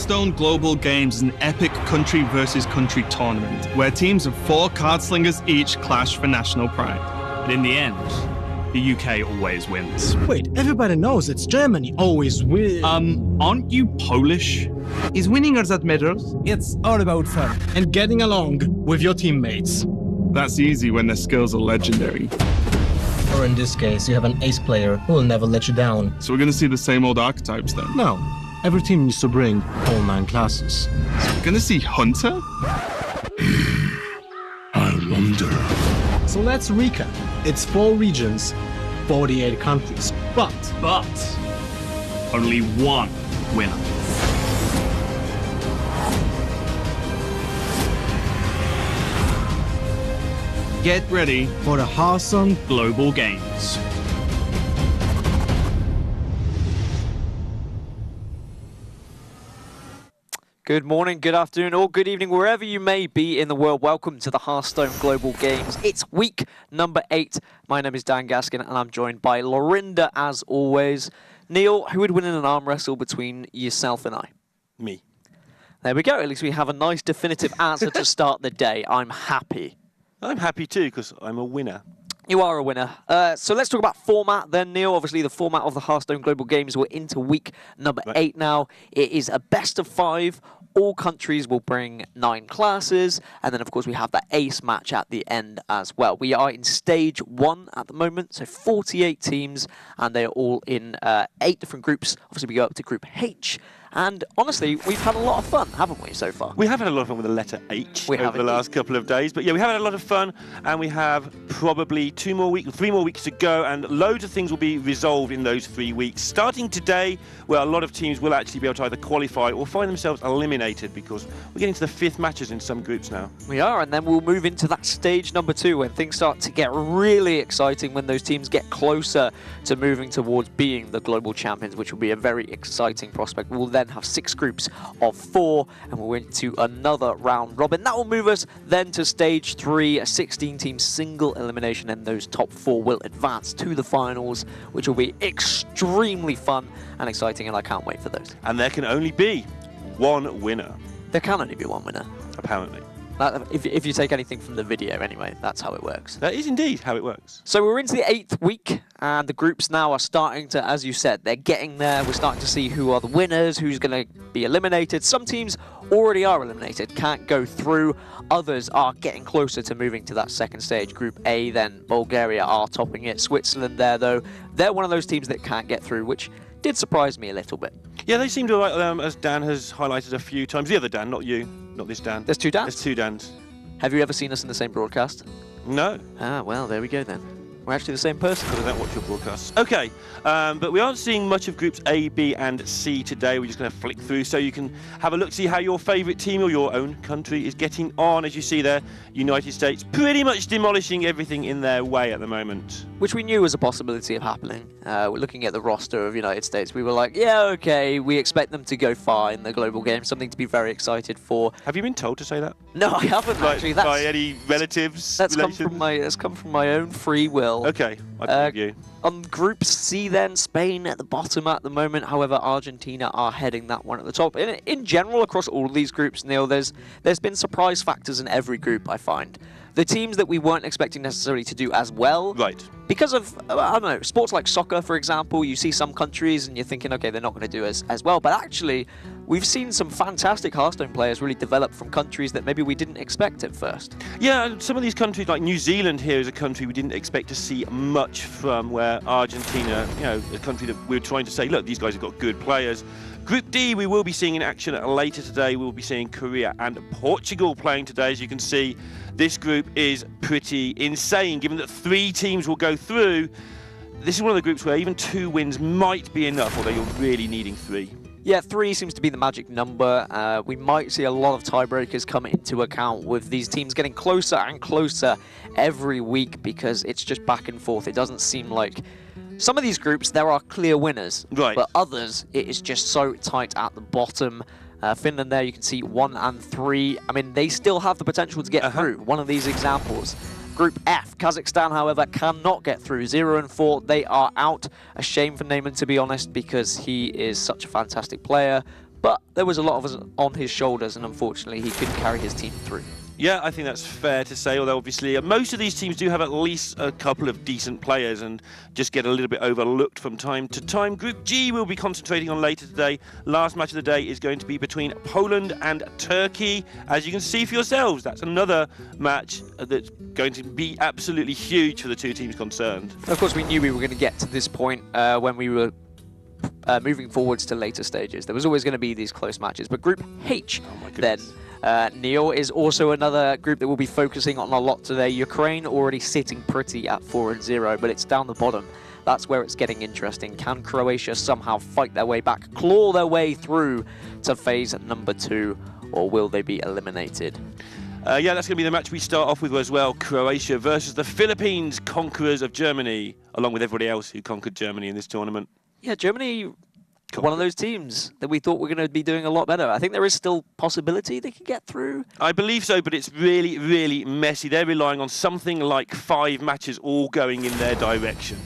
Hearthstone Global Games is an epic country versus country tournament where teams of 4 card slingers each clash for national pride. But in the end, the UK always wins. Wait, everybody knows it's Germany always wins. Aren't you Polish? Is winning all that matters? It's all about fun and getting along with your teammates. That's easy when their skills are legendary. Or in this case, you have an ace player who will never let you down. So we're gonna see the same old archetypes then? No, every team needs to bring all 9 classes. So we're gonna see Hunter? I wonder. So let's recap. It's 4 regions, 48 countries, but Only one winner. Get ready for the Hearthstone Global Games. Good morning, good afternoon, or good evening, wherever you may be in the world. Welcome to the Hearthstone Global Games. It's week number 8. My name is Dan Gaskin, and I'm joined by Lorinda, as always. Neil, who would win in an arm wrestle between yourself and I? Me. There we go. At least we have a nice definitive answer to start the day. I'm happy. I'm happy too, because I'm a winner. You are a winner. So let's talk about format then, Neil. Obviously, the format of the Hearthstone Global Games, we're into week number 8 now. It is a best of 5. All countries will bring 9 classes. And then, of course, we have that ace match at the end as well. We are in stage 1 at the moment, so 48 teams, and they are all in 8 different groups. Obviously, we go up to Group H. And honestly, we've had a lot of fun, haven't we, so far? We have had a lot of fun with the letter H over the last couple of days. But yeah, we have had a lot of fun, and we have probably 3 more weeks to go, and loads of things will be resolved in those 3 weeks. Starting today, where a lot of teams will actually be able to either qualify or find themselves eliminated, because we're getting to the 5th matches in some groups now. We are, and then we'll move into that stage number 2, when things start to get really exciting, when those teams get closer to moving towards being the global champions, which will be a very exciting prospect. We'll then have 6 groups of 4, and we'll into another round robin. That will move us then to stage 3, a 16-team single elimination, and those top 4 will advance to the finals, which will be extremely fun and exciting, and I can't wait for those. And there can only be one winner. There can only be one winner. Apparently. If you take anything from the video, anyway, that's how it works. That is indeed how it works. So we're into the 8th week, and the groups now are starting to, as you said, they're getting there. We're starting to see who are the winners, who's going to be eliminated. Some teams already are eliminated, can't go through. Others are getting closer to moving to that 2nd stage. Group A, then Bulgaria are topping it. Switzerland there, though, they're one of those teams that can't get through, which did surprise me a little bit. Yeah, they seem to like, as Dan has highlighted a few times. The other Dan, not you, not this Dan. There's 2 Dans? There's 2 Dans. Have you ever seen us in the same broadcast? No. Ah, well, there we go then. We're actually the same person. Because I don't watch your broadcasts. Okay, but we aren't seeing much of groups A, B and C today. We're just going to flick through so you can have a look, see how your favourite team or your own country is getting on. As you see there, United States pretty much demolishing everything in their way at the moment. Which we knew was a possibility of happening. We're looking at the roster of United States. We were like, yeah, okay, we expect them to go far in the global game. Something to be very excited for. Have you been told to say that? No, I haven't actually. That's, by any relatives? That's come from my own free will. Okay, I believe you. On Group C then, Spain at the bottom at the moment. However, Argentina are heading that one at the top. In general, across all of these groups, Neil, there's been surprise factors in every group, I find. The teams that we weren't expecting necessarily to do as well. Right. Because of, I don't know, sports like soccer, for example, you see some countries and you're thinking, okay, they're not going to do as well. But actually, we've seen some fantastic Hearthstone players really develop from countries that maybe we didn't expect at first. Yeah, some of these countries, like New Zealand here, is a country we didn't expect to see much from, where Argentina, you know, a country that we were trying to say, look, these guys have got good players. Group D, we will be seeing in action later today. We'll be seeing Korea and Portugal playing today. As you can see, this group is pretty insane, given that 3 teams will go through. This is one of the groups where even 2 wins might be enough, although you're really needing 3. Yeah, 3 seems to be the magic number. We might see a lot of tiebreakers come into account with these teams getting closer and closer every week, because it's just back and forth. It doesn't seem like some of these groups, there are clear winners, right, but others, it is just so tight at the bottom. Finland there, you can see 1 and 3. I mean, they still have the potential to get through. One of these examples. Group F, Kazakhstan, however, cannot get through. 0 and 4, they are out. A shame for Neyman, to be honest, because he is such a fantastic player. But there was a lot of us on his shoulders, and unfortunately he couldn't carry his team through. Yeah, I think that's fair to say, although obviously most of these teams do have at least a couple of decent players and just get a little bit overlooked from time to time. Group G we'll be concentrating on later today. Last match of the day is going to be between Poland and Turkey. As you can see for yourselves, that's another match that's going to be absolutely huge for the two teams concerned. Of course, we knew we were going to get to this point when we were moving forwards to later stages. There was always going to be these close matches, but Group H then... Neil is also another group that we'll be focusing on a lot today. Ukraine already sitting pretty at 4-0, but it's down the bottom. That's where it's getting interesting. Can Croatia somehow fight their way back, claw their way through to phase number 2, or will they be eliminated? Yeah, that's going to be the match we start off with as well. Croatia versus the Philippines, conquerors of Germany, along with everybody else who conquered Germany in this tournament. Yeah, Germany... one of those teams that we thought were going to be doing a lot better. I think there is still possibility they could get through. I believe so, but it's really, really messy. They're relying on something like 5 matches all going in their direction.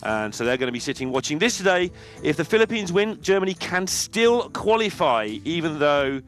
And so they're going to be sitting watching this today. If the Philippines win, Germany can still qualify, even though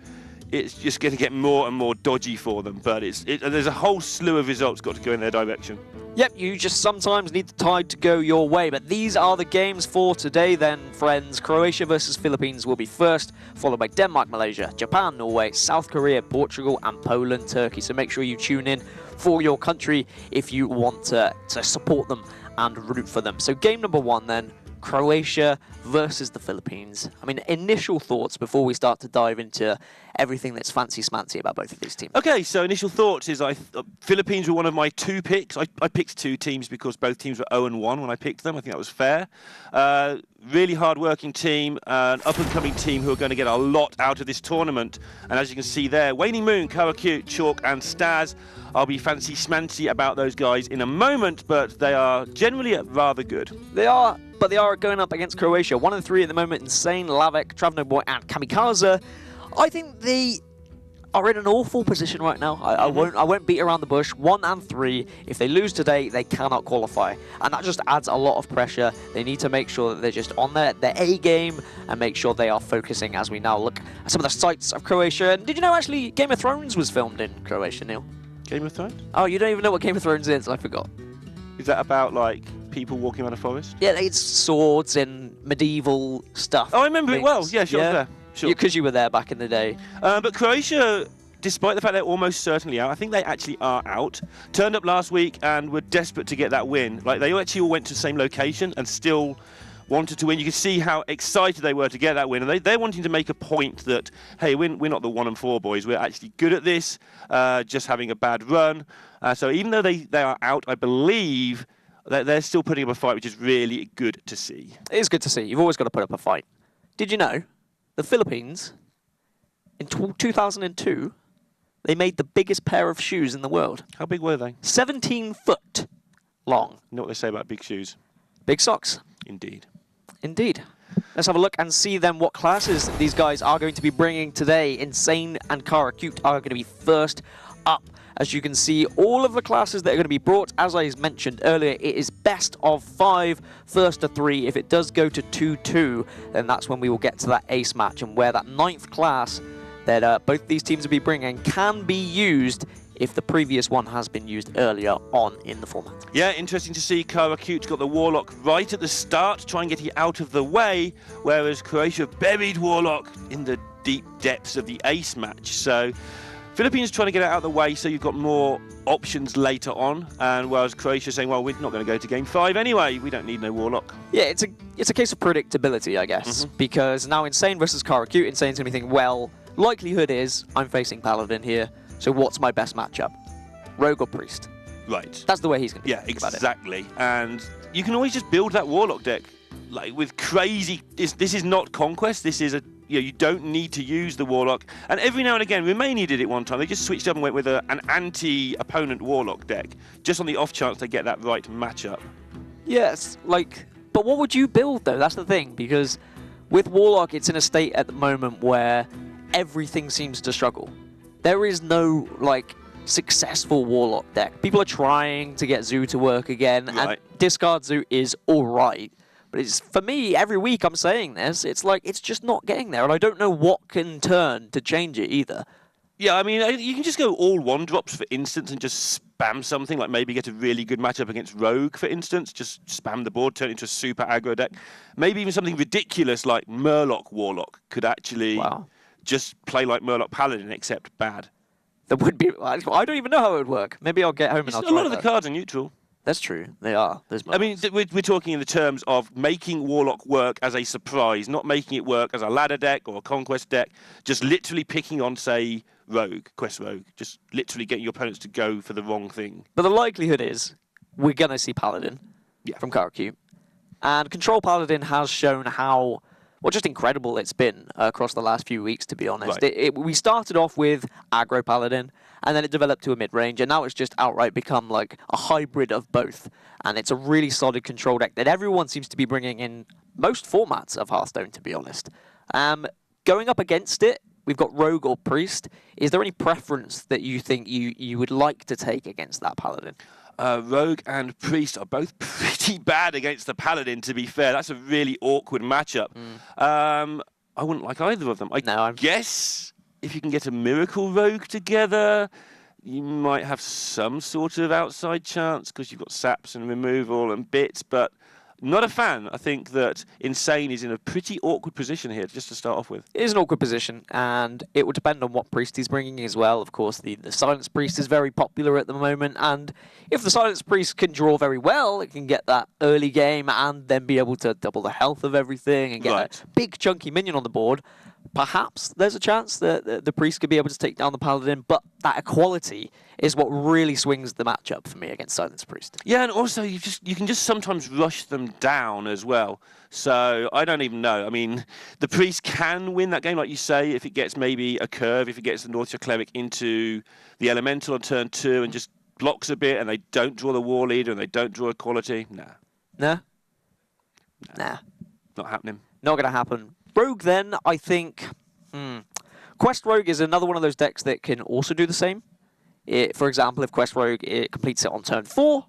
it's just going to get more and more dodgy for them. But there's a whole slew of results got to go in their direction. Yep, you just sometimes need the tide to go your way. But these are the games for today then, friends. Croatia versus Philippines will be first, followed by Denmark, Malaysia, Japan, Norway, South Korea, Portugal, and Poland, Turkey. So make sure you tune in for your country if you want to support them and root for them. So game number 1 then, Croatia versus the Philippines. I mean, initial thoughts before we start to dive into everything that's fancy-smancy about both of these teams. Okay, so initial thoughts is Philippines were one of my 2 picks. I picked 2 teams because both teams were 0-1 when I picked them. I think that was fair. Really hard-working team, an up-and-coming team who are going to get a lot out of this tournament. And as you can see there, Waning Moon, Karakute, Chalk and Staz. I'll be fancy-smancy about those guys in a moment, but they are generally rather good. They are, but they are going up against Croatia. 1 and 3 at the moment, Insane, Lavik, Travno Boy and Kamikaze. I think they are in an awful position right now. I won't beat around the bush. 1 and 3. If they lose today, they cannot qualify. And that just adds a lot of pressure. They need to make sure that they're just on their A game and make sure they are focusing as we now look at some of the sights of Croatia. And did you know actually Game of Thrones was filmed in Croatia, Neil? Game of Thrones? Oh, you don't even know what Game of Thrones is? I forgot. Is that about, like, people walking around a forest? Yeah, it's swords and medieval stuff. Oh, I remember it well. Yeah, sure, there. Sure. Because you were there back in the day. But Croatia, despite the fact they're almost certainly out, I think they actually are out. Turned up last week and were desperate to get that win. Like, they actually all went to the same location and still wanted to win. You can see how excited they were to get that win. And they're wanting to make a point that, hey, we're not the 1 and 4 boys. We're actually good at this, just having a bad run. So even though they are out, I believe that they're still putting up a fight, which is really good to see. It is good to see. You've always got to put up a fight. Did you know the Philippines, in 2002, they made the biggest pair of shoes in the world? How big were they? 17 foot long. You know what they say about big shoes? Big socks. Indeed. Indeed. Let's have a look and see then what classes these guys are going to be bringing today. Insane and Karakute are going to be first up. As you can see, all of the classes that are going to be brought, as I mentioned earlier, it is best of 5, first to 3. If it does go to 2-2, then that's when we will get to that ace match, and where that 9th class that both these teams will be bringing can be used if the previous one has been used earlier on in the format. Yeah, interesting to see Karakute got the Warlock right at the start, try and get it out of the way, whereas Croatia buried Warlock in the deep depths of the ace match. So Philippines trying to get it out of the way so you've got more options later on, and whereas Croatia saying, well, we're not going to go to game 5 anyway, we don't need no Warlock. Yeah, it's a case of predictability, I guess, because now Insane versus Karakute, Insane's going to be thinking, well, likelihood is I'm facing Paladin here, so what's my best matchup? Rogue or Priest? Right. That's the way he's going to be thinking about it. Yeah, exactly. And you can always just build that Warlock deck, like with crazy. This is not Conquest. This is you don't need to use the Warlock. And every now and again, Romania did it one time. They just switched up and went with an anti-opponent Warlock deck, just on the off chance they get that right matchup. Yes, but what would you build though? That's the thing, because with Warlock, it's in a state at the moment where everything seems to struggle. There is no successful Warlock deck. People are trying to get Zoo to work again, right. And discard Zoo is alright, but But it's, for me, every week I'm saying this, it's like, it's just not getting there, and I don't know what can turn to change it either. Yeah, I mean, you can just go all 1-drops, for instance, and just spam something, like maybe get a really good matchup against Rogue, for instance. Just spam the board, turn it into a super aggro deck. Maybe even something ridiculous like Murloc Warlock could actually just play like Murloc Paladin, except bad. That would be... I don't even know how it would work. Maybe I'll get home and I'll try a lot of that. the cards are neutral. That's true. They are. I mean, we're talking in the terms of making Warlock work as a surprise, not making it work as a ladder deck or a conquest deck. Just literally picking on, say, Rogue, Quest Rogue. Just literally getting your opponents to go for the wrong thing. But the likelihood is we're going to see Paladin from Karaku. And Control Paladin has shown how... well, just incredible it's been across the last few weeks, to be honest. Right. We started off with aggro Paladin, and then it developed to a mid-range, and now it's just outright become like a hybrid of both. And it's a really solid control deck that everyone seems to be bringing in most formats of Hearthstone, to be honest. Going up against it, we've got Rogue or Priest. Is there any preference that you think you would like to take against that Paladin? Rogue and Priest are both pretty bad against the Paladin, to be fair. That's a really awkward matchup. I wouldn't like either of them. I guess if you can get a Miracle Rogue together, you might have some sort of outside chance because you've got saps and removal and bits, but not a fan. I think that Insane is in a pretty awkward position here, just to start off with. It is an awkward position, and it would depend on what Priest he's bringing as well. Of course, the Silence Priest is very popular at the moment, and if the Silence Priest can draw very well, it can get that early game and then be able to double the health of everything and get a big chunky minion on the board. Perhaps there's a chance that the Priest could be able to take down the Paladin, but that equality is what really swings the matchup for me against Silence Priest. Yeah, and also you can just sometimes rush them down as well. So I don't even know. I mean, the Priest can win that game, like you say, if it gets maybe a curve, if it gets the Northshire Cleric into the Elemental on turn 2 and just blocks a bit, and they don't draw the War Leader and they don't draw Equality. Nah. Not happening. Not going to happen. Rogue, then, I think... Quest Rogue is another one of those decks that can also do the same. For example, if Quest Rogue completes it on turn 4,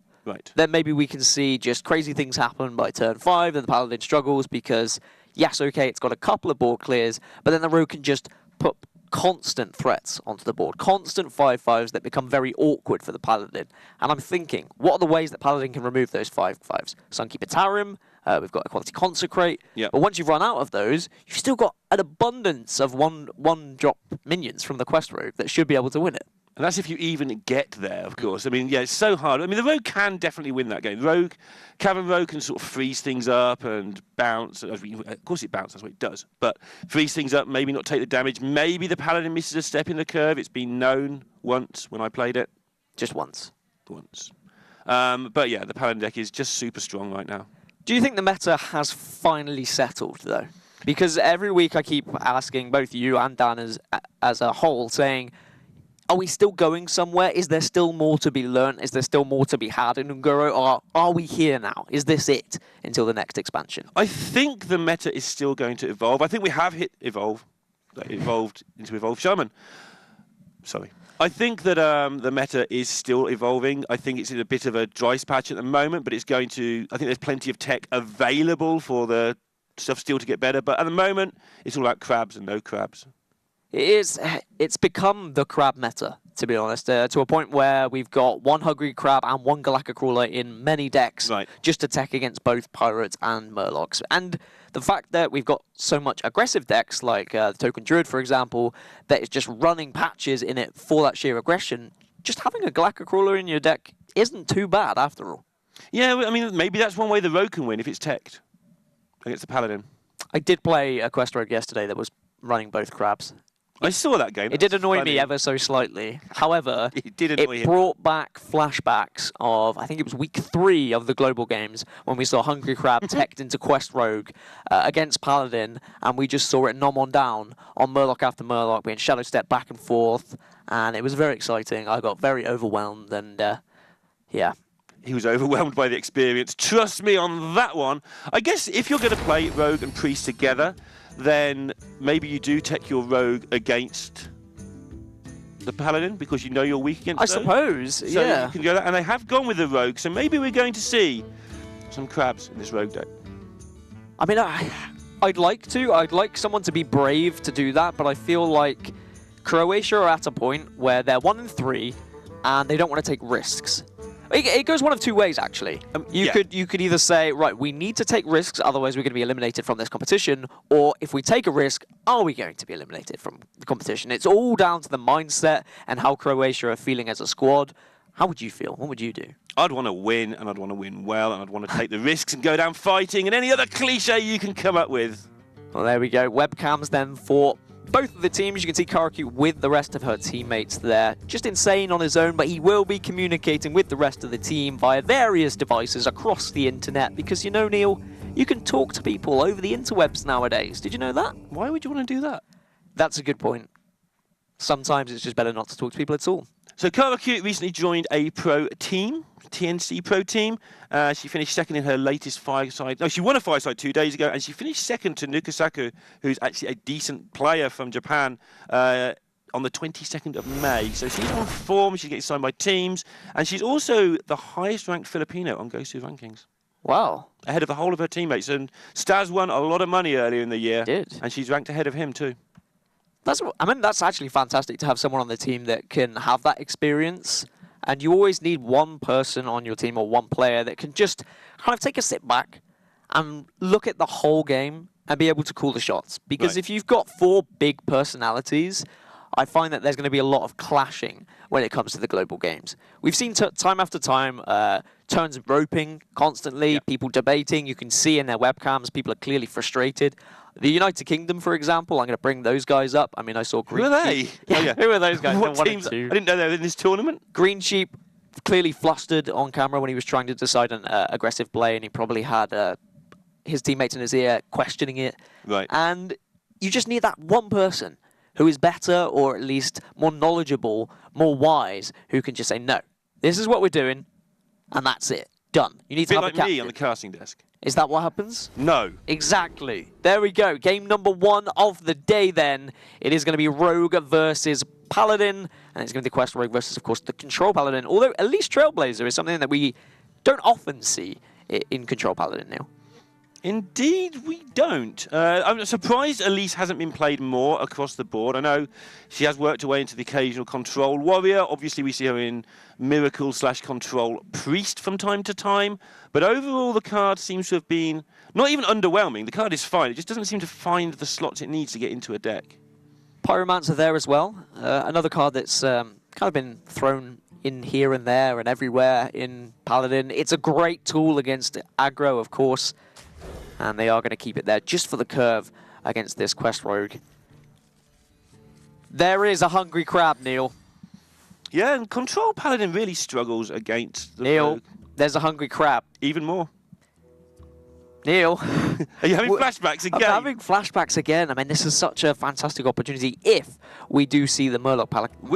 then maybe we can see just crazy things happen by turn 5, and the Paladin struggles because, yes, okay, it's got a couple of board clears, but then the Rogue can just put constant threats onto the board, constant 5/5s that become very awkward for the Paladin. And I'm thinking, what are the ways that Paladin can remove those 5/5s? Sunkeeper Tarim, we've got Equality Consecrate, but once you've run out of those, you've still got an abundance of one-drop minions from the Quest Rogue that should be able to win it. And that's if you even get there, of course. I mean, yeah, it's so hard. I mean, the Rogue can definitely win that game. Cavern Rogue can sort of freeze things up and bounce. Of course it bounces, that's what it does. But freeze things up, maybe not take the damage. Maybe the Paladin misses a step in the curve. It's been known once when I played it. Just once. But yeah, the Paladin deck is just super strong right now. Do you think the meta has finally settled, though? Because every week I keep asking both you and Dan as a whole, saying, are we still going somewhere? Is there still more to be learned? Is there still more to be had in Ungoro? Or are we here now? Is this it until the next expansion? I think the meta is still going to evolve. I think we have hit evolve. Evolved into Evolve Shaman. Sorry. I think that the meta is still evolving. I think it's in a bit of a dry patch at the moment, but it's going to... I think there's plenty of tech available for the stuff still to get better. But at the moment, it's all about crabs and no crabs. It's become the crab meta, to be honest, to a point where we've got one Hungry Crab and one Galactic Crawler in many decks just to tech against both Pirates and Murlocs. And the fact that we've got so much aggressive decks, like the Token Druid, for example, that is just running patches in it for that sheer aggression, just having a Galactic Crawler in your deck isn't too bad, after all. Yeah, I mean, maybe that's one way the Rogue can win, if it's teched against the Paladin. I did play a Quest Rogue yesterday that was running both crabs. I saw that game. It did annoy me ever so slightly. However, it brought back flashbacks of, I think it was week 3 of the global games, when we saw Hungry Crab teched into Quest Rogue against Paladin, and we just saw it nom on down on Murloc after Murloc, being shadow stepped back and forth, and it was very exciting. I got very overwhelmed, and yeah. He was overwhelmed by the experience. Trust me on that one. I guess if you're going to play Rogue and Priest together, then maybe you do tech your Rogue against the Paladin because you know you're weak against those. Suppose, so yeah. You can go there. And they have gone with the Rogue, so maybe we're going to see some crabs in this Rogue deck. I mean, I'd like someone to be brave to do that, but I feel like Croatia are at a point where they're 1-3 and they don't want to take risks. It goes one of two ways, actually. You could either say, right, we need to take risks, otherwise we're going to be eliminated from this competition, or if we take a risk, are we going to be eliminated from the competition? It's all down to the mindset and how Croatia are feeling as a squad. How would you feel? What would you do? I'd want to win, and I'd want to win well, and I'd want to take the risks and go down fighting, and any other cliche you can come up with. Well, there we go. Webcams then for both of the teams. You can see Karaku with the rest of her teammates there. Just insane on his own, but he will be communicating with the rest of the team via various devices across the internet because, you know, Neil, you can talk to people over the interwebs nowadays. Did you know that? Why would you want to do that? That's a good point. Sometimes it's just better not to talk to people at all. So Karaku recently joined a pro team, TNC pro team. She finished second in her latest five-side. No, she won a five-side 2 days ago, and she finished second to Nukasaku, who's actually a decent player from Japan, on the 22nd of May. So she's on form. She's getting signed by teams, and she's also the highest-ranked Filipino on GoSu rankings. Wow. Ahead of the whole of her teammates. And Stas won a lot of money earlier in the year. Did. And she's ranked ahead of him too. That's actually fantastic to have someone on the team that can have that experience. And you always need one person on your team or one player that can just kind of take a sit back and look at the whole game and be able to call the shots. Because if you've got 4 big personalities, I find that there's going to be a lot of clashing when it comes to the global games. We've seen time after time turns roping constantly, people debating. You can see in their webcams, people are clearly frustrated. The United Kingdom, for example, I'm going to bring those guys up. I mean, I saw Green Who are they? Yeah, who are those guys? What teams? I didn't know they were in this tournament. Green Sheep clearly flustered on camera when he was trying to decide an aggressive play, and he probably had his teammates in his ear questioning it. Right. And you just need that one person who is better or at least more knowledgeable, more wise, who can just say, no, this is what we're doing, and that's it. Done. You need to have a captain. Like me on the casting desk. Is that what happens? No. Exactly. There we go. Game number 1 of the day then. It is going to be Roga versus Paladin, and it's going to be the Quest Rogue versus, of course, the Control Paladin. Although at least Trailblazer is something that we don't often see in Control Paladin now. Indeed, we don't. I'm surprised Elise hasn't been played more across the board. I know she has worked her way into the occasional Control Warrior. Obviously, we see her in Miracle/Control Priest from time to time. But overall, the card seems to have been not even underwhelming. The card is fine. It just doesn't seem to find the slots it needs to get into a deck. Pyromancer there as well. Another card that's kind of been thrown in here and there and everywhere in Paladin. It's a great tool against aggro, of course. And they are going to keep it there just for the curve against this Quest Rogue. There is a hungry crab, Neil. Yeah, and Control Paladin really struggles against the Neil, Rogue. there's a hungry crab. Even more. Neil. Are you having flashbacks again? I'm having flashbacks again. I mean, this is such a fantastic opportunity if we do see the Murloc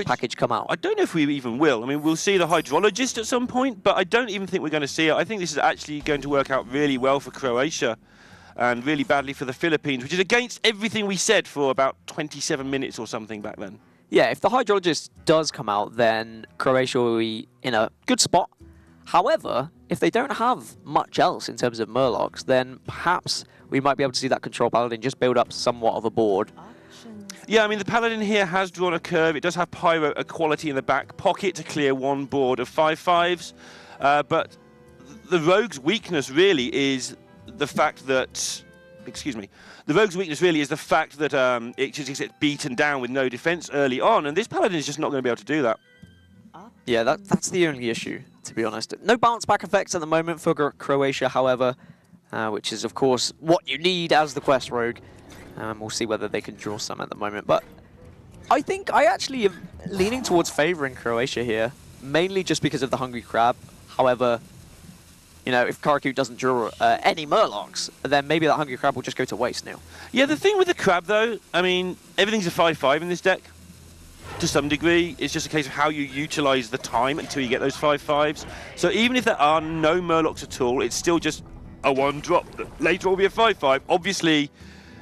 package come out. I don't know if we even will. I mean, we'll see the Hydrologist at some point, but I don't even think we're going to see it. I think this is actually going to work out really well for Croatia and really badly for the Philippines, which is against everything we said for about 27 minutes or something back then. Yeah, if the Hydrologist does come out, then Croatia will be in a good spot. However, if they don't have much else in terms of Murlocs, then perhaps we might be able to see that Control Paladin just build up somewhat of a board. Yeah, I mean, the Paladin here has drawn a curve. It does have Pyro equality in the back pocket to clear one board of 5/5s. But the Rogue's weakness really is the fact that... Excuse me. The Rogue's weakness really is the fact that it just gets beaten down with no defense early on, and this Paladin is just not going to be able to do that. Yeah, that's the only issue, to be honest. No bounce back effects at the moment for Croatia, however, which is, of course, what you need as the Quest Rogue. We'll see whether they can draw some at the moment. But I think I actually am leaning towards favouring Croatia here, mainly just because of the Hungry Crab. However, you know, if Karaku doesn't draw any Murlocs, then maybe that Hungry Crab will just go to waste now. Yeah, the thing with the Crab, though, I mean, everything's a 5/5 in this deck. To some degree, it's just a case of how you utilise the time until you get those 5/5s. So even if there are no Murlocs at all, it's still just a 1-drop that later will be a 5/5. Obviously,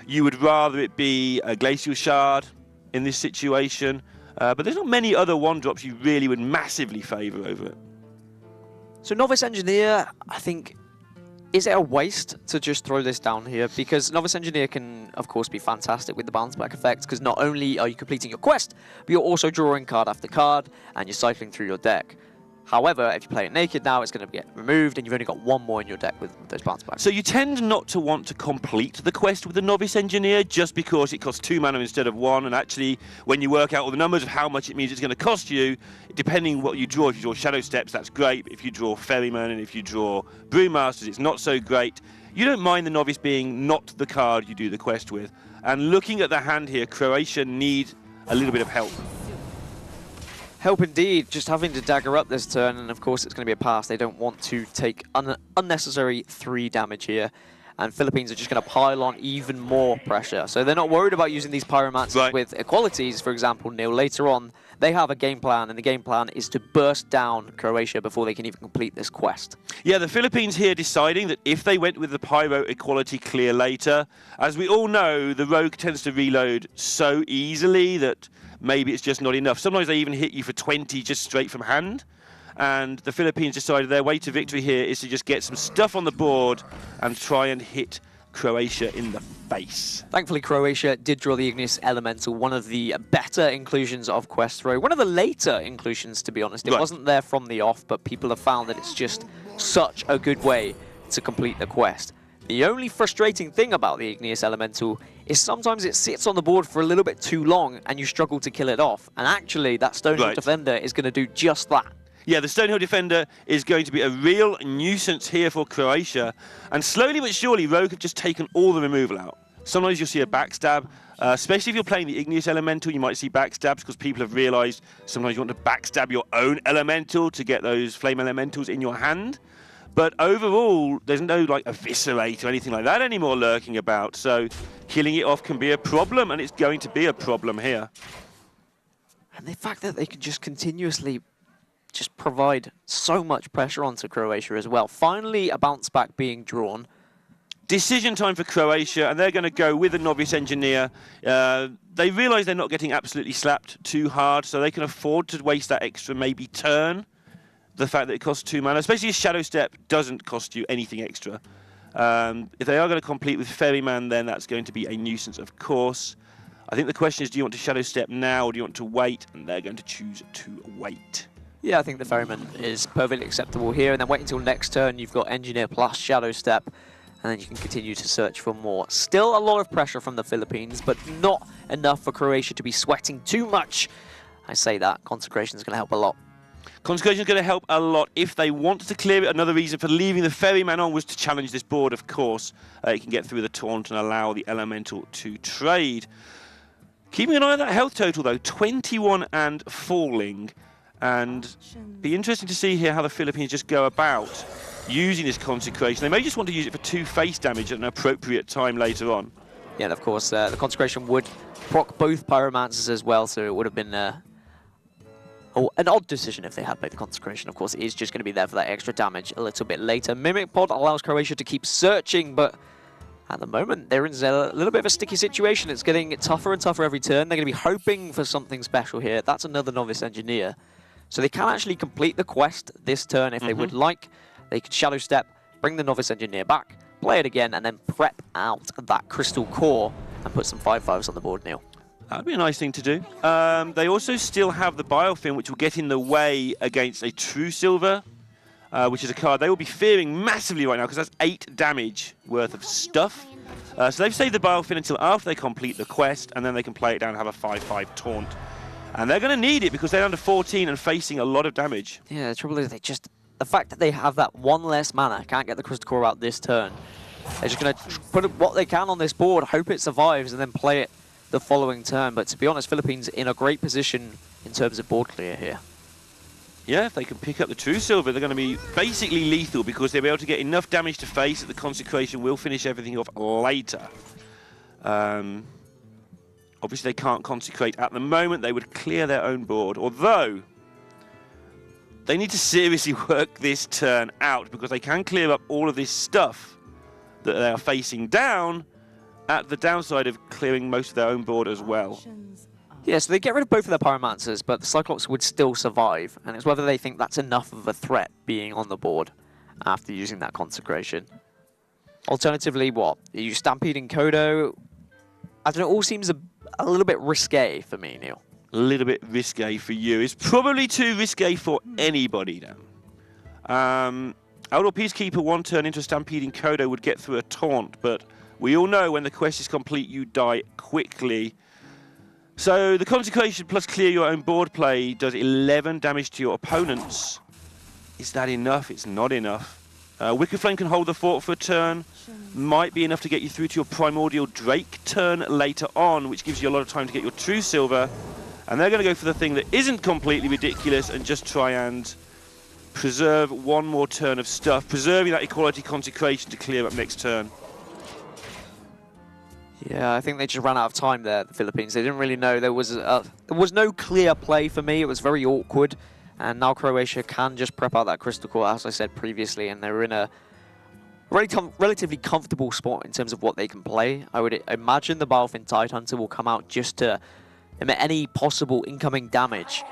you would rather it be a Glacial Shard in this situation, but there's not many other 1-drops you really would massively favour over it. So Novice Engineer, I think Is it a waste to just throw this down here? Because Novice Engineer can, of course, be fantastic with the bounce back effect, because not only are you completing your quest, but you're also drawing card after card, and you're cycling through your deck. However, if you play it naked now, it's going to get removed, and you've only got one more in your deck with those bounce backs. So you tend not to want to complete the quest with the Novice Engineer just because it costs 2 mana instead of 1, and actually, when you work out all the numbers of how much it means it's going to cost you, depending what you draw, if you draw Shadow Steps, that's great. If you draw Ferryman and if you draw Brewmasters, it's not so great. You don't mind the Novice being not the card you do the quest with. And looking at the hand here, Croatia need a little bit of help. Help indeed, just having to dagger up this turn, and of course it's going to be a pass. They don't want to take unnecessary 3 damage here, and Philippines are just going to pile on even more pressure. So they're not worried about using these Pyromancers with equalities, for example, Neil. Later on, they have a game plan, and the game plan is to burst down Croatia before they can even complete this quest. Yeah, the Philippines here deciding that if they went with the Pyro equality clear later, as we all know, the Rogue tends to reload so easily that maybe it's just not enough. Sometimes they even hit you for 20 just straight from hand. And the Philippines decided their way to victory here is to just get some stuff on the board and try and hit Croatia in the face. Thankfully, Croatia did draw the Igneous Elemental, one of the better inclusions of Quest Row. One of the later inclusions, to be honest. It wasn't there from the off, but people have found that it's just such a good way to complete the quest. The only frustrating thing about the Igneous Elemental is sometimes it sits on the board for a little bit too long and you struggle to kill it off. And actually, that Stonehill Defender is going to do just that. Yeah, the Stonehill Defender is going to be a real nuisance here for Croatia. And slowly but surely, Rogue have just taken all the removal out. Sometimes you'll see a backstab, especially if you're playing the Igneous Elemental, you might see backstabs because people have realised sometimes you want to backstab your own Elemental to get those Flame Elementals in your hand. But overall, there's no like Eviscerate or anything like that anymore lurking about. So killing it off can be a problem, and it's going to be a problem here. And the fact that they can just continuously just provide so much pressure onto Croatia as well. Finally, a bounce back being drawn. Decision time for Croatia, and they're going to go with the Novice Engineer. They realise they're not getting absolutely slapped too hard, so they can afford to waste that extra maybe turn. The fact that it costs 2 mana, especially a Shadow Step, doesn't cost you anything extra. If they are going to complete with Ferryman, then that's going to be a nuisance, of course. I think the question is, do you want to Shadow Step now, or do you want to wait? And they're going to choose to wait. Yeah, I think the Ferryman is perfectly acceptable here, and then wait until next turn. You've got Engineer plus Shadow Step, and then you can continue to search for more. Still a lot of pressure from the Philippines, but not enough for Croatia to be sweating too much. I say that, Consecration is going to help a lot. Consecration is going to help a lot if they want to clear it. Another reason for leaving the Ferryman on was to challenge this board, of course. It can get through the taunt and allow the Elemental to trade. Keeping an eye on that health total, though, 21 and falling. And be interesting to see here how the Philippines just go about using this Consecration. They may just want to use it for 2 face damage at an appropriate time later on. Yeah, and of course, the Consecration would proc both Pyromancers as well, so it would have been an odd decision if they had played the Consecration. Of course, it is just going to be there for that extra damage a little bit later. Mimic Pod allows Croatia to keep searching, but at the moment, they're in a little bit of a sticky situation. It's getting tougher and tougher every turn. They're going to be hoping for something special here. That's another Novice Engineer. So they can actually complete the quest this turn if they would like. They could Shadow Step, bring the Novice Engineer back, play it again, and then prep out that Crystal Core and put some 5/5s on the board, Neil. That would be a nice thing to do. They also still have the Biofilm, which will get in the way against a True Silver, which is a card they will be fearing massively right now because that's 8 damage worth of stuff. So they've saved the Biofilm until after they complete the quest, and then they can play it down and have a 5/5 taunt. And they're going to need it because they're under 14 and facing a lot of damage. Yeah, the trouble is the fact that they have that 1 less mana, can't get the Crystal Core out this turn. They're just going to put what they can on this board, hope it survives, and then play it the following turn. But to be honest, Philippines in a great position in terms of board clear here. Yeah, if they can pick up the True Silver, they're going to be basically lethal because they'll be able to get enough damage to face that the Consecration will finish everything off later. Obviously, they can't Consecrate at the moment. They would clear their own board, although they need to seriously work this turn out because they can clear up all of this stuff that they are facing down at the downside of clearing most of their own board as well. Yeah, so they get rid of both of their Pyromancers, but the Cyclops would still survive, and it's whether they think that's enough of a threat being on the board after using that Consecration. Alternatively, what? Are you stampeding Kodo? I don't know, it all seems a little bit risque for me, Neil. A little bit risque for you. It's probably too risque for anybody now. Outdoor Peacekeeper 1 turn into a stampeding Kodo would get through a taunt, but we all know when the quest is complete, you die quickly. So the Consecration plus clear your own board play does 11 damage to your opponents. Is that enough? It's not enough. Wicked Flame can hold the fort for a turn. Might be enough to get you through to your Primordial Drake turn later on, which gives you a lot of time to get your True Silver. And they're going to go for the thing that isn't completely ridiculous and just try and preserve one more turn of stuff, preserving that Equality Consecration to clear up next turn. Yeah, I think they just ran out of time there, the Philippines. They didn't really know. There was no clear play for me. It was very awkward. And now Croatia can just prep out that Crystal Core, as I said previously, and they're in a relatively comfortable spot in terms of what they can play. I would imagine the Balefin Tidehunter will come out just to emit any possible incoming damage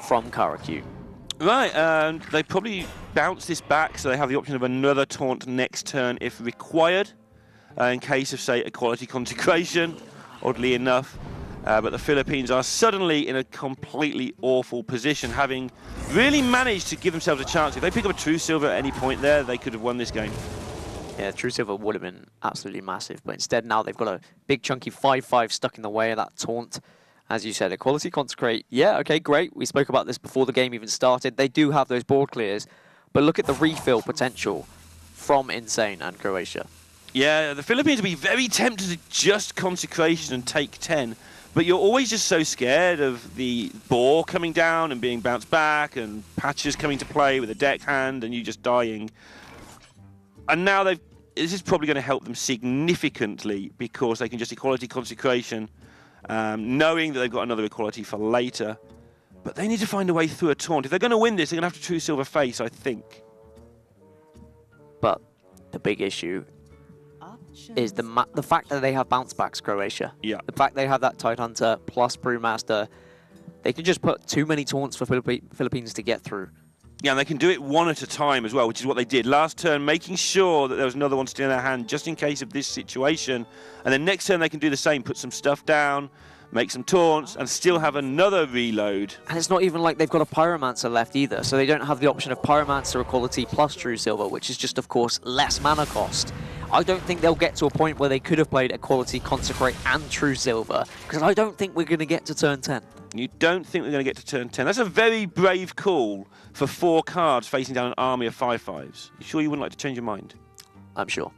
from Karakyu. Right, and they probably bounce this back, so they have the option of another taunt next turn if required, in case of, say, Equality Consecration, oddly enough. But the Philippines are suddenly in a completely awful position, having really managed to give themselves a chance. If they pick up a True Silver at any point there, they could have won this game. Yeah, True Silver would have been absolutely massive, but instead now they've got a big chunky 5-5 stuck in the way of that taunt. As you said, Equality Consecrate, yeah, okay, great. We spoke about this before the game even started. They do have those board clears, but look at the refill potential from Insane and Croatia. Yeah, the Philippines will be very tempted to just Consecration and take 10, but you're always just so scared of the boar coming down and being bounced back and patches coming to play with a deck hand and you just dying. And now this is probably going to help them significantly because they can just Equality Consecration, knowing that they've got another Equality for later. But they need to find a way through a taunt. If they're going to win this, they're going to have to True Silver face, I think. But the big issue is the fact that they have bounce backs, Croatia. Yeah. The fact they have that Tidehunter plus Brewmaster, they can just put too many taunts for Philippines to get through. Yeah, and they can do it one at a time as well, which is what they did last turn, making sure that there was another one still in their hand just in case of this situation. And then next turn they can do the same, put some stuff down, make some taunts, and still have another reload. And it's not even like they've got a Pyromancer left either, so they don't have the option of Pyromancer Equality plus True Silver, which is just, of course, less mana cost. I don't think they'll get to a point where they could have played Equality, Consecrate, and True Silver, because I don't think we're going to get to turn 10. You don't think we're going to get to turn 10? That's a very brave call for 4 cards facing down an army of 5/5s. You sure you wouldn't like to change your mind? I'm sure.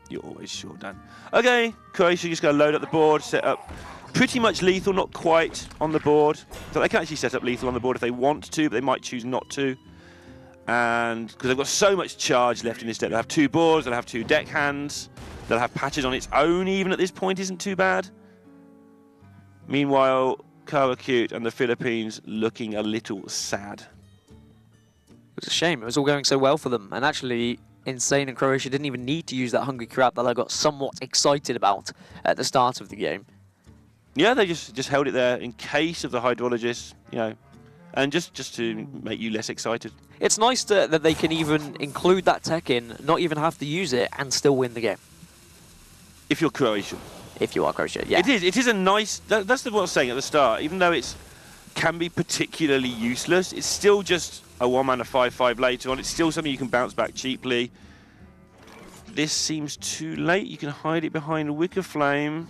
You're always sure, Dan. Okay, Croatia just going to load up the board, set up pretty much lethal, not quite on the board. So they can actually set up lethal on the board if they want to, but they might choose not to. And because they've got so much charge left in this deck, they'll have 2 boards, they'll have 2 deck hands, they'll have patches on its own even at this point isn't too bad. Meanwhile, Karakyu and the Philippines looking a little sad. It was a shame. It was all going so well for them. And actually, Insane and Croatia didn't even need to use that Hungry Crab that I got somewhat excited about at the start of the game. Yeah, they just held it there in case of the Hydrologist, you know, and just to make you less excited. It's nice that they can even include that tech in, not even have to use it, and still win the game. If you're Croatian. If you are Croatia, yeah. It is a nice... That's what I was saying at the start. Even though it can be particularly useless, it's still just a 1-mana 5/5 later on. It's still something you can bounce back cheaply. This seems too late. You can hide it behind a Wicker Flame.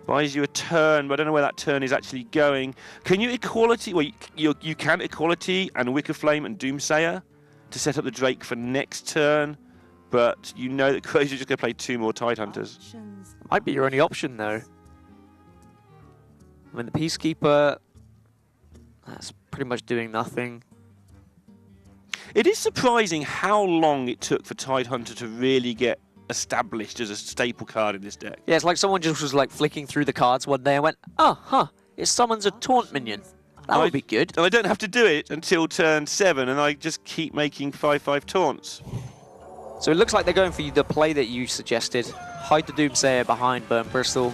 Buys you a turn, but I don't know where that turn is actually going. Can you Equality... Well, you can Equality and Wicker Flame and Doomsayer to set up the Drake for next turn. But you know that Croatia's just going to play 2 more Tidehunters. Might be your only option, though. I mean, the Peacekeeper, that's pretty much doing nothing. It is surprising how long it took for Tidehunter to really get established as a staple card in this deck. Yeah, it's like someone just was like flicking through the cards one day and went, oh, huh, it summons a Taunt minion. That would be good. And I don't have to do it until turn 7, and I just keep making 5/5 taunts. So it looks like they're going for the play that you suggested. Hide the Doomsayer behind Burn Bristol.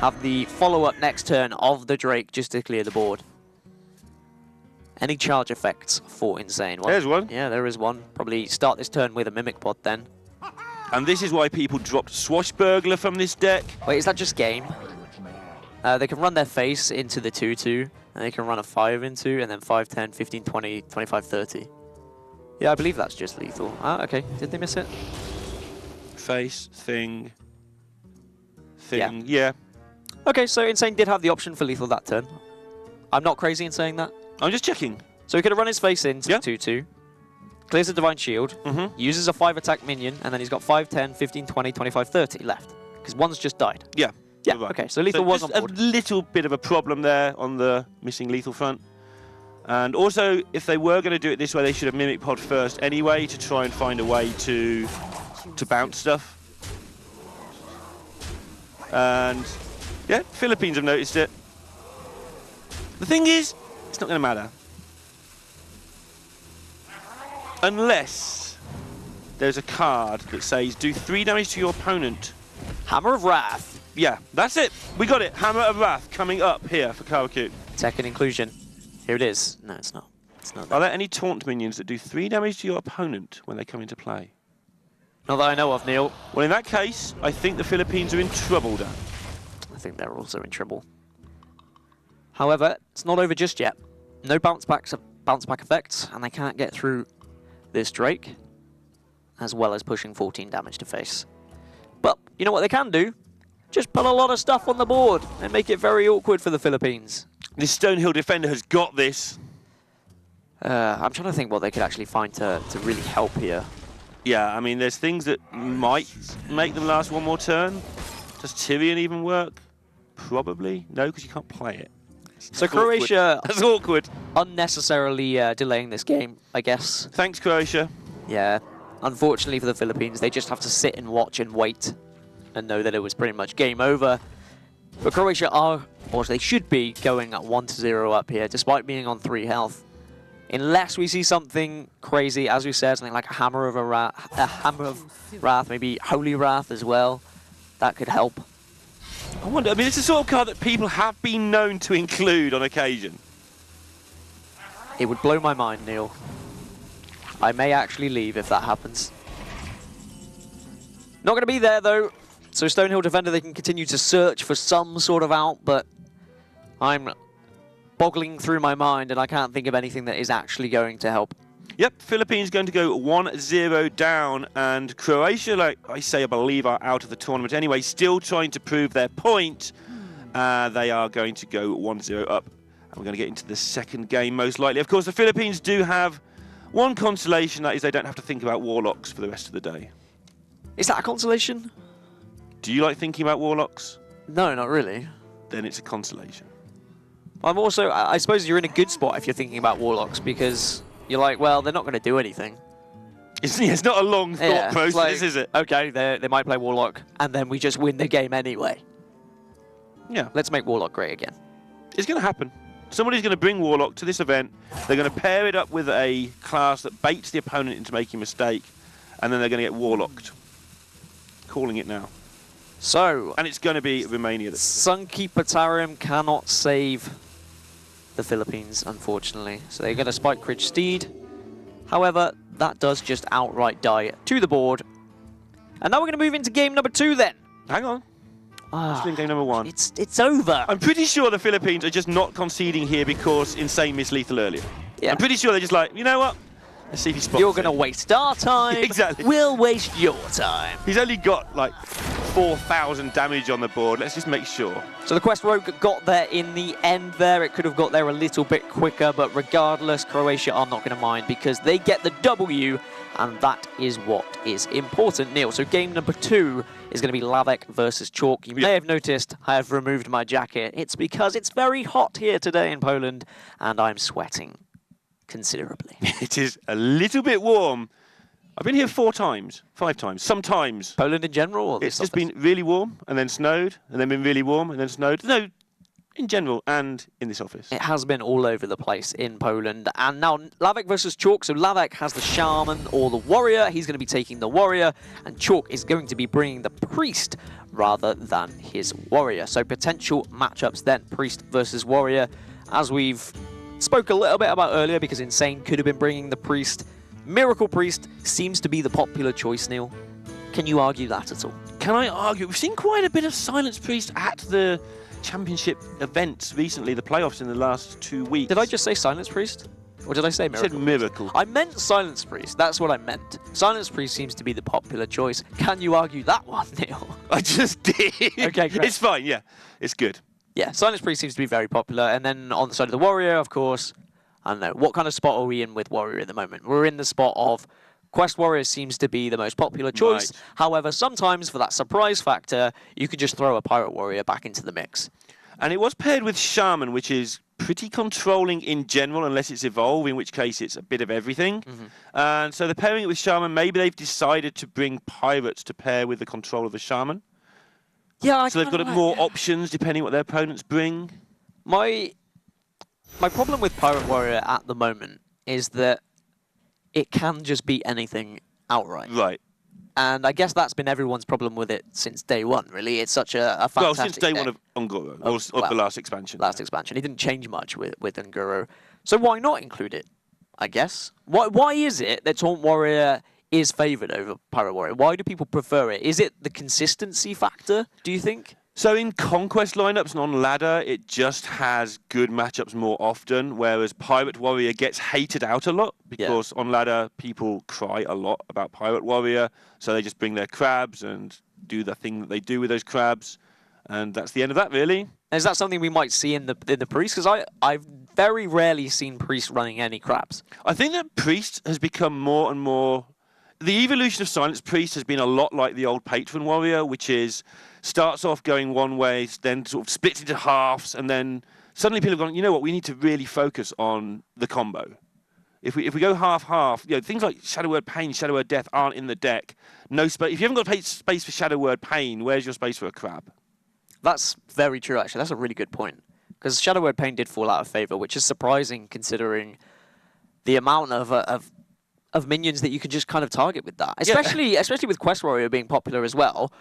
Have the follow-up next turn of the Drake just to clear the board. Any charge effects for Insane? Well, there's one. Yeah, there is one. Probably start this turn with a Mimic Pod then. And this is why people dropped Swashbuckler from this deck. Wait, is that just game? They can run their face into the 2-2, and they can run a 5 into, and then 5, 10, 15, 20, 25, 30. Yeah, I believe that's just lethal. Ah, okay. Did they miss it? Face, thing. Yeah. Okay, so Insane did have the option for lethal that turn. I'm not crazy in saying that. I'm just checking. So he could have run his face into the 2-2, clears the Divine Shield, uses a 5 attack minion, and then he's got 5, 10, 15, 20, 25, 30 left. Because one's just died. Yeah. Yeah, Right. okay, so lethal was on just board. a little bit of a problem there on the missing lethal front. And also, if they were going to do it this way, they should have Mimic Pod first anyway to try and find a way to bounce stuff. And yeah, Philippines have noticed it. The thing is, it's not going to matter. Unless there's a card that says do 3 damage to your opponent. Hammer of Wrath. Yeah, that's it. We got it. Hammer of Wrath coming up here for Kawaku. Second inclusion. Here it is. No, it's not. It's not that. Are there any taunt minions that do 3 damage to your opponent when they come into play? Not that I know of, Neil. Well, in that case, I think the Philippines are in trouble, Dan. I think they're also in trouble. However, it's not over just yet. No bounce back effects, and they can't get through this Drake, as well as pushing 14 damage to face. But you know what they can do? Just put a lot of stuff on the board and make it very awkward for the Philippines. This Stonehill defender has got this. I'm trying to think what they could actually find to really help here. Yeah, I mean, there's things that might make them last one more turn. Does Tyrion even work? Probably. No, because you can't play it. So Croatia... That's awkward. Unnecessarily delaying this game, I guess. Thanks, Croatia. Yeah. Unfortunately for the Philippines, they just have to sit and watch and wait and know that it was pretty much game over. But Croatia are, or they should be, going at 1-0 up here, despite being on 3 health. Unless we see something crazy, as we said, something like a Hammer of Wrath, maybe Holy Wrath as well. That could help. I wonder, I mean, it's the sort of card that people have been known to include on occasion. It would blow my mind, Neil. I may actually leave if that happens. Not going to be there, though. So Stonehill Defender, they can continue to search for some sort of out, but I'm boggling through my mind and I can't think of anything that is actually going to help. Yep, Philippines going to go 1-0 down, and Croatia, like I say, I believe, are out of the tournament anyway, still trying to prove their point. They are going to go 1-0 up, and we're going to get into the second game most likely. Of course, the Philippines do have one consolation, that is they don't have to think about Warlocks for the rest of the day. Is that a consolation? Do you like thinking about Warlocks? No, not really. Then it's a consolation. I'm also, I suppose you're in a good spot if you're thinking about Warlocks, because you're like, well, they're not going to do anything. It's not a long thought process, like, is it? Okay, they might play Warlock, and then we just win the game anyway. Yeah. Let's make Warlock great again. It's going to happen. Somebody's going to bring Warlock to this event. They're going to pair it up with a class that baits the opponent into making a mistake, and then they're going to get Warlocked. Calling it now. So, and it's going to be Romania. Sunkeep Patarium cannot save the Philippines, unfortunately. So they're going to spike Cridge Steed. However, that does just outright die to the board. And now we're going to move into game number 2 then. Hang on. Still in game number 1. It's over. I'm pretty sure the Philippines are just not conceding here because Insane missed lethal earlier. Yeah. I'm pretty sure they're just like, you know what? Let's see if he spots You're going to waste our time. Exactly. We'll waste your time. He's only got like 4,000 damage on the board. Let's just make sure. So the Quest Rogue got there in the end there. It could have got there a little bit quicker, but regardless, Croatia are not going to mind because they get the W, and that is what is important, Neil. So game number 2 is going to be Lavek versus Chalk. You may have noticed I have removed my jacket. It's because it's very hot here today in Poland, and I'm sweating considerably. It is a little bit warm. I've been here 4 times, 5 times, sometimes. Poland in general? Or it's just been really warm and then snowed and then been really warm and then snowed. No, in general and in this office. It has been all over the place in Poland. And now Lavek versus Chalk. So Lavek has the Shaman or the Warrior. He's going to be taking the Warrior, and Chalk is going to be bringing the Priest rather than his Warrior. So potential matchups then, Priest versus Warrior, as we've spoke a little bit about earlier, because Insane could have been bringing the Priest. Miracle Priest seems to be the popular choice, Neil. Can you argue that at all? Can I argue? We've seen quite a bit of Silence Priest at the championship events recently, the playoffs in the last 2 weeks. Did I just say Silence Priest? Or did I say Miracle? I said Miracle. I meant Silence Priest. That's what I meant. Silence Priest seems to be the popular choice. Can you argue that one, Neil? I just did. Okay, great. It's fine, yeah. It's good. Yeah, Silence Priest seems to be very popular. And then on the side of the Warrior, of course, I don't know. What kind of spot are we in with Warrior at the moment? We're in the spot of Quest Warrior seems to be the most popular choice. Right. However, sometimes for that surprise factor, you could just throw a Pirate Warrior back into the mix. And it was paired with Shaman, which is pretty controlling in general, unless it's Evolve, in which case it's a bit of everything. And so they're pairing it with Shaman. Maybe they've decided to bring Pirates to pair with the control of the Shaman. Yeah, so they've got more options depending what their opponents bring. My problem with Pirate Warrior at the moment is that it can just beat anything outright. Right. And I guess that's been everyone's problem with it since day one, really. It's such a fantastic Well, since day one of Ungoro, of the last expansion. Last expansion. It didn't change much with Ungoro. So why not include it, I guess? Why is it that Taunt Warrior is favoured over Pirate Warrior? Why do people prefer it? Is it the consistency factor, do you think? So in Conquest lineups and on ladder, it just has good matchups more often, whereas Pirate Warrior gets hated out a lot because on ladder, people cry a lot about Pirate Warrior, so they just bring their crabs and do the thing that they do with those crabs, and that's the end of that, really. Is that something we might see in the Priest? Because I've very rarely seen Priest running any crabs. I think that Priest has become more and more... The evolution of Silence Priest has been a lot like the old Patron Warrior, which is... starts off going one way, then sort of splits into halves, and then suddenly people have gone, you know what, we need to really focus on the combo. If we go half-half, you know, things like Shadow Word Pain, Shadow Word Death aren't in the deck. No space. If you haven't got space for Shadow Word Pain, where's your space for a crab? That's very true, actually. That's a really good point. Because Shadow Word Pain did fall out of favour, which is surprising considering the amount of minions that you can just kind of target with that. Especially with Quest Warrior being popular as well.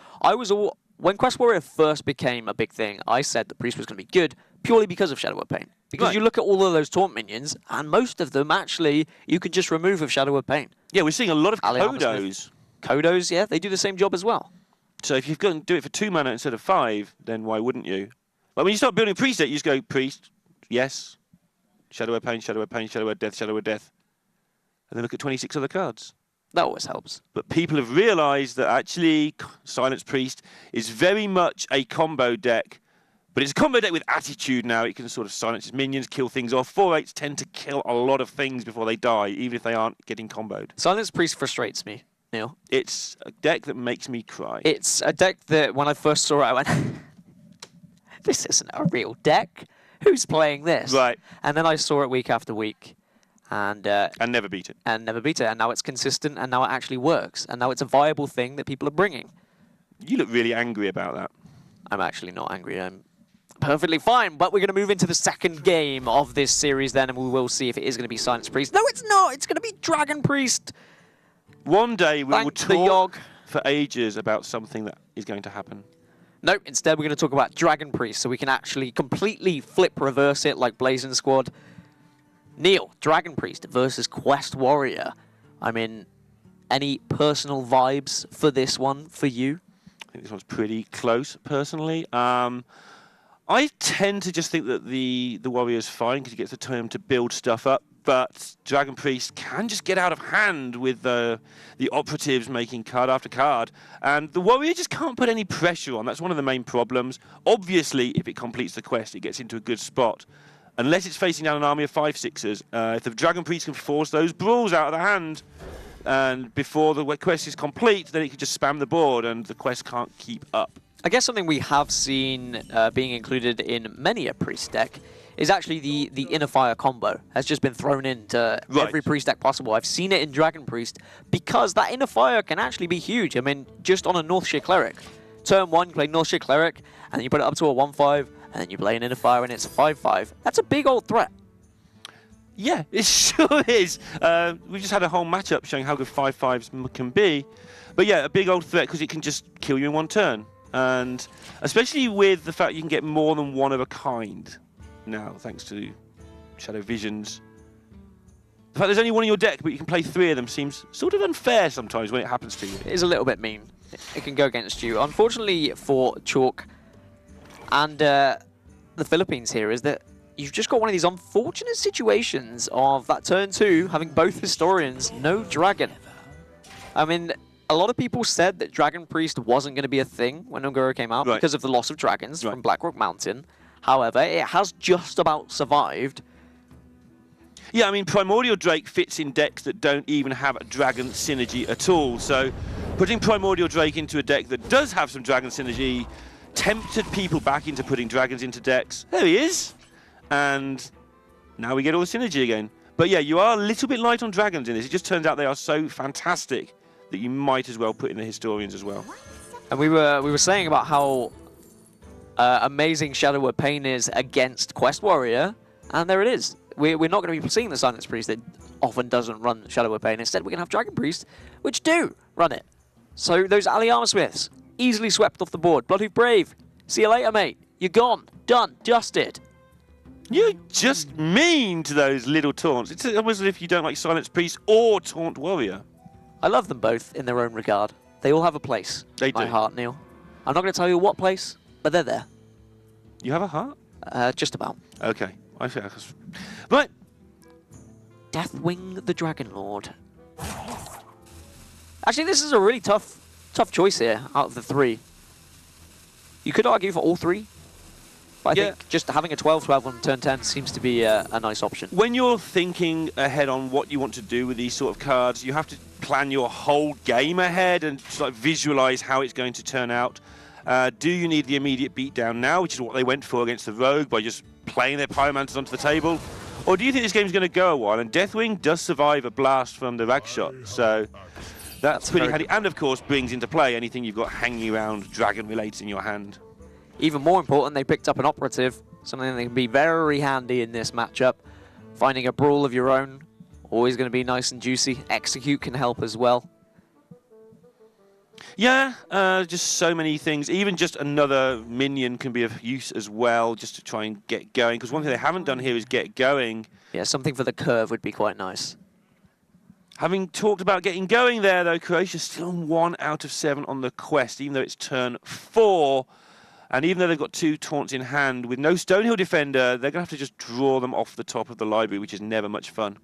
When Quest Warrior first became a big thing, I said the Priest was going to be good purely because of Shadow Word Pain. Because you look at all of those taunt minions, and most of them, actually, you can just remove with Shadow Word Pain. Yeah, we're seeing a lot of Kodos. Kodos, yeah, they do the same job as well. So if you've got to do it for 2 mana instead of 5, then why wouldn't you? But when you start building a Priest deck, you just go Priest, yes, Shadow Word Pain, Shadow Word Pain, Shadow Word Death, Shadow Word Death. And then look at 26 other cards. That always helps. But people have realised that actually Silence Priest is very much a combo deck. But it's a combo deck with attitude now. It can sort of silence its minions, kill things off. 4/8s tend to kill a lot of things before they die, even if they aren't getting comboed. Silence Priest frustrates me, Neil. It's a deck that makes me cry. It's a deck that when I first saw it, I went, this isn't a real deck. Who's playing this? Right. And then I saw it week after week. And never beat it. And never beat it. And now it's consistent, and now it actually works. And now it's a viable thing that people are bringing. You look really angry about that. I'm actually not angry. I'm perfectly fine. But we're going to move into the second game of this series then, and we will see if it is going to be Silence Priest. No, it's not. It's going to be Dragon Priest. One day we will talk for ages about something that is going to happen. Nope. Instead, we're going to talk about Dragon Priest, so we can actually completely reverse it like Blazing Squad. Neil, Dragon Priest versus Quest Warrior. I mean, any personal vibes for this one for you? I think this one's pretty close, personally. I tend to just think that the Warrior's fine because he gets the time to build stuff up, but Dragon Priest can just get out of hand with the operatives making card after card, and the Warrior just can't put any pressure on. That's one of the main problems. Obviously, if it completes the quest, it gets into a good spot. Unless it's facing down an army of 5/6s, if the Dragon Priest can force those brawls out of the hand, and before the quest is complete, then it can just spam the board, and the quest can't keep up. I guess something we have seen being included in many a Priest deck is actually the Inner Fire combo has just been thrown into every Priest deck possible. I've seen it in Dragon Priest because that Inner Fire can actually be huge. I mean, just on a Northshire Cleric. Turn 1, you play Northshire Cleric, and then you put it up to a 1/5, and then you play an Inner Fire, and it's a 5/5. That's a big old threat. Yeah, it sure is. We just had a whole matchup showing how good 5/5s can be. But yeah, a big old threat because it can just kill you in one turn. And especially with the fact you can get more than one of a kind now, thanks to Shadow Visions. The fact there's only one in your deck, but you can play 3 of them seems sort of unfair sometimes when it happens to you. It is a little bit mean. It can go against you. Unfortunately for Chalk and the Philippines here is that you've just got one of these unfortunate situations of that turn 2 having both Historians, no Dragon. I mean, a lot of people said that Dragon Priest wasn't going to be a thing when Ogura came out because of the loss of dragons from Blackrock Mountain. However, it has just about survived. Yeah, I mean, Primordial Drake fits in decks that don't even have a dragon synergy at all. So putting Primordial Drake into a deck that does have some dragon synergy tempted people back into putting dragons into decks. There he is. And now we get all the synergy again. But yeah, you are a little bit light on dragons in this. It just turns out they are so fantastic that you might as well put in the Historians as well. And we were saying about how amazing Shadowword Pain is against Quest Warrior, and there it is. We're not going to be seeing the Silence Priest that often doesn't run Shadowword Pain. Instead, we're going to have Dragon Priest, which do run it. So those Ali Armor Smiths, easily swept off the board. Bloodhoof Brave, see you later, mate. You're gone. Done. Dusted. You're just mean to those little taunts. It's almost as if you don't like Silence Priest or Taunt Warrior. I love them both in their own regard. They all have a place in my heart, Neil. I'm not going to tell you what place, but they're there. You have a heart? Just about. Okay. I feel right. Deathwing the Dragon Lord. Actually, this is a really tough choice here out of the 3. You could argue for all 3. But I think just having a 12-12 on turn 10 seems to be a nice option. When you're thinking ahead on what you want to do with these sort of cards, you have to plan your whole game ahead and sort of visualize how it's going to turn out. Do you need the immediate beatdown now, which is what they went for against the Rogue by just playing their Pyromancers onto the table? Or do you think this game's going to go a while? And Deathwing does survive a blast from the Rag Shot, so that's pretty handy. And of course brings into play anything you've got hanging around dragon related in your hand. Even more important, they picked up an Operative, something that can be very handy in this matchup. Finding a Brawl of your own, always going to be nice and juicy. Execute can help as well. Yeah, just so many things. Even just another minion can be of use as well, just to try and get going. Because one thing they haven't done here is get going. Yeah, something for the curve would be quite nice. Having talked about getting going there, though, Croatia's still on 1 out of 7 on the quest, even though it's turn 4. And even though they've got 2 taunts in hand, with no Stonehill defender, they're going to have to just draw them off the top of the library, which is never much fun.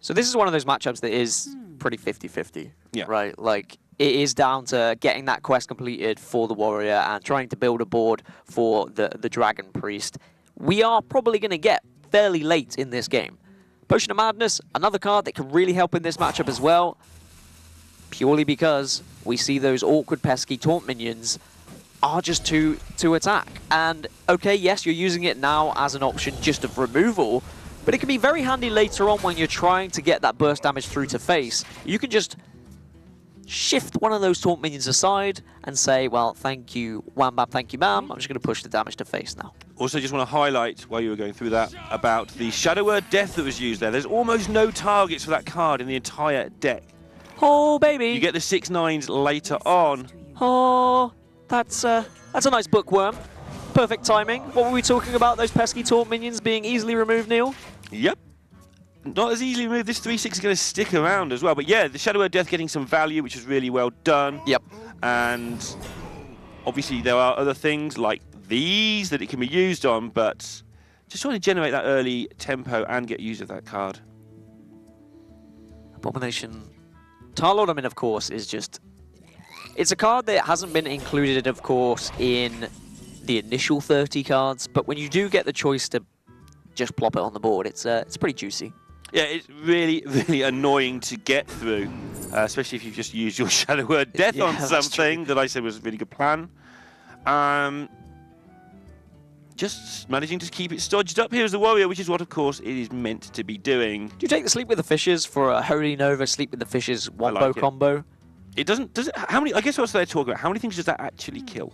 So this is one of those matchups that is pretty 50-50, right? Like, it is down to getting that quest completed for the Warrior and trying to build a board for the Dragon Priest. We are probably going to get fairly late in this game. Potion of Madness, another card that can really help in this matchup as well, purely because we see those awkward, pesky taunt minions are just to attack. And okay, yes, you're using it now as an option just of removal, but it can be very handy later on when you're trying to get that burst damage through to face. You can just shift one of those taunt minions aside and say, well, thank you, wham bam, thank you ma'am, I'm just going to push the damage to face now. Also, just want to highlight, while you were going through that, about the Shadow Word Death that was used there. There's almost no targets for that card in the entire deck. Oh, baby! You get the 6/9s later on. Oh, that's a nice bookworm. Perfect timing. What were we talking about? Those pesky taunt minions being easily removed, Neil? Yep. Not as easily removed. This 3/6 is going to stick around as well. But yeah, the Shadow Word Death getting some value, which is really well done. Yep. And obviously there are other things like these that it can be used on, but just trying to generate that early tempo and get use of that card. Abomination. Tarlord, I mean, of course, is just... It's a card that hasn't been included, of course, in the initial 30 cards, but when you do get the choice to just plop it on the board, it's pretty juicy. Yeah, it's really, really annoying to get through, especially if you've just used your Shadow Word Death on something that I said was a really good plan. Just managing to keep it stodged up here as the Warrior, which is what, of course, it is meant to be doing. Do you take the Sleep with the Fishes for a Holy Nova Sleep with the Fishes wombo combo? It doesn't, does it? How many, I guess what they're talking about, how many things does that actually kill?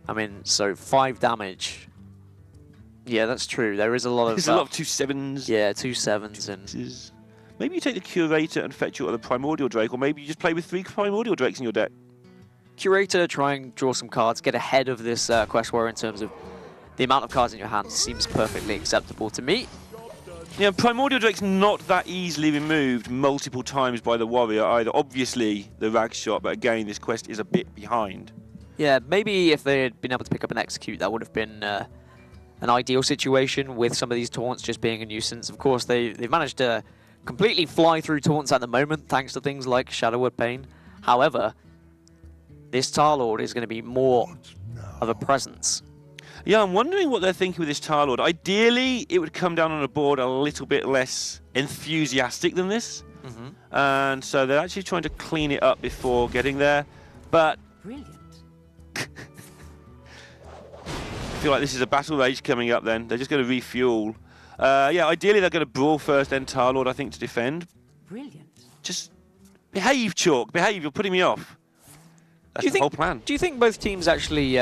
I mean, so 5 damage. Yeah, that's true. There is a lot of... There's a lot of 2/7s. Yeah, 2/7s and... Maybe you take the Curator and fetch your other Primordial Drake, or maybe you just play with 3 Primordial Drakes in your deck. Curator, try and draw some cards, get ahead of this Quest Warrior in terms of the amount of cards in your hand seems perfectly acceptable to me. Yeah, Primordial Drake's not that easily removed multiple times by the Warrior either. Obviously, the Rag shot, but again, this quest is a bit behind. Yeah, maybe if they had been able to pick up an Execute, that would have been an ideal situation with some of these taunts just being a nuisance. Of course, they've managed to completely fly through taunts at the moment, thanks to things like Shadowward Pain. However, this Tarlord is going to be more of a presence. Yeah, I'm wondering what they're thinking with this Tarlord. Ideally, it would come down on a board a little bit less enthusiastic than this. And so they're actually trying to clean it up before getting there. But Brilliant. I feel like this is a battle rage coming up then. They're just going to refuel. Yeah, ideally they're going to brawl first, then Tarlord, I think, to defend. Brilliant. Just behave, Chalk. Behave. You're putting me off. That's the whole plan. Do you think both teams actually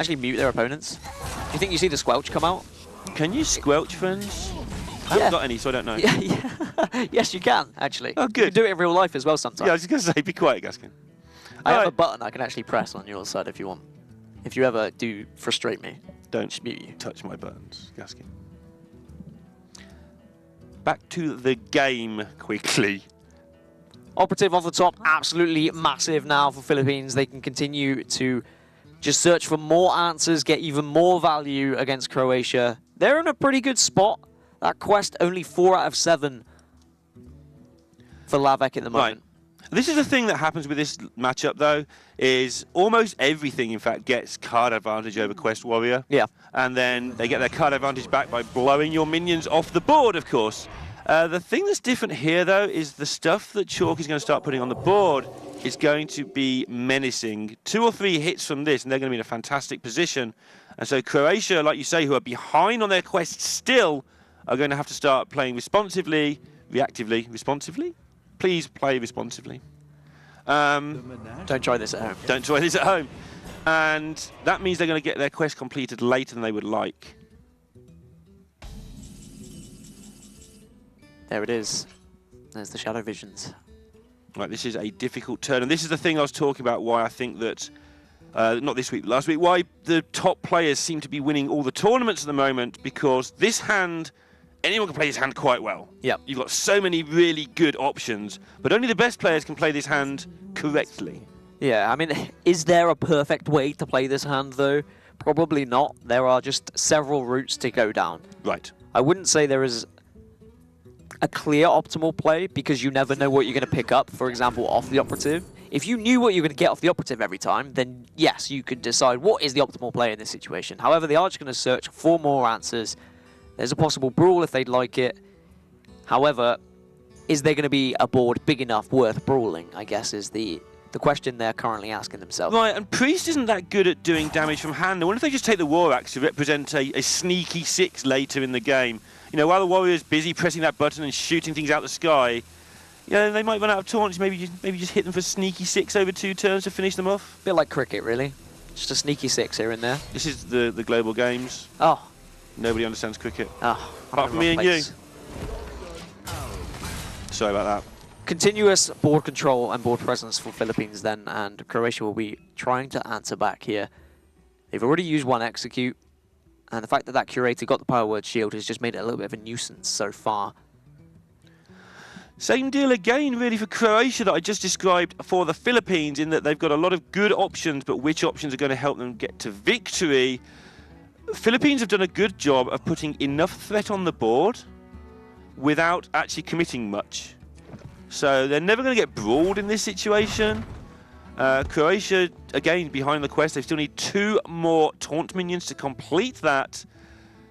mute their opponents? Do you think you see the Squelch come out? Can you squelch, friends? I haven't got any, so I don't know. Yeah. Yes, you can, actually. Oh, good. You can do it in real life as well sometimes. Yeah, I was just going to say, be quiet, Gaskin. I have a button I can actually press on your side if you want. If you ever do frustrate me, don't just mute you. Touch my buttons, Gaskin. Back to the game quickly. Operative off the top, absolutely massive now for Philippines. They can continue to just search for more answers, get even more value against Croatia. They're in a pretty good spot. That quest only 4 out of 7 for Lavec at the moment. Right. This is the thing that happens with this matchup, though, is almost everything, in fact, gets card advantage over Quest Warrior. Yeah. And then they get their card advantage back by blowing your minions off the board, of course. The thing that's different here, though, is the stuff that Chalk is going to start putting on the board is going to be menacing. 2 or 3 hits from this, and they're going to be in a fantastic position. And so Croatia, like you say, who are behind on their quest still, are going to have to start playing responsively, reactively, responsively? Please play responsively. Don't try this at home. Don't try this at home. And that means they're going to get their quest completed later than they would like. There it is. There's the Shadow Visions. Right, this is a difficult turn. And this is the thing I was talking about, why I think that, not this week, last week, why the top players seem to be winning all the tournaments at the moment, because this hand, anyone can play this hand quite well. Yep. You've got so many really good options, but only the best players can play this hand correctly. Yeah, I mean, is there a perfect way to play this hand, though? Probably not. There are just several routes to go down. Right. I wouldn't say there is a clear optimal play, because you never know what you're going to pick up, for example, off the Operative. If you knew what you were going to get off the Operative every time, then yes, you could decide what is the optimal play in this situation. However, they are just going to search for more answers. There's a possible brawl if they'd like it. However, is there going to be a board big enough worth brawling, I guess, is the question they're currently asking themselves. Right, and Priest isn't that good at doing damage from hand. I wonder if they just take the War Axe to represent a sneaky 6 later in the game. You know, while the Warrior's busy pressing that button and shooting things out the sky, you know, they might run out of taunts. Maybe just hit them for sneaky 6 over 2 turns to finish them off. A bit like cricket, really. Just a sneaky 6 here and there. This is the global games. Oh. Nobody understands cricket. Oh, apart from me and you. Sorry about that. Continuous board control and board presence for Philippines then, and Croatia will be trying to answer back here. They've already used 1 execute, and the fact that that Curator got the Power Word Shield has just made it a little bit of a nuisance so far. Same deal again, really, for Croatia that I just described for the Philippines, in that they've got a lot of good options, but which options are going to help them get to victory? Philippines have done a good job of putting enough threat on the board without actually committing much. So they're never going to get brawled in this situation. Croatia, again, behind the quest. They still need 2 more taunt minions to complete that.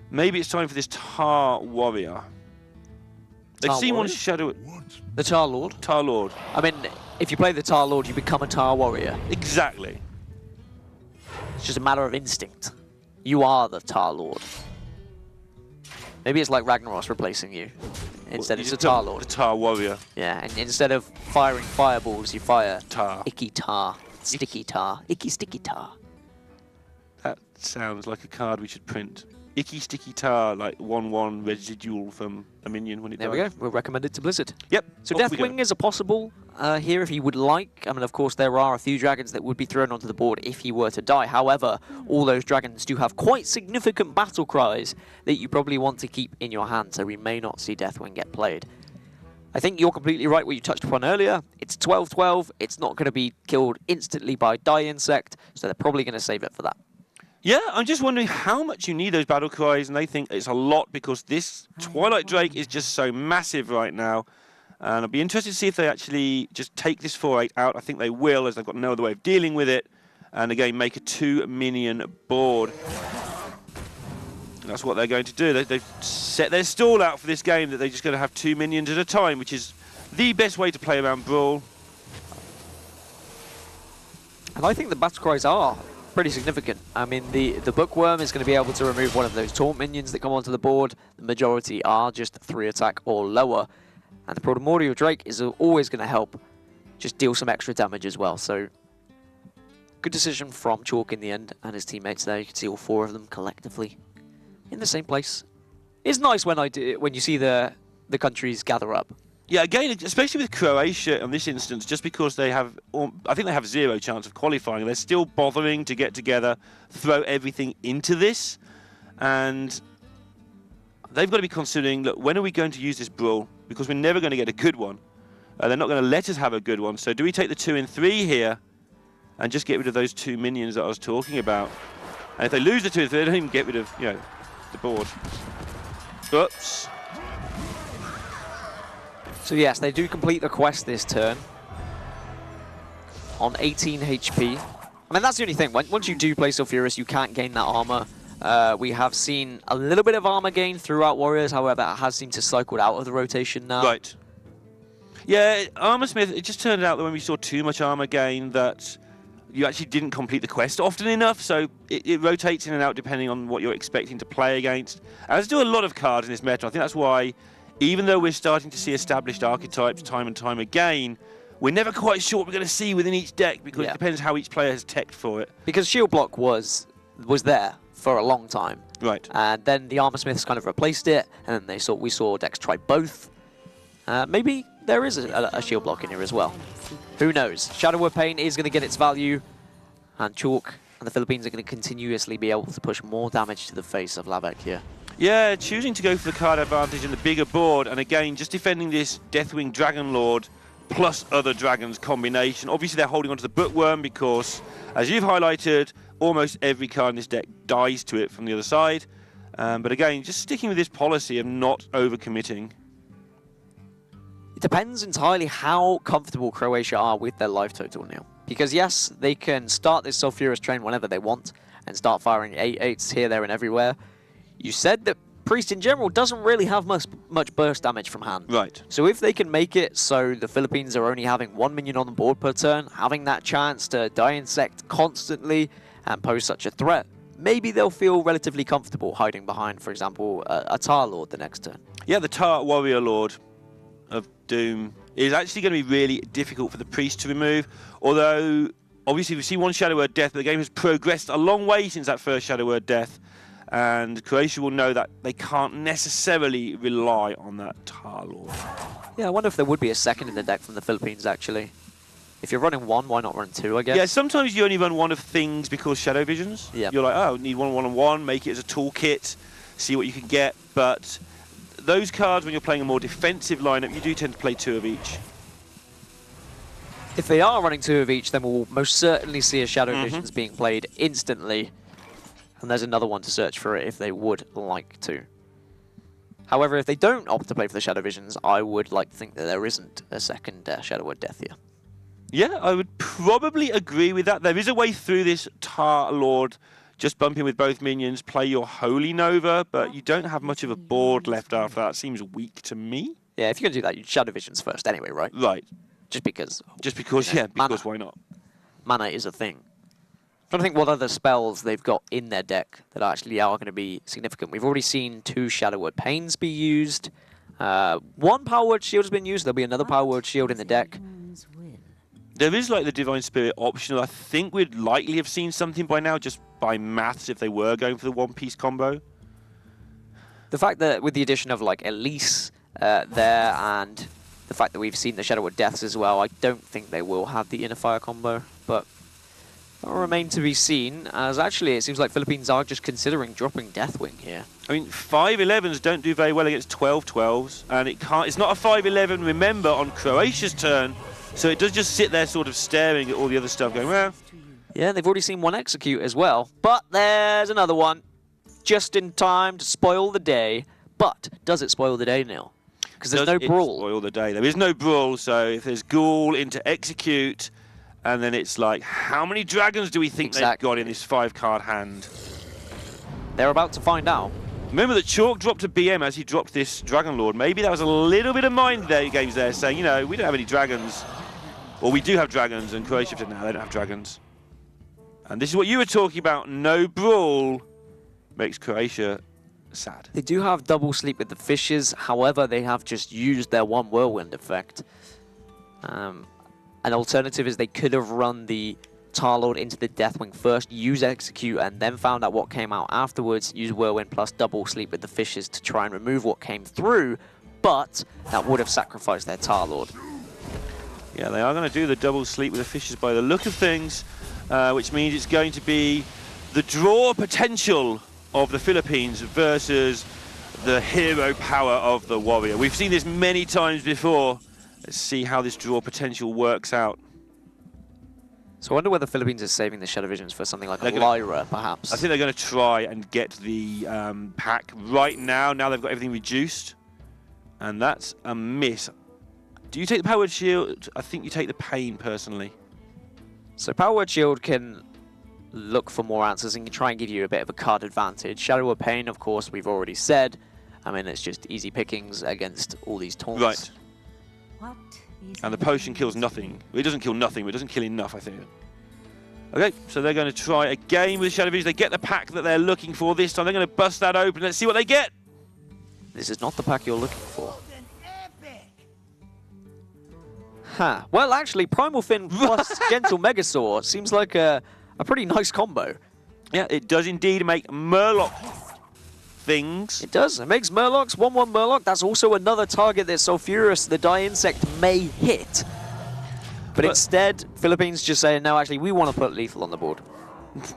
Maybe it's time for this Tar Warrior. They've seen one shadow. The Tar Lord? Tar Lord. I mean, if you play the Tar Lord, you become a Tar Warrior. Exactly. It's just a matter of instinct. You are the Tar Lord. Maybe it's like Ragnaros replacing you. Instead, it's a Tar Lord. The Tar Warrior. Yeah, and instead of firing fireballs, you fire tar. Icky tar. Sticky tar. Icky sticky tar. That sounds like a card we should print. Icky sticky tar, like 1/1 residual from a minion when it dies. There we go. We'll recommend it to Blizzard. Yep. So off we go. Deathwing is a possible here if he would like. I mean, of course, there are a few dragons that would be thrown onto the board if he were to die. However, all those dragons do have quite significant battle cries that you probably want to keep in your hand, so we may not see Deathwing get played. I think you're completely right what you touched upon earlier. It's 12-12. It's not going to be killed instantly by Die Insect, so they're probably going to save it for that. Yeah, I'm just wondering how much you need those battle cries, and they think it's a lot because this Twilight Drake is just so massive right now. And I'll be interested to see if they actually just take this 4-8 out. I think they will, as they've got no other way of dealing with it. And again, make a 2-minion board. And that's what they're going to do. They've set their stall out for this game, that they're just going to have 2 minions at a time, which is the best way to play around Brawl. And I think the battle cries are pretty significant. I mean, the Bookworm is going to be able to remove one of those taunt minions that come onto the board. The majority are just 3 attack or lower. And the Primordial Drake is always going to help just deal some extra damage as well. So, good decision from Chalk in the end and his teammates there. You can see all 4 of them collectively in the same place. It's nice when you see the countries gather up. Yeah, again, especially with Croatia in this instance, just because they have, I think they have 0 chance of qualifying. They're still bothering to get together, throw everything into this, and they've got to be considering, look, when are we going to use this Brawl? Because we're never going to get a good one. They're not going to let us have a good one. So do we take the 2 and 3 here and just get rid of those 2 minions that I was talking about? And if they lose the 2 and 3, they don't even get rid of, the board. Oops. So yes, they do complete the quest this turn on 18 HP. I mean, that's the only thing. Once you do play Sulfuras, you can't gain that armor. We have seen a little bit of armor gain throughout Warriors, however, it has seemed to cycle out of the rotation now. Right. Yeah, Armor Smith, it just turned out that when we saw too much armor gain that you actually didn't complete the quest often enough, so it rotates in and out depending on what you're expecting to play against. As do a lot of cards in this meta. I think that's why, even though we're starting to see established archetypes time and time again, we're never quite sure what we're going to see within each deck because it depends how each player has teched for it. Because Shield Block was there for a long time. Right. And then the Armor Smiths kind of replaced it, and then we saw decks try both. Maybe there is a Shield Block in here as well. Who knows? Shadow Word Pain is going to get its value, and Chalk and the Philippines are going to continuously be able to push more damage to the face of Lavek here. Yeah, choosing to go for the card advantage in the bigger board, and again, just defending this Deathwing Dragon Lord plus other dragons combination. Obviously, they're holding onto the Bookworm because, as you've highlighted, almost every card in this deck dies to it from the other side. But again, just sticking with this policy of not overcommitting. It depends entirely how comfortable Croatia are with their life total now. Because yes, they can start this Sulfuras train whenever they want and start firing 8/8s here, there, and everywhere. You said that Priest in general doesn't really have much burst damage from hand. Right. So if they can make it so the Philippines are only having 1 minion on the board per turn, having that chance to Die Insect constantly and pose such a threat, maybe they'll feel relatively comfortable hiding behind, for example, a Tar Lord the next turn. Yeah, the Tar Warrior Lord of Doom is actually going to be really difficult for the Priest to remove, although obviously we've seen one Shadow Word Death, but the game has progressed a long way since that first Shadow Word Death, and Croatia will know that they can't necessarily rely on that Tar Lord. Yeah, I wonder if there would be a second in the deck from the Philippines, actually. If you're running 1, why not run 2, I guess? Yeah, sometimes you only run one of things because Shadow Visions. Yeah. You're like, oh, need 1/1/1, make it as a toolkit, see what you can get, but those cards, when you're playing a more defensive lineup, you do tend to play 2 of each. If they are running 2 of each, then we'll most certainly see a Shadow Visions being played instantly. And there's another one to search for it if they would like to. However, if they don't opt to play for the Shadow Visions, I would like to think that there isn't a second Shadow Word Death here. Yeah, I would probably agree with that. There is a way through this Tar Lord, just bump in with both minions, play your Holy Nova, but you don't have much of a board left after that. Seems weak to me. Yeah, if you're going to do that, you'd Shadow Visions first anyway, right? Right. Just because. Just because, you know, yeah, because why not? Mana is a thing. I'm trying to think what other spells they've got in their deck that actually are going to be significant. We've already seen 2 Shadow Word Pains be used. 1 Power Word Shield has been used. There'll be another Power Word Shield in the deck. There is like the Divine Spirit optional. I think we'd likely have seen something by now, just by maths, if they were going for the one-piece combo. The fact that with the addition of like Elise there and the fact that we've seen the Shadow of Deaths as well, I don't think they will have the Inner Fire combo, but that will remain to be seen, as actually it seems like Philippines are just considering dropping Deathwing here. I mean, 5-11s don't do very well against 12-12s, and it's not a 5-11, remember, on Croatia's turn, so it does just sit there sort of staring at all the other stuff going, well... Yeah, they've already seen one execute as well, but there's another one, just in time to spoil the day. But does it spoil the day, Neil? Because there's no brawl. Spoil the day. There is no brawl, so if there's Ghoul into execute, and then it's like, how many dragons do we think they've got in this 5-card hand? They're about to find out. Remember that Chalk dropped a BM as he dropped this Dragon Lord. Maybe that was a little bit of mind games there, saying, you know, we don't have any dragons. Well, we do have dragons, and Croatia said, no, they don't have dragons. And this is what you were talking about. No brawl makes Croatia sad. They do have double sleep with the fishes, however, they have just used their one whirlwind effect. An alternative is they could have run the Tar Lord into the Deathwing first, use execute, and then found out what came out afterwards, use whirlwind plus double sleep with the fishes to try and remove what came through, but that would have sacrificed their Tar Lord. Yeah, they are going to do the double sleep with the fishes by the look of things, which means it's going to be the draw potential of the Philippines versus the hero power of the warrior. We've seen this many times before. Let's see how this draw potential works out. So I wonder whether the Philippines is saving the Shadow Visions for something like a Lyra, perhaps. I think they're going to try and get the pack right now. Now they've got everything reduced. And that's a miss. Do you take the Powered Shield? I think you take the Pain, personally. So Powered Shield can look for more answers and can try and give you a bit of a card advantage. Shadow of Pain, of course, we've already said. I mean, it's just easy pickings against all these taunts. Right. And the potion kills nothing. It doesn't kill nothing, but it doesn't kill enough, I think. Okay, so they're going to try again with Shadow Visions. They get the pack that they're looking for this time. They're going to bust that open. Let's see what they get. This is not the pack you're looking for. Huh. Well, actually, Primal Fin plus Gentle Megasaur seems like a pretty nice combo. Yeah, it does indeed make Murloc things. It does. It makes Murlocs, 1-1 Murloc. That's also another target that Sulfurous, the Die Insect, may hit. But instead, Philippines just saying, no, actually, we want to put Lethal on the board.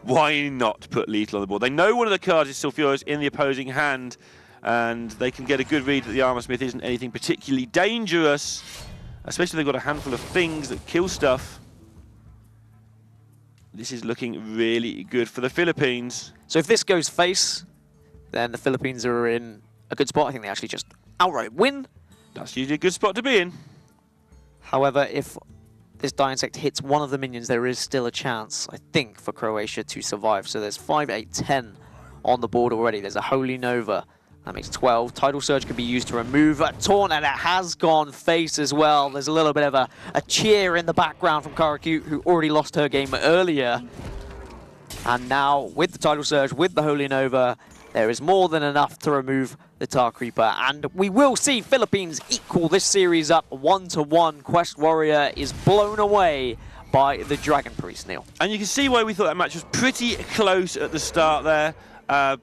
Why not put Lethal on the board? They know one of the cards is Sulfurous in the opposing hand, and they can get a good read that the Armor Smith isn't anything particularly dangerous, especially if they've got a handful of things that kill stuff. This is looking really good for the Philippines. So if this goes face, then the Philippines are in a good spot. I think they actually just outright win. That's usually a good spot to be in. However, if this Die Insect hits one of the minions, there is still a chance, I think, for Croatia to survive. So there's 5, 8, 10 on the board already. There's a Holy Nova. That makes 12. Tidal Surge can be used to remove a taunt, and it has gone face as well. There's a little bit of a cheer in the background from Karakute, who already lost her game earlier. And now, with the Tidal Surge, with the Holy Nova, there is more than enough to remove the Tar Creeper. And we will see Philippines equal this series up 1-1. Quest Warrior is blown away by the Dragon Priest, Neil. And you can see why we thought that match was pretty close at the start there.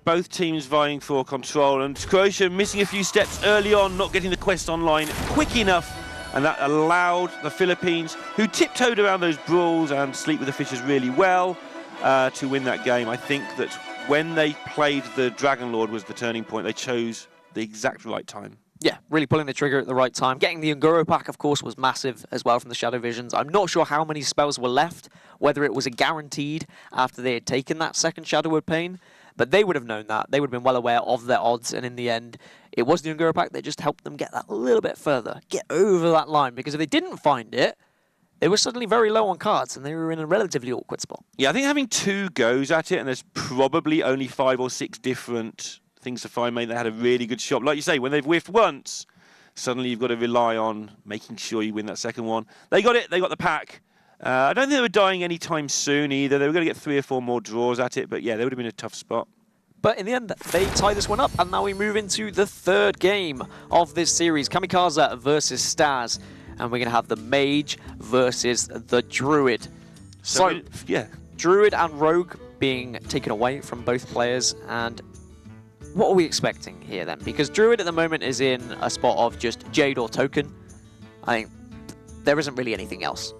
Both teams vying for control, and Croatia missing a few steps early on, not getting the quest online quick enough, and that allowed the Philippines, who tiptoed around those brawls and sleep with the fishes really well, to win that game. I think that when they played the Dragon Lord was the turning point. They chose the exact right time. Yeah, really pulling the trigger at the right time. Getting the Ungoro pack, of course, was massive as well from the Shadow Visions. I'm not sure how many spells were left, whether it was a guaranteed after they had taken that second Shadow of Pain, but they would have known that. They would have been well aware of their odds, and in the end, it was the Ungoro pack that just helped them get that a little bit further, get over that line, because if they didn't find it, they were suddenly very low on cards, and they were in a relatively awkward spot. Yeah, I think having 2 goes at it, and there's probably only 5 or 6 different things to find, mate, they had a really good shot. Like you say, when they've whiffed once, suddenly you've got to rely on making sure you win that second one. They got it, they got the pack. I don't think they were dying anytime soon either. They were going to get 3 or 4 more draws at it, but yeah, they would have been a tough spot. But in the end, they tie this one up, and now we move into the third game of this series. Kamikaze versus Staz, and we're going to have the Mage versus the Druid. So yeah, Druid and Rogue being taken away from both players, and what are we expecting here then? Because Druid at the moment is in a spot of just Jade or Token. I think there isn't really anything else.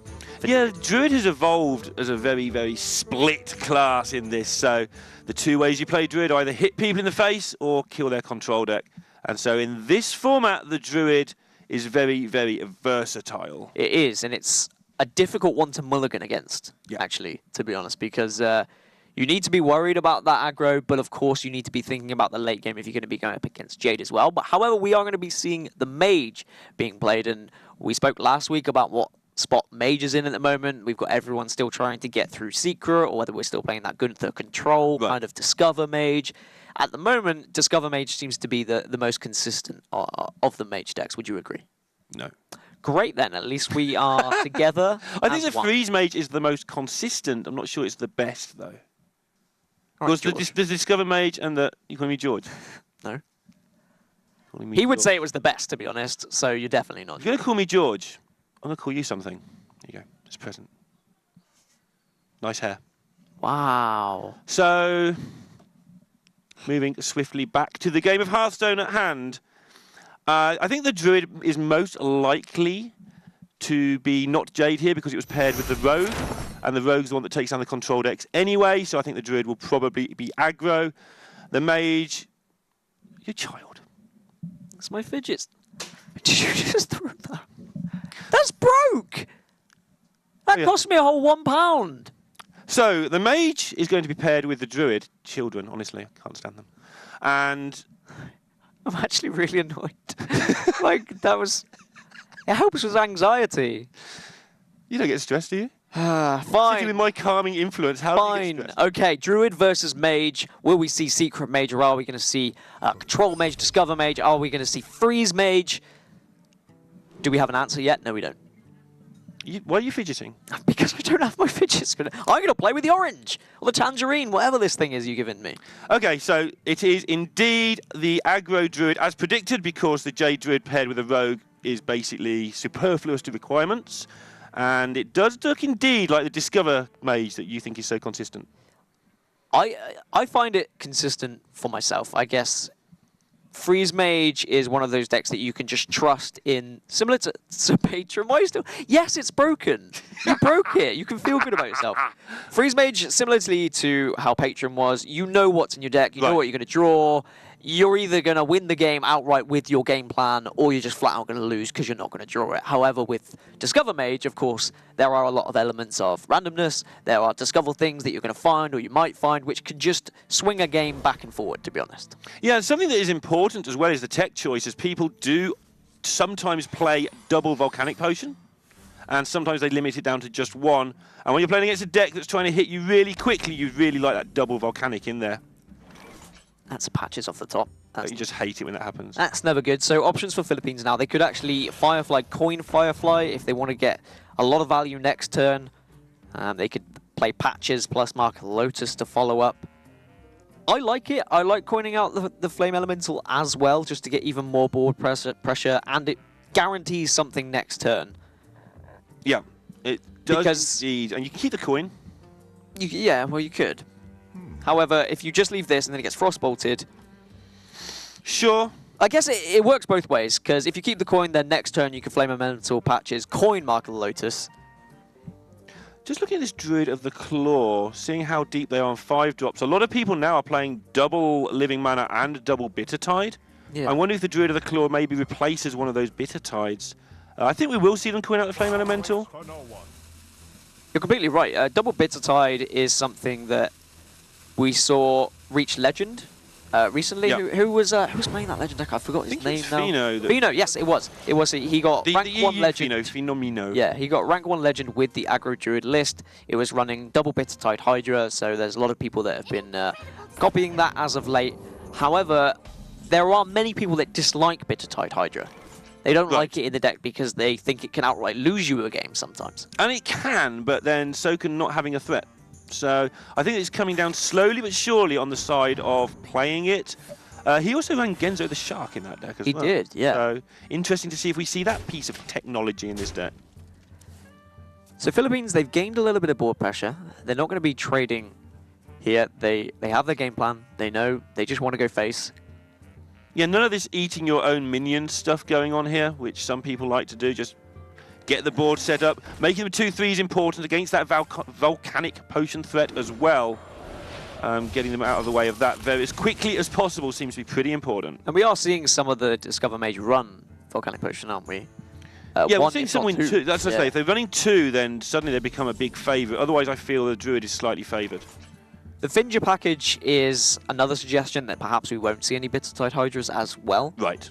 Yeah, Druid has evolved as a very, very split class in this. So the two ways you play Druid, either hit people in the face or kill their control deck. And so in this format, the Druid is very, very versatile. It is, and it's a difficult one to mulligan against, actually, to be honest, because you need to be worried about that aggro, but of course you need to be thinking about the late game if you're going to be going up against Jade as well. But however, we are going to be seeing the Mage being played, and we spoke last week about what spot Mage is in at the moment. We've got everyone still trying to get through Secret, or whether we're still playing that Gunther control, kind of Discover Mage. At the moment, Discover Mage seems to be the most consistent of the Mage decks. Would you agree? No. Great then, at least we are together. I think the Freeze Mage is the most consistent. I'm not sure it's the best, though. Because the Discover Mage and the... You call me George? No. He would say it was the best, to be honest, so you're definitely not. You're going to call me George. I'm going to call you something. There you go. It's a present. Nice hair. Wow. So, moving swiftly back to the game of Hearthstone at hand. I think the Druid is most likely to be not Jade here because it was paired with the Rogue, and the Rogue's the one that takes down the control decks anyway, so I think the Druid will probably be aggro. The Mage... Your child. It's my fidgets. Did you just throw that? That's broke! That cost me a whole £1. So, the Mage is going to be paired with the Druid. Children, honestly, I can't stand them. And... I'm actually really annoyed. Like, that was... It helps with anxiety. You don't get stressed, do you? Fine. With my calming influence, how do you get stressed? Okay, Druid versus Mage. Will we see Secret Mage, or are we going to see Control Mage, Discover Mage? Are we going to see Freeze Mage? Do we have an answer yet? No, we don't. Why are you fidgeting? Because I don't have my fidgets. I'm going to play with the orange, or the tangerine, whatever this thing is you've given me. Okay, so it is indeed the aggro Druid, as predicted, because the Jade Druid paired with a Rogue is basically superfluous to requirements. And it does look indeed like the Discover Mage that you think is so consistent. I find it consistent for myself, I guess. Freeze Mage is one of those decks that you can just trust in, similar to Patron. Why are you still... Yes, it's broken. You broke it. You can feel good about yourself. Freeze Mage, similarly to how Patron was, you know what's in your deck, you know what you're going to draw. You're either going to win the game outright with your game plan, or you're just flat out going to lose because you're not going to draw it. However, with Discover Mage, of course, there are a lot of elements of randomness. There are discover things that you're going to find, or you might find, which can just swing a game back and forward, to be honest. Yeah, something that is important as well is the tech choices. People do sometimes play double Volcanic Potion, and sometimes they limit it down to just one. And when you're playing against a deck that's trying to hit you really quickly, you really like that double Volcanic in there. That's patches off the top. You just hate it when that happens. That's never good. So options for Philippines now. They could actually Firefly, coin Firefly if they want to get a lot of value next turn. They could play patches plus Mark Lotus to follow up. I like it. I like coining out the Flame Elemental as well, just to get even more board pressure, and it guarantees something next turn. Yeah, it does indeed. And you can keep the coin. Yeah, well, you could. However, if you just leave this and then it gets frostbolted... Sure. I guess it works both ways, because if you keep the coin, then next turn you can Flame Elemental patches, coin Mark of the Lotus. Just looking at this Druid of the Claw, seeing how deep they are on 5 drops, a lot of people now are playing double Living Mana and double Bitter Tide. Yeah. I wonder if the Druid of the Claw maybe replaces one of those Bitter Tides. I think we will see them coin out the Flame Elemental. You're completely right. Double Bitter Tide is something that we saw reach Legend recently. Yeah. Who was playing that Legend deck? I forgot his name now. Fino, yes, it was. He got rank 1 Legend. Fenomeno. Yeah, he got rank 1 Legend with the aggro Druid list. It was running double Bitter Tide Hydra, so there's a lot of people that have been copying that as of late. However, there are many people that dislike Bitter Tide Hydra. They don't like it in the deck because they think it can outright lose you a game sometimes. And it can, but then so can not having a threat. So I think it's coming down slowly but surely on the side of playing it. He also ran Genzo the Shark in that deck as well. He did, yeah. So interesting to see if we see that piece of technology in this deck. So Philippines, they've gained a little bit of board pressure. They're not going to be trading here. They have their game plan. They know they just want to go face. Yeah, none of this eating your own minions stuff going on here, which some people like to do. Just get the board set up. Making the 2-3 is important against that volcanic potion threat as well. Getting them out of the way of that very as quickly as possible seems to be pretty important. And we are seeing some of the Discover Mage run volcanic potion, aren't we? Yeah, we're seeing some win 2. That's what I say. If they're running 2, then suddenly they become a big favourite. Otherwise, I feel the Druid is slightly favoured. The Finja package is another suggestion that perhaps we won't see any Bittertide Hydras as well. Right.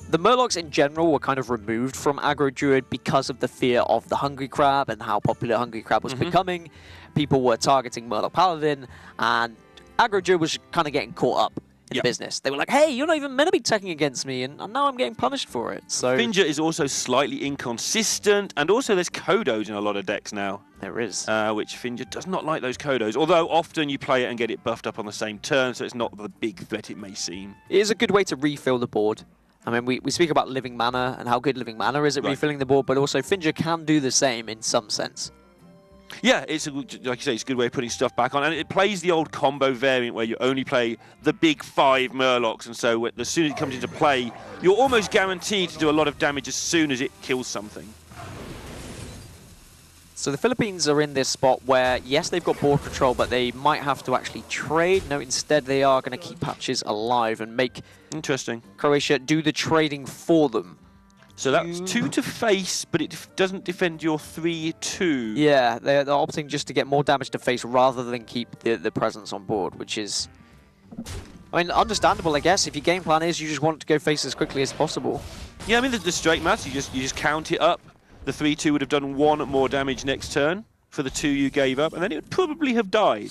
The Murlocs in general were kind of removed from Aggro Druid because of the fear of the Hungry Crab and how popular Hungry Crab was becoming. People were targeting Murloc Paladin, and Aggro Druid was kind of getting caught up in the business. They were like, hey, you're not even meant to be teching against me, and now I'm getting punished for it. So Finja is also slightly inconsistent, and also there's Kodos in a lot of decks now. There is. Which Finja does not like those Kodos, although often you play it and get it buffed up on the same turn, so it's not the big threat it may seem. It is a good way to refill the board. I mean, we speak about Living Mana and how good Living Mana is at refilling the board, but also Finja can do the same in some sense. Yeah, it's like you say, it's a good way of putting stuff back on, and it plays the old combo variant where you only play the big 5 Murlocs, and so as soon as it comes into play, you're almost guaranteed to do a lot of damage as soon as it kills something. So the Philippines are in this spot where, yes, they've got board control, but they might have to actually trade. No, instead they are going to keep patches alive and make Croatia do the trading for them. So that's 2 to face, but it doesn't defend your 3-2. Yeah, they're opting just to get more damage to face rather than keep the presence on board, which is, I mean, understandable, I guess. If your game plan is you just want to go face as quickly as possible. Yeah, I mean, the straight maths, you just count it up. The 3-2 would have done 1 more damage next turn for the 2 you gave up, and then it would probably have died.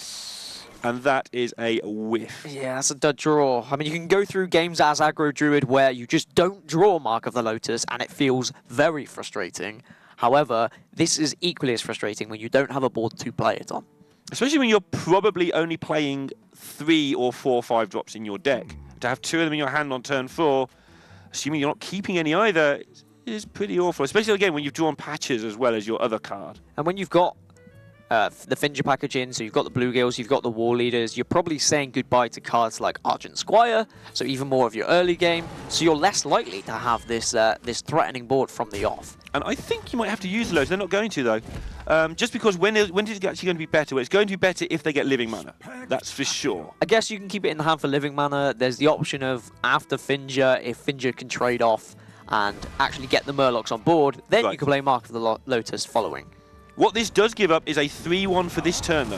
And that is a whiff. Yeah, that's a dud draw. I mean, you can go through games as Aggro Druid where you just don't draw Mark of the Lotus, and it feels very frustrating. However, this is equally as frustrating when you don't have a board to play it on. Especially when you're probably only playing 3 or 4 5-drops in your deck. To have 2 of them in your hand on turn 4, assuming you're not keeping any either, is pretty awful. Especially, again, when you've drawn patches as well as your other card. And when you've got the Finja package in, so you've got the Bluegills, you've got the War Leaders, you're probably saying goodbye to cards like Argent Squire, so even more of your early game, so you're less likely to have this this threatening board from the off. And I think you might have to use those. They're not going to, though. Just because when is it actually going to be better? Well, it's going to be better if they get Living Mana. That's for sure. I guess you can keep it in the hand for Living Mana. There's the option of after Finja, if Finja can trade off and actually get the Murlocs on board, then you can play Mark of the Lotus following. What this does give up is a 3-1 for this turn, though.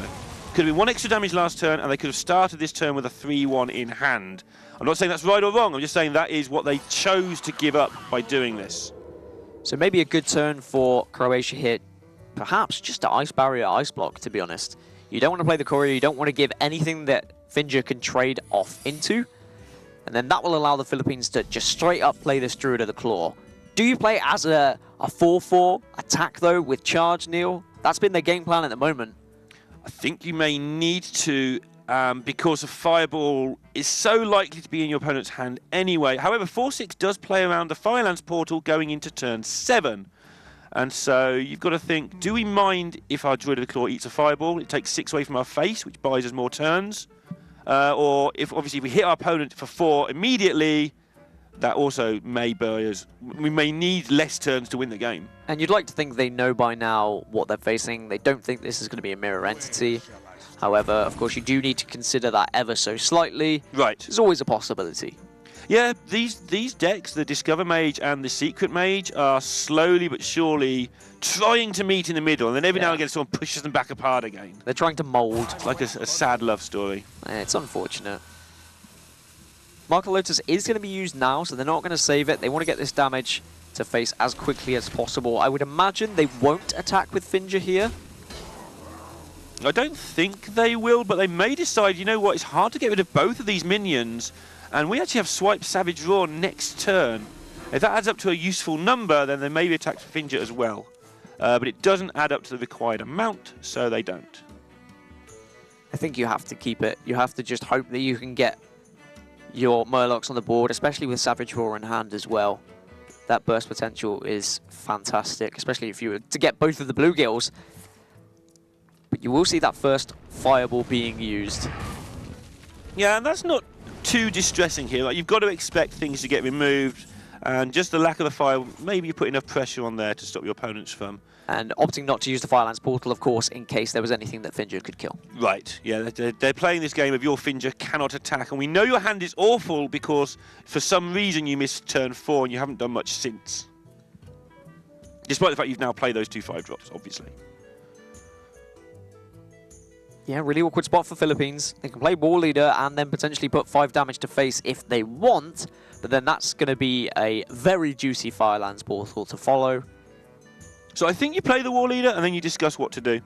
Could have been 1 extra damage last turn, and they could have started this turn with a 3-1 in hand. I'm not saying that's right or wrong, I'm just saying that is what they chose to give up by doing this. So maybe a good turn for Croatia here. Perhaps just an Ice Barrier, Ice Block, to be honest. You don't want to play the Courier, you don't want to give anything that Finja can trade off into. And then that will allow the Philippines to just straight up play this Druid of the Claw. Do you play as a 4-4 attack, though, with charge, Neil? That's been their game plan at the moment. I think you may need to, because a Fireball is so likely to be in your opponent's hand anyway. However, 4-6 does play around the Firelands portal going into turn 7. And so you've got to think, do we mind if our Druid of the Claw eats a Fireball? It takes 6 away from our face, which buys us more turns. Or if obviously we hit our opponent for 4 immediately, that also may buy us. We may need less turns to win the game. And you'd like to think they know by now what they're facing. They don't think this is going to be a mirror entity. However, of course, you do need to consider that ever so slightly. Right. There's always a possibility. Yeah, these decks, the Discover Mage and the Secret Mage, are slowly but surely trying to meet in the middle, and then every now and again someone pushes them back apart again. They're trying to mould. It's like a sad love story. It's unfortunate. Mark of the Lotus is going to be used now, so they're not going to save it. They want to get this damage to face as quickly as possible. I would imagine they won't attack with Finja here. I don't think they will, but they may decide, you know what, it's hard to get rid of both of these minions, and we actually have Swipe Savage Roar next turn. If that adds up to a useful number, then they may be attacked for Finja as well. But it doesn't add up to the required amount, so they don't. I think you have to keep it. You have to just hope that you can get your Murlocs on the board, especially with Savage Roar in hand as well. That burst potential is fantastic, especially if you were to get both of the Bluegills. But you will see that first Fireball being used. Yeah, and that's not too distressing here. Like, you've got to expect things to get removed. And just the lack of the fire, maybe you put enough pressure on there to stop your opponents from... And opting not to use the Firelands portal, of course, in case there was anything that Finja could kill. Right, yeah, they're playing this game of your Finja cannot attack. And we know your hand is awful because for some reason you missed turn 4 and you haven't done much since. Despite the fact you've now played those 2 5-drops, obviously. Yeah, really awkward spot for Philippines. They can play War Leader and then potentially put 5 damage to face if they want, but then that's going to be a very juicy Firelands portal to follow. So I think you play the War Leader and then you discuss what to do.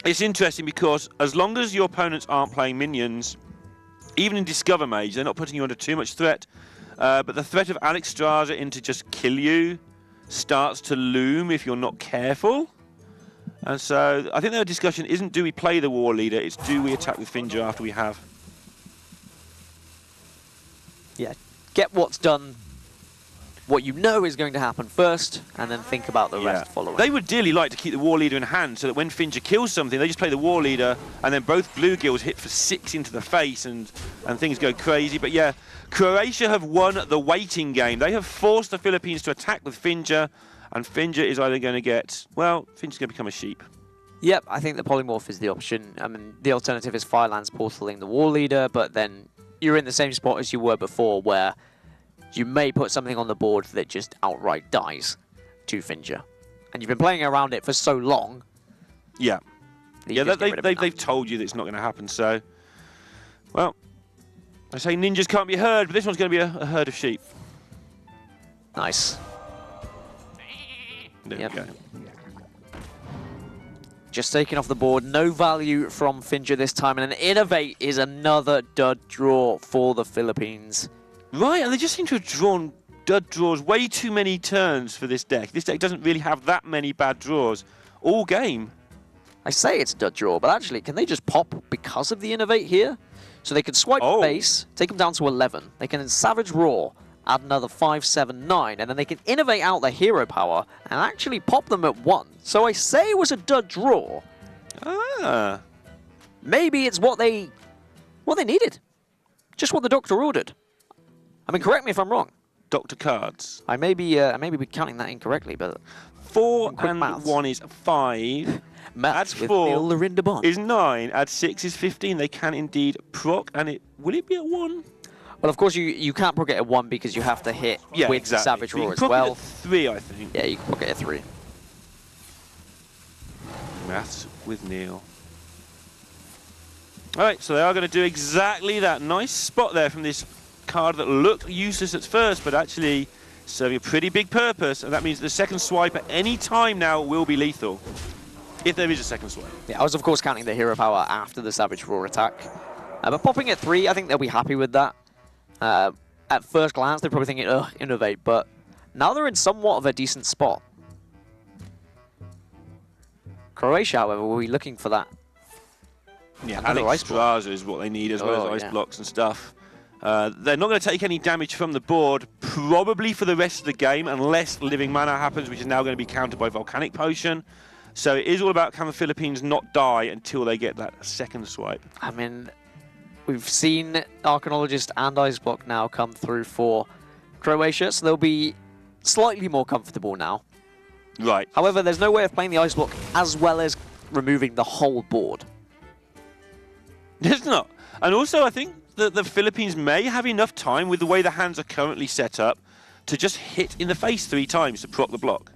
It's interesting because as long as your opponents aren't playing minions, even in Discover Mage, they're not putting you under too much threat, but the threat of Alex Straza in to just kill you starts to loom if you're not careful. And so I think the discussion isn't do we play the War Leader, it's do we attack with Finja after we have. Yeah, get what's done, what you know is going to happen first, and then think about the rest following. They would dearly like to keep the War Leader in hand so that when Finja kills something, they just play the War Leader and then both bluegills hit for 6 into the face and things go crazy. But yeah, Croatia have won the waiting game. They have forced the Philippines to attack with Finja, and Finja is either going to get, well, Finja's going to become a sheep. Yep, I think the Polymorph is the option. I mean, the alternative is Firelands portaling the War Leader, but then you're in the same spot as you were before, where you may put something on the board that just outright dies to Finja. And you've been playing around it for so long. Yeah. Yeah, they've told you that it's not going to happen, so... Well, I say ninjas can't be heard, but this one's going to be a herd of sheep. Nice. There we go. Just taking off the board, no value from Finja this time, and an Innovate is another dud draw for the Philippines. Right, and they just seem to have drawn dud draws way too many turns for this deck. This deck doesn't really have that many bad draws all game. I say it's a dud draw, but actually, can they just pop because of the Innovate here? So they could swipe base, take them down to 11. They can Savage Roar, add another 5, 7, 9, and then they can Innovate out their hero power and actually pop them at 1. So I say it was a dud draw. Ah. Maybe it's what they needed. Just what the doctor ordered. I mean, correct me if I'm wrong. Doctor Cards. I may be counting that incorrectly, but 4 and maths. 1 is 5. Maths add with 4 Lorinda Bond is 9. Add 6 is 15. They can indeed proc, and will it be at 1? Well, of course, you can't proc it at 1 because you have to hit with Savage Roar as well. You can proc it at 3, I think. Yeah, you can proc it at 3. Maths with Neil. Alright, so they are going to do exactly that. Nice spot there from this card that looked useless at first, but actually serving a pretty big purpose, and that means the second swipe at any time now will be lethal. If there is a second swipe. Yeah, I was, of course, counting the hero power after the Savage Roar attack. But popping at 3, I think they'll be happy with that. At first glance, they're probably thinking, ugh, Innovate, but now they're in somewhat of a decent spot. Croatia, however, will be looking for that. Yeah, Alex Straza is what they need, as well as ice blocks and stuff. They're not going to take any damage from the board, probably for the rest of the game, unless Living Mana happens, which is now going to be countered by Volcanic Potion. So it is all about can the Philippines not die until they get that second swipe. I mean, we've seen Arcanologist and Ice Block now come through for Croatia, so they'll be slightly more comfortable now. Right. However, there's no way of playing the Ice Block as well as removing the whole board. There's not. And also, I think that the Philippines may have enough time with the way the hands are currently set up to just hit in the face 3 times to proc the block.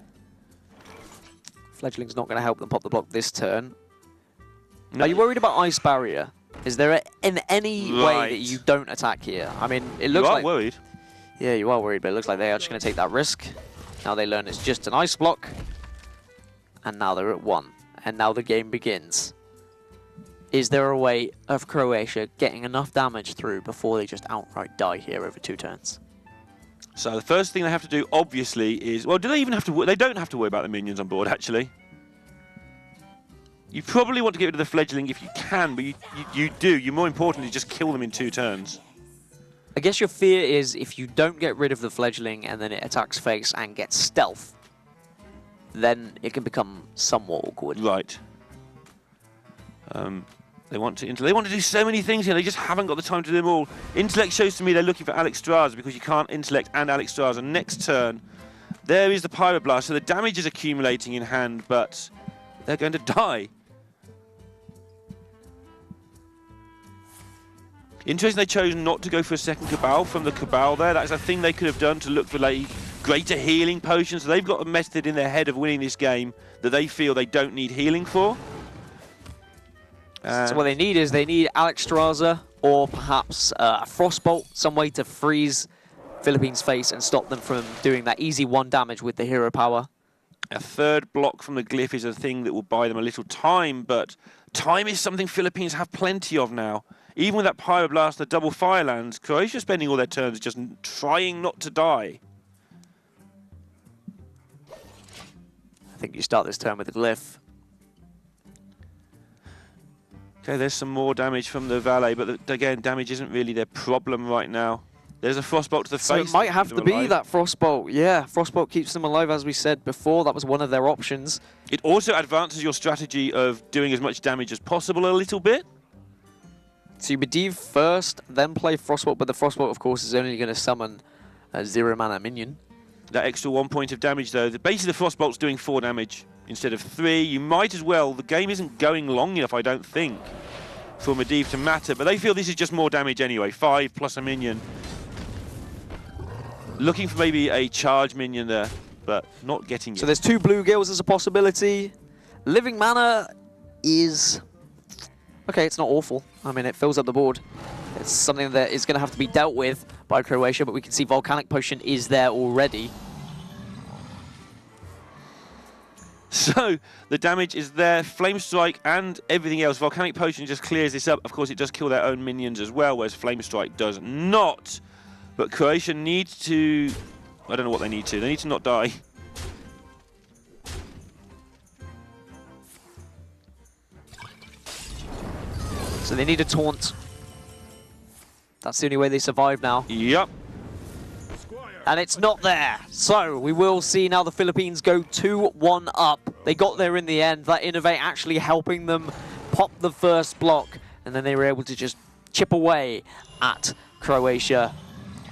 Fledgling's not going to help them pop the block this turn. No. Are you worried about Ice Barrier? Is there in any way that you don't attack here? I mean, it looks like... You are worried. Yeah, you are worried, but it looks like they are just going to take that risk. Now they learn it's just an Ice Block. And now they're at 1. And now the game begins. Is there a way of Croatia getting enough damage through before they just outright die here over 2 turns? So the first thing they have to do, obviously, is... Well, do they even have to... They don't have to worry about the minions on board, actually. You probably want to get rid of the Fledgling if you can, but you do. You, more importantly, just kill them in 2 turns. I guess your fear is if you don't get rid of the Fledgling and then it attacks face and gets stealth, then it can become somewhat awkward. Right. They want to do so many things here. They just haven't got the time to do them all. Intellect shows to me they're looking for Alex Straza because you can't intellect and Alex Straza. Next turn, there is the Pyroblast. So the damage is accumulating in hand, but they're going to die. Interesting they chose not to go for a second Cabal from the Cabal there. That's a thing they could have done to look for like greater healing potions. So they've got a method in their head of winning this game that they feel they don't need healing for. So what they need is Alex Straza or perhaps a Frostbolt, some way to freeze Philippines' face and stop them from doing that easy 1 damage with the hero power. A third block from the Glyph is a thing that will buy them a little time, but time is something Philippines have plenty of now. Even with that Pyroblast, the double Firelands, Croatia spending all their turns just trying not to die. I think you start this turn with the Glyph. Okay, there's some more damage from the Valet, but again, damage isn't really their problem right now. There's a Frostbolt to the So face. it might have to be that Frostbolt. Yeah, Frostbolt keeps them alive, as we said before. That was one of their options. It also advances your strategy of doing as much damage as possible a little bit. So you Medivh first, then play Frostbolt, but the Frostbolt, of course, is only going to summon a 0-mana minion. That extra 1 point of damage, though. Basically, the Frostbolt's doing 4 damage instead of 3. You might as well. The game isn't going long enough, I don't think, for Medivh to matter. But they feel this is just more damage anyway. 5 plus a minion. Looking for maybe a charge minion there, but not getting it. So there's 2 bluegills as a possibility. Living mana is... okay, it's not awful. I mean, it fills up the board. It's something that is going to have to be dealt with by Croatia, but we can see Volcanic Potion is there already. So the damage is there, Flame Strike and everything else. Volcanic Potion just clears this up. Of course, it does kill their own minions as well, whereas Flame Strike does not. But Croatia needs to... I don't know what they need to. They need to not die. So they need a taunt. That's the only way they survive now. Yep. And it's not there. So we will see now the Philippines go 2-1 up. They got there in the end. That Innovate actually helping them pop the first block. And then they were able to just chip away at Croatia.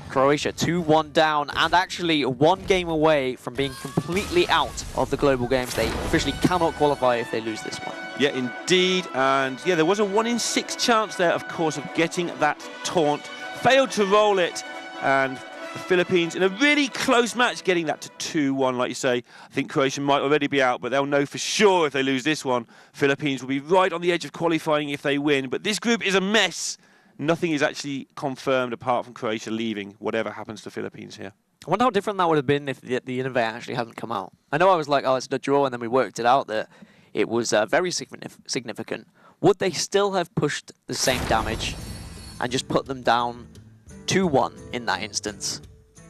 Croatia 2-1 down and actually 1 game away from being completely out of the global games. They officially cannot qualify if they lose this one. Yeah, indeed. And yeah, there was a 1 in 6 chance there, of course, of getting that taunt. Failed to roll it. And the Philippines, in a really close match, getting that to 2-1, like you say. I think Croatia might already be out, but they'll know for sure if they lose this one. Philippines will be right on the edge of qualifying if they win. But this group is a mess. Nothing is actually confirmed apart from Croatia leaving, whatever happens to Philippines here. I wonder how different that would have been if the Innovate actually hadn't come out. I know I was like, oh, it's a draw, and then we worked it out that it was very significant. Would they still have pushed the same damage and just put them down 2-1 in that instance?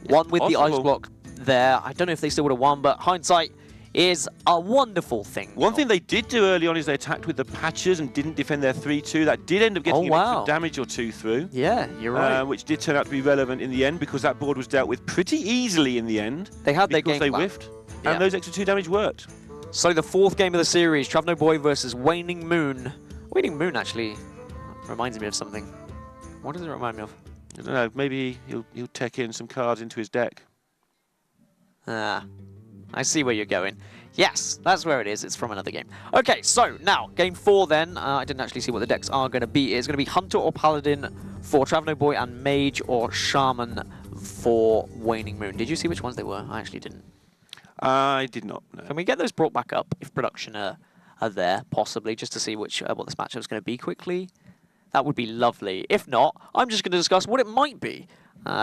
It's 1 with possible. the ice block there. I don't know if they still would have won, but hindsight is a wonderful thing. One thing they did do early on is they attacked with the patches and didn't defend their 3-2. That did end up getting an extra damage or 2 through. Yeah, you're right. Which did turn out to be relevant in the end because that board was dealt with pretty easily in the end. They had their game because they plan. whiffed, Yeah. and those extra 2 damage worked. So the 4th game of the series, Travno Boy versus Waning Moon. Waning Moon actually reminds me of something. What does it remind me of? I don't know, maybe he'll tech in some cards into his deck. Ah, I see where you're going. Yes, that's where it is. It's from another game. Okay, so now, game 4 then. I didn't actually see what the decks are going to be. It's going to be Hunter or Paladin for Travno Boy and Mage or Shaman for Waning Moon. Did you see which ones they were? I actually didn't. I did not, no. Can we get those brought back up if production are there, possibly, just to see which what this matchup is going to be quickly? That would be lovely. If not, I'm just going to discuss what it might be,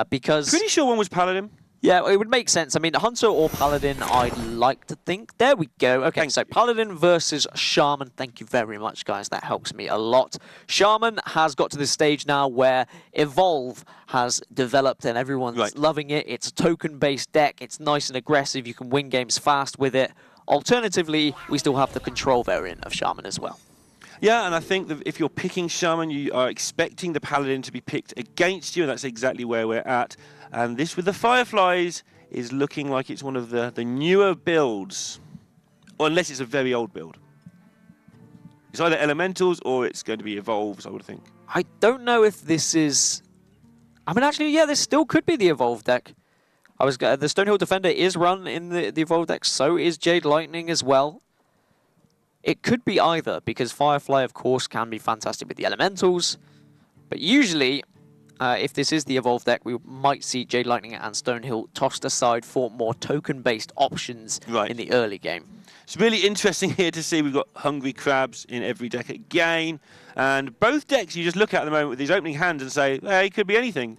because... Pretty sure one was Paladin. Yeah, it would make sense. I mean, Hunter or Paladin, I'd like to think. There we go. Okay, so Paladin versus Shaman. Thank you very much, guys. That helps me a lot. Shaman has got to this stage now where Evolve has developed and everyone's loving it. It's a token-based deck. It's nice and aggressive. You can win games fast with it. Alternatively, we still have the control variant of Shaman as well. Yeah, and I think that if you're picking Shaman, you are expecting the Paladin to be picked against you, and that's exactly where we're at. And this with the Fireflies is looking like it's one of the newer builds. Or unless it's a very old build. It's either Elementals or it's going to be Evolves, I would think. I don't know if this is... I mean, actually, yeah, this still could be the Evolve deck. The Stonehill Defender is run in the Evolve deck, so is Jade Lightning as well. It could be either, because Firefly, of course, can be fantastic with the Elementals. But usually, if this is the Evolve deck, we might see Jade Lightning and Stonehill tossed aside for more token-based options in the early game. It's really interesting here to see we've got Hungry Crabs in every deck again. And both decks you just look at the moment with these opening hands and say, hey, it could be anything.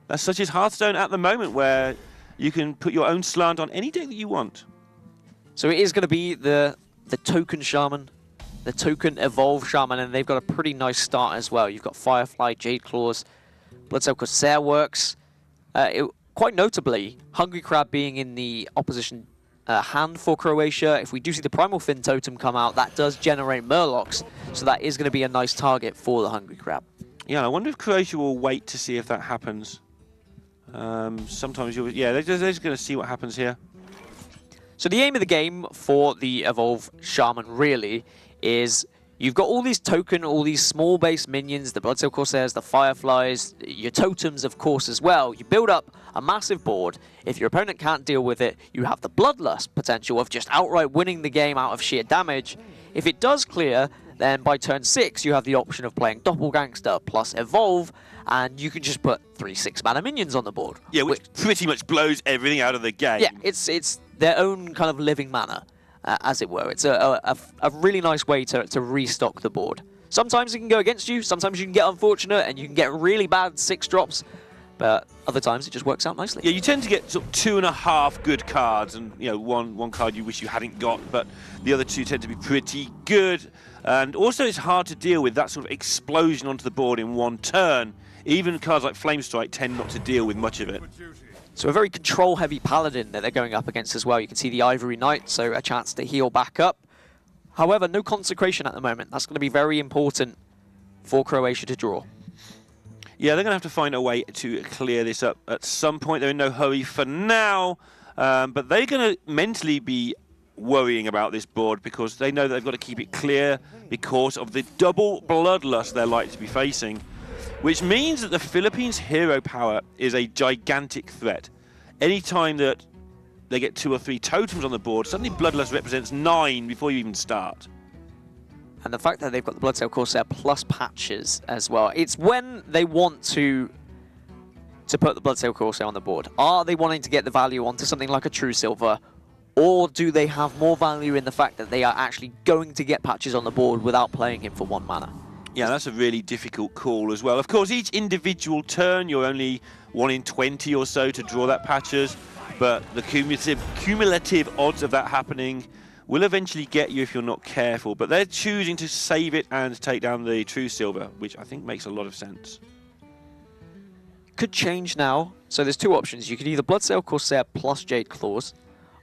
That's such as Hearthstone at the moment, where you can put your own slant on any deck that you want. So it is going to be the token Shaman, the token Evolve Shaman, and they've got a pretty nice start as well. You've got Firefly, Jade Claws, Bloodsail Corsair works. Quite notably, Hungry Crab being in the opposition hand for Croatia. If we do see the Primal Fin totem come out, that does generate Murlocs, so that is going to be a nice target for the Hungry Crab. Yeah, I wonder if Croatia will wait to see if that happens. Sometimes they're just going to see what happens here. So the aim of the game for the Evolve Shaman really is you've got all these small base minions, the Bloodsail Corsairs, the Fireflies, your totems of course as well. You build up a massive board. If your opponent can't deal with it, you have the Bloodlust potential of just outright winning the game out of sheer damage. If it does clear, then by turn 6 you have the option of playing Doppelgangster plus Evolve, and you can just put 3 6-mana minions on the board. Yeah, which pretty much blows everything out of the game. Yeah, it's their own kind of living mana, as it were. It's a really nice way to restock the board. Sometimes it can go against you, sometimes you can get unfortunate and you can get really bad 6 drops, but other times it just works out nicely. Yeah, you tend to get sort of 2.5 good cards, and one card you wish you hadn't got, but the other 2 tend to be pretty good. And also it's hard to deal with that sort of explosion onto the board in one turn. Even cards like Flamestrike tend not to deal with much of it. So a very control-heavy Paladin that they're going up against as well. You can see the Ivory Knight, so a chance to heal back up. However, no Consecration at the moment. That's going to be very important for Croatia to draw. Yeah, they're going to have to find a way to clear this up at some point. They're in no hurry for now, but they're going to mentally be worrying about this board because they know that they've got to keep it clear because of the double Bloodlust they're likely to be facing. Which means that the Philippines' hero power is a gigantic threat. Anytime that they get 2 or 3 totems on the board, suddenly Bloodlust represents 9 before you even start. And the fact that they've got the Bloodsail Corsair plus patches as well, it's when they want to put the Bloodsail Corsair on the board. Are they wanting to get the value onto something like a True Silver, or do they have more value in the fact that they are actually going to get patches on the board without playing him for 1 mana? Yeah, that's a really difficult call as well. Of course, each individual turn, you're only 1 in 20 or so to draw that patches, but the cumulative odds of that happening will eventually get you if you're not careful. But they're choosing to save it and take down the True Silver, which I think makes a lot of sense. Could change now. So there's 2 options. You could either Bloodsail Corsair plus Jade Claws.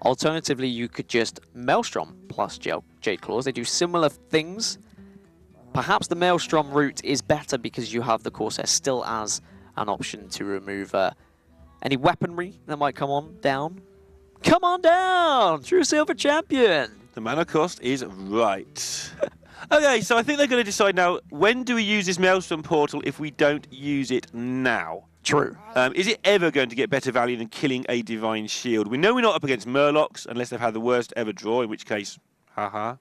Alternatively, you could just Maelstrom plus Jade Claws. They do similar things. Perhaps the Maelstrom route is better because you have the Corsair still as an option to remove any weaponry that might come on down. Come on down! True Silver Champion! The mana cost is right. Okay, so I think they're going to decide now, when do we use this Maelstrom portal if we don't use it now? True. Is it ever going to get better value than killing a Divine Shield? We know we're not up against Murlocs, unless they've had the worst ever draw, in which case, haha.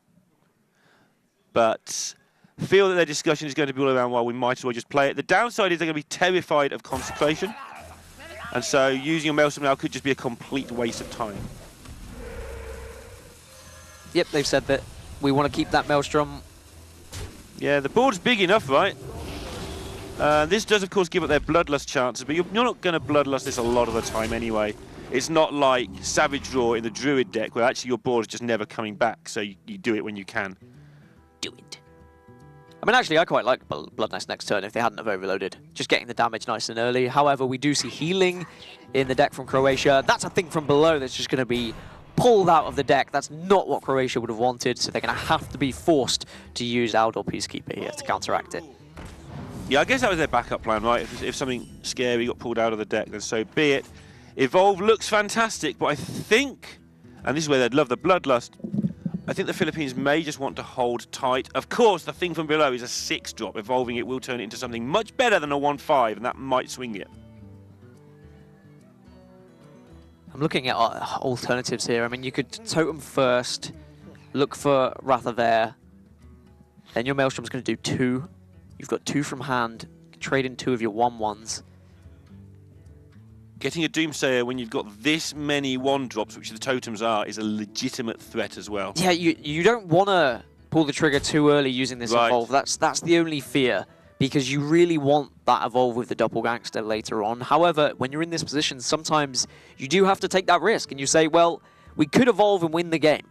But feel that their discussion is going to be all around, well, we might as well just play it. The downside is they're going to be terrified of Consecration, and so using a Maelstrom now could just be a complete waste of time. Yep, they've said that we want to keep that Maelstrom. Yeah, the board's big enough, right? This does, of course, give up their Bloodlust chances, but you're not going to Bloodlust this a lot of the time anyway. It's not like Savage Draw in the Druid deck, where actually your board is just never coming back, so you do it when you can. Do it. I mean, actually, I quite like Bloodnest next turn if they hadn't have overloaded. Just getting the damage nice and early. However, we do see healing in the deck from Croatia. That's a thing from below that's just going to be pulled out of the deck. That's not what Croatia would have wanted, so they're going to have to be forced to use Aldor Peacekeeper here to counteract it. Yeah, I guess that was their backup plan, right? If something scary got pulled out of the deck, then so be it. Evolve looks fantastic, but I think, and this is where they'd love the Bloodlust, I think the Philippines may just want to hold tight. Of course, the thing from below is a 6 drop. Evolving it will turn it into something much better than a 1-5, and that might swing it. I'm looking at alternatives here. I mean, you could totem first, look for Wrath of Air, then your Maelstrom's going to do 2. You've got 2 from hand, trade in 2 of your 1/1s. Getting a Doomsayer when you've got this many 1-drops, which the totems are, is a legitimate threat as well. Yeah, you don't want to pull the trigger too early using this evolve. That's the only fear, because you really want that evolve with the Doppelgangster later on. However, when you're in this position, sometimes you do have to take that risk, and you say, well, we could evolve and win the game.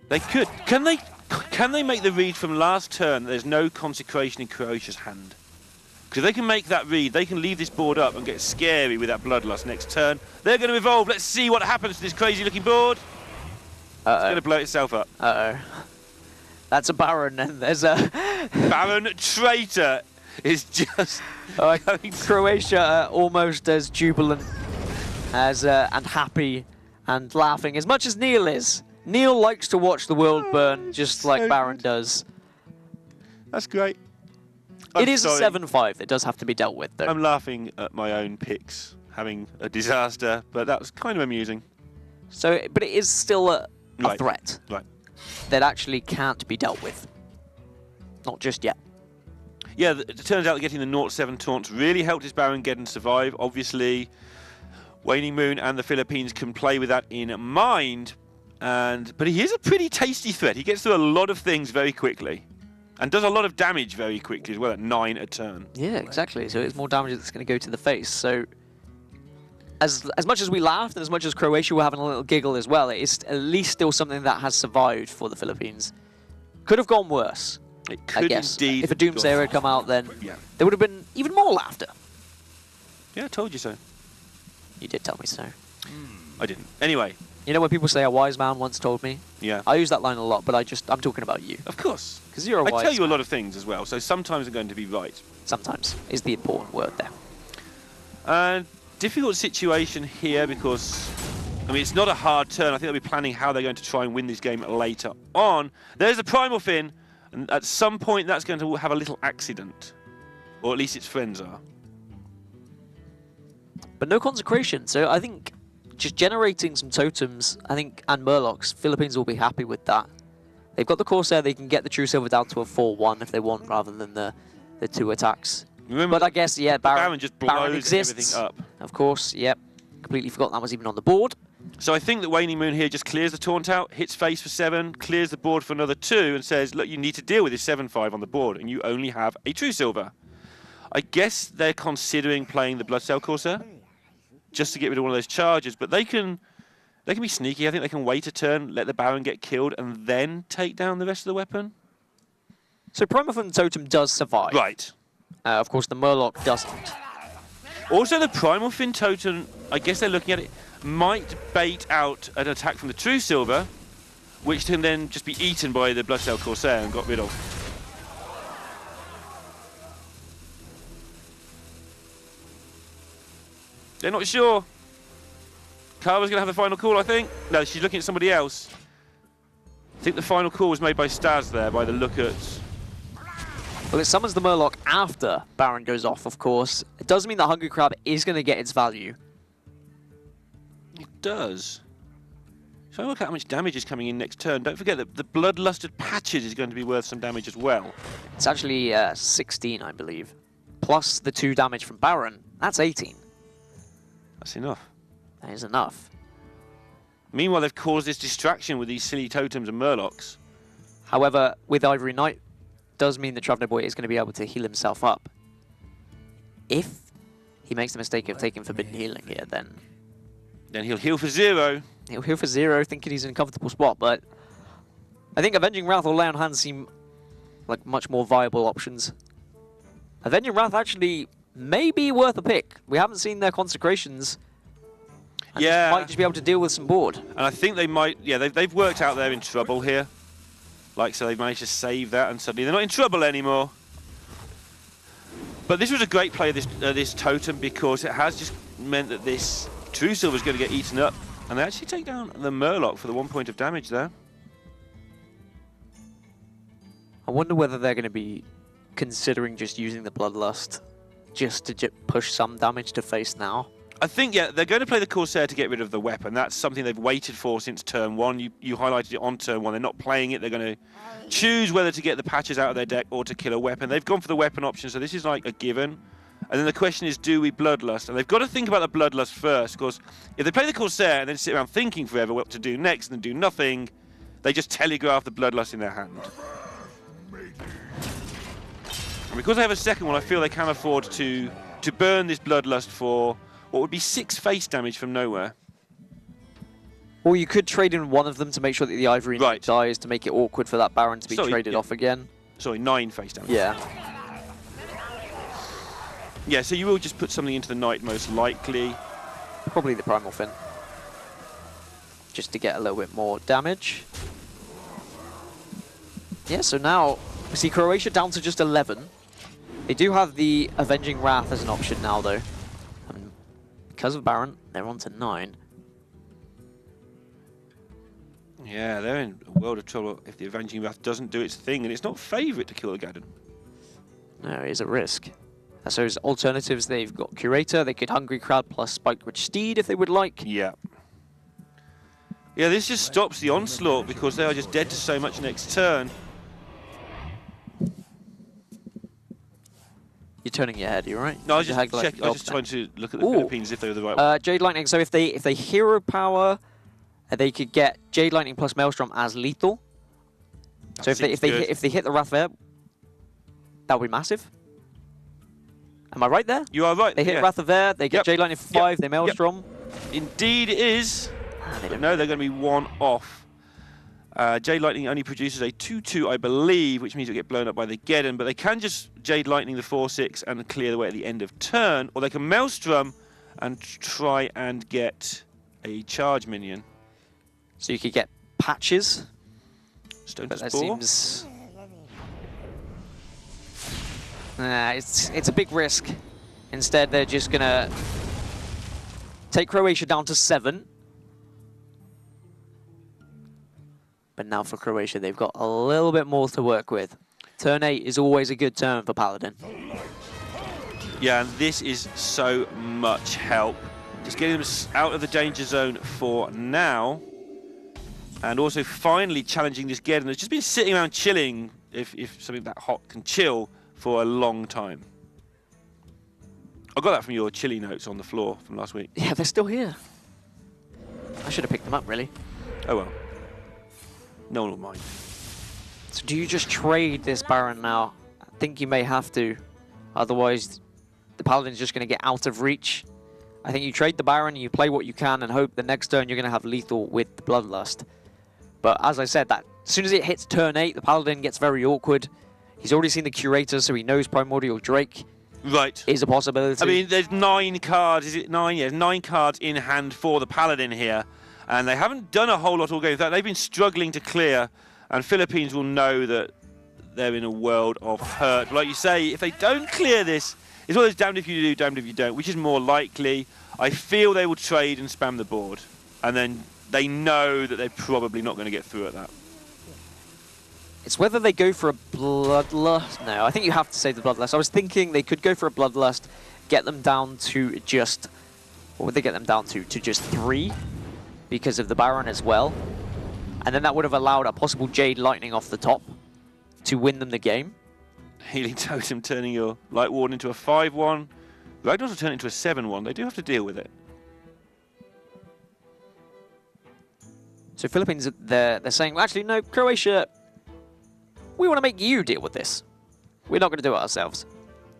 They could. Can they make the read from last turn that there's no consecration in Croatia's hand? Because if they can make that read, they can leave this board up and get scary with that Bloodlust next turn. They're going to evolve. Let's see what happens to this crazy-looking board. It's going to blow itself up. Uh-oh. That's a Baron, and there's a... Baron Traitor is just... I think Croatia almost as jubilant as and happy and laughing, as much as Neil is. Neil likes to watch the world burn, just like Baron does. That's great. It is a 7-5 that does have to be dealt with, though. I'm laughing at my own picks having a disaster, but that was kind of amusing. So, but it is still a threat that actually can't be dealt with. Not just yet. Yeah, it turns out that getting the 0-7 taunts really helped his Baron Geddon survive. Obviously, Waning Moon and the Philippines can play with that in mind, but he is a pretty tasty threat. He gets through a lot of things very quickly. And does a lot of damage very quickly as well at 9 a turn. Yeah, exactly. So it's more damage that's going to go to the face. So as much as we laughed and as much as Croatia were having a little giggle as well, it is at least still something that has survived for the Philippines. Could have gone worse. It could indeed. If a Doomsayer had come out, then there would have been even more laughter. Yeah, I told you so. You did tell me so. I didn't. Anyway. You know when people say a wise man once told me? Yeah. I use that line a lot, but I'm talking about you. Of course. Because you're a wise man. I tell you a lot of things as well, so sometimes I'm going to be right. Sometimes is the important word there. Difficult situation here because, I mean, it's not a hard turn. I think they'll be planning how they're going to try and win this game later on. There's the Primal Fin, and at some point that's going to have a little accident. Or at least its friends are. But no consecration, so I think just generating some totems, I think, and Murlocs, Philippines will be happy with that. They've got the Corsair, they can get the True Silver down to a 4-1 if they want, rather than the 2 attacks. Remember, but I guess, yeah, Baron just blows exists. everything up. Of course, yep. Completely forgot that was even on the board. So I think that Waning Moon here just clears the taunt out, hits face for 7, clears the board for another 2, and says, look, you need to deal with this 7-5 on the board, and you only have a True Silver. I guess they're considering playing the Bloodsail Corsair, just to get rid of one of those charges, but they can be sneaky. I think they can wait a turn, let the Baron get killed, and then take down the rest of the weapon. So Primal Fin Totem does survive. Right. Of course, the Murloc doesn't. Also, the Primal Fin Totem, I guess they're looking at it, might bait out an attack from the True Silver, which can then just be eaten by the Bloodsail Corsair and got rid of. They're not sure. Carver's going to have the final call, I think. No, she's looking at somebody else. I think the final call was made by Staz there, by the look at... Well, it summons the Murloc after Baron goes off, of course. It does mean that Hungry Crab is going to get its value. It does. So I look at how much damage is coming in next turn. Don't forget that the Bloodlusted Patches is going to be worth some damage as well. It's actually 16, I believe. Plus the 2 damage from Baron. That's 18. That's enough. That is enough. Meanwhile, they've caused this distraction with these silly totems and Murlocs. However, with Ivory Knight, does mean that Travner Boy is going to be able to heal himself up. If he makes the mistake of taking Forbidden Healing here, then he'll heal for 0. He'll heal for 0, thinking he's in a comfortable spot, but I think Avenging Wrath or Lay on Hands seem like much more viable options. Avenging Wrath actually may be worth a pick. We haven't seen their consecrations. And yeah. Might just be able to deal with some board. And I think they might, yeah, they've worked out they're in trouble here. So they've managed to save that, and suddenly they're not in trouble anymore. But this was a great play of this totem, because it has just meant that this True Silver is going to get eaten up. And they actually take down the Murloc for the 1 point of damage there. I wonder whether they're going to be considering just using the Bloodlust just to push some damage to face now. I think, yeah, they're going to play the Corsair to get rid of the weapon. That's something they've waited for since turn 1. You highlighted it on turn 1. They're not playing it. They're going to choose whether to get the patches out of their deck or to kill a weapon. They've gone for the weapon option, so this is like a given. And then the question is, do we Bloodlust? And they've got to think about the Bloodlust first, because if they play the Corsair and then sit around thinking forever what to do next and then do nothing, they just telegraph the Bloodlust in their hand. And because they have a second one, I feel they can afford to burn this Bloodlust for what would be 6 face damage from nowhere. Or you could trade in one of them to make sure that the Ivory dies, to make it awkward for that Baron to be traded off again. Sorry, 9 face damage. Yeah. Yeah, so you will just put something into the Knight most likely. Probably the Primal Fin. Just to get a little bit more damage. Yeah, so now we see Croatia down to just 11. They do have the Avenging Wrath as an option now, though. And because of Baron, they're on to 9. Yeah, they're in a world of trouble if the Avenging Wrath doesn't do its thing, and it's not favourite to kill the Gaddon. No, it is a risk. So as alternatives, they've got Curator, they could Hungry Crowd plus Spike Rich Steed if they would like. Yeah. Yeah, this just stops the onslaught because they are just dead to so much next turn. You're turning your head, you're right. No, I was just trying to look at the Philippines if they were the right one. Jade Lightning, so if they hero power, they could get Jade Lightning plus Maelstrom as lethal. So if they hit the Wrath there, that would be massive. Am I right there? You are right. They hit Wrath of Air, they get Jade Lightning for 5, they Maelstrom. Indeed it is. But no, they're going to be 1 off. Jade Lightning only produces a 2-2, I believe, which means it'll get blown up by the Geddon, but they can just Jade Lightning the 4-6 and clear the way at the end of turn, or they can Maelstrom and try and get a charge minion. So you could get patches. Stone but to that Spore. seems... it's a big risk. Instead, they're just going to take Croatia down to 7. But now for Croatia, they've got a little bit more to work with. Turn 8 is always a good turn for Paladin. Yeah, and this is so much help. Just getting them out of the danger zone for now. And also finally challenging this Geddon that's just been sitting around chilling, if something that hot can chill, for a long time. I got that from your chilly notes on the floor from last week. Yeah, they're still here. I should have picked them up, really. Oh well. No one will mind. So do you just trade this Baron now? I think you may have to. Otherwise, the Paladin's just going to get out of reach. I think you trade the Baron, you play what you can, and hope the next turn you're going to have lethal with the Bloodlust. But as I said, that as soon as it hits turn 8, the Paladin gets very awkward. He's already seen the Curator, so he knows Primordial Drake is a possibility. I mean, there's 9 cards. Is it 9? Yeah, 9 cards in hand for the Paladin here. And they haven't done a whole lot all game. In fact, they've been struggling to clear. And Philippines will know that they're in a world of hurt. But like you say, if they don't clear this, it's always damned if you do, damned if you don't, which is more likely. I feel they will trade and spam the board. And then they know that they're probably not going to get through at that. It's whether they go for a Bloodlust. No, I think you have to save the Bloodlust. I was thinking they could go for a Bloodlust, get them down to just... What would they get them down to? To just 3, because of the Baron as well. And then that would have allowed a possible Jade Lightning off the top to win them the game. Healing Totem turning your Light Warden into a 5-1. Ragnar's will turn it into a 7-1. They do have to deal with it. So Philippines, they're saying, well, actually, no, Croatia, we want to make you deal with this. We're not going to do it ourselves.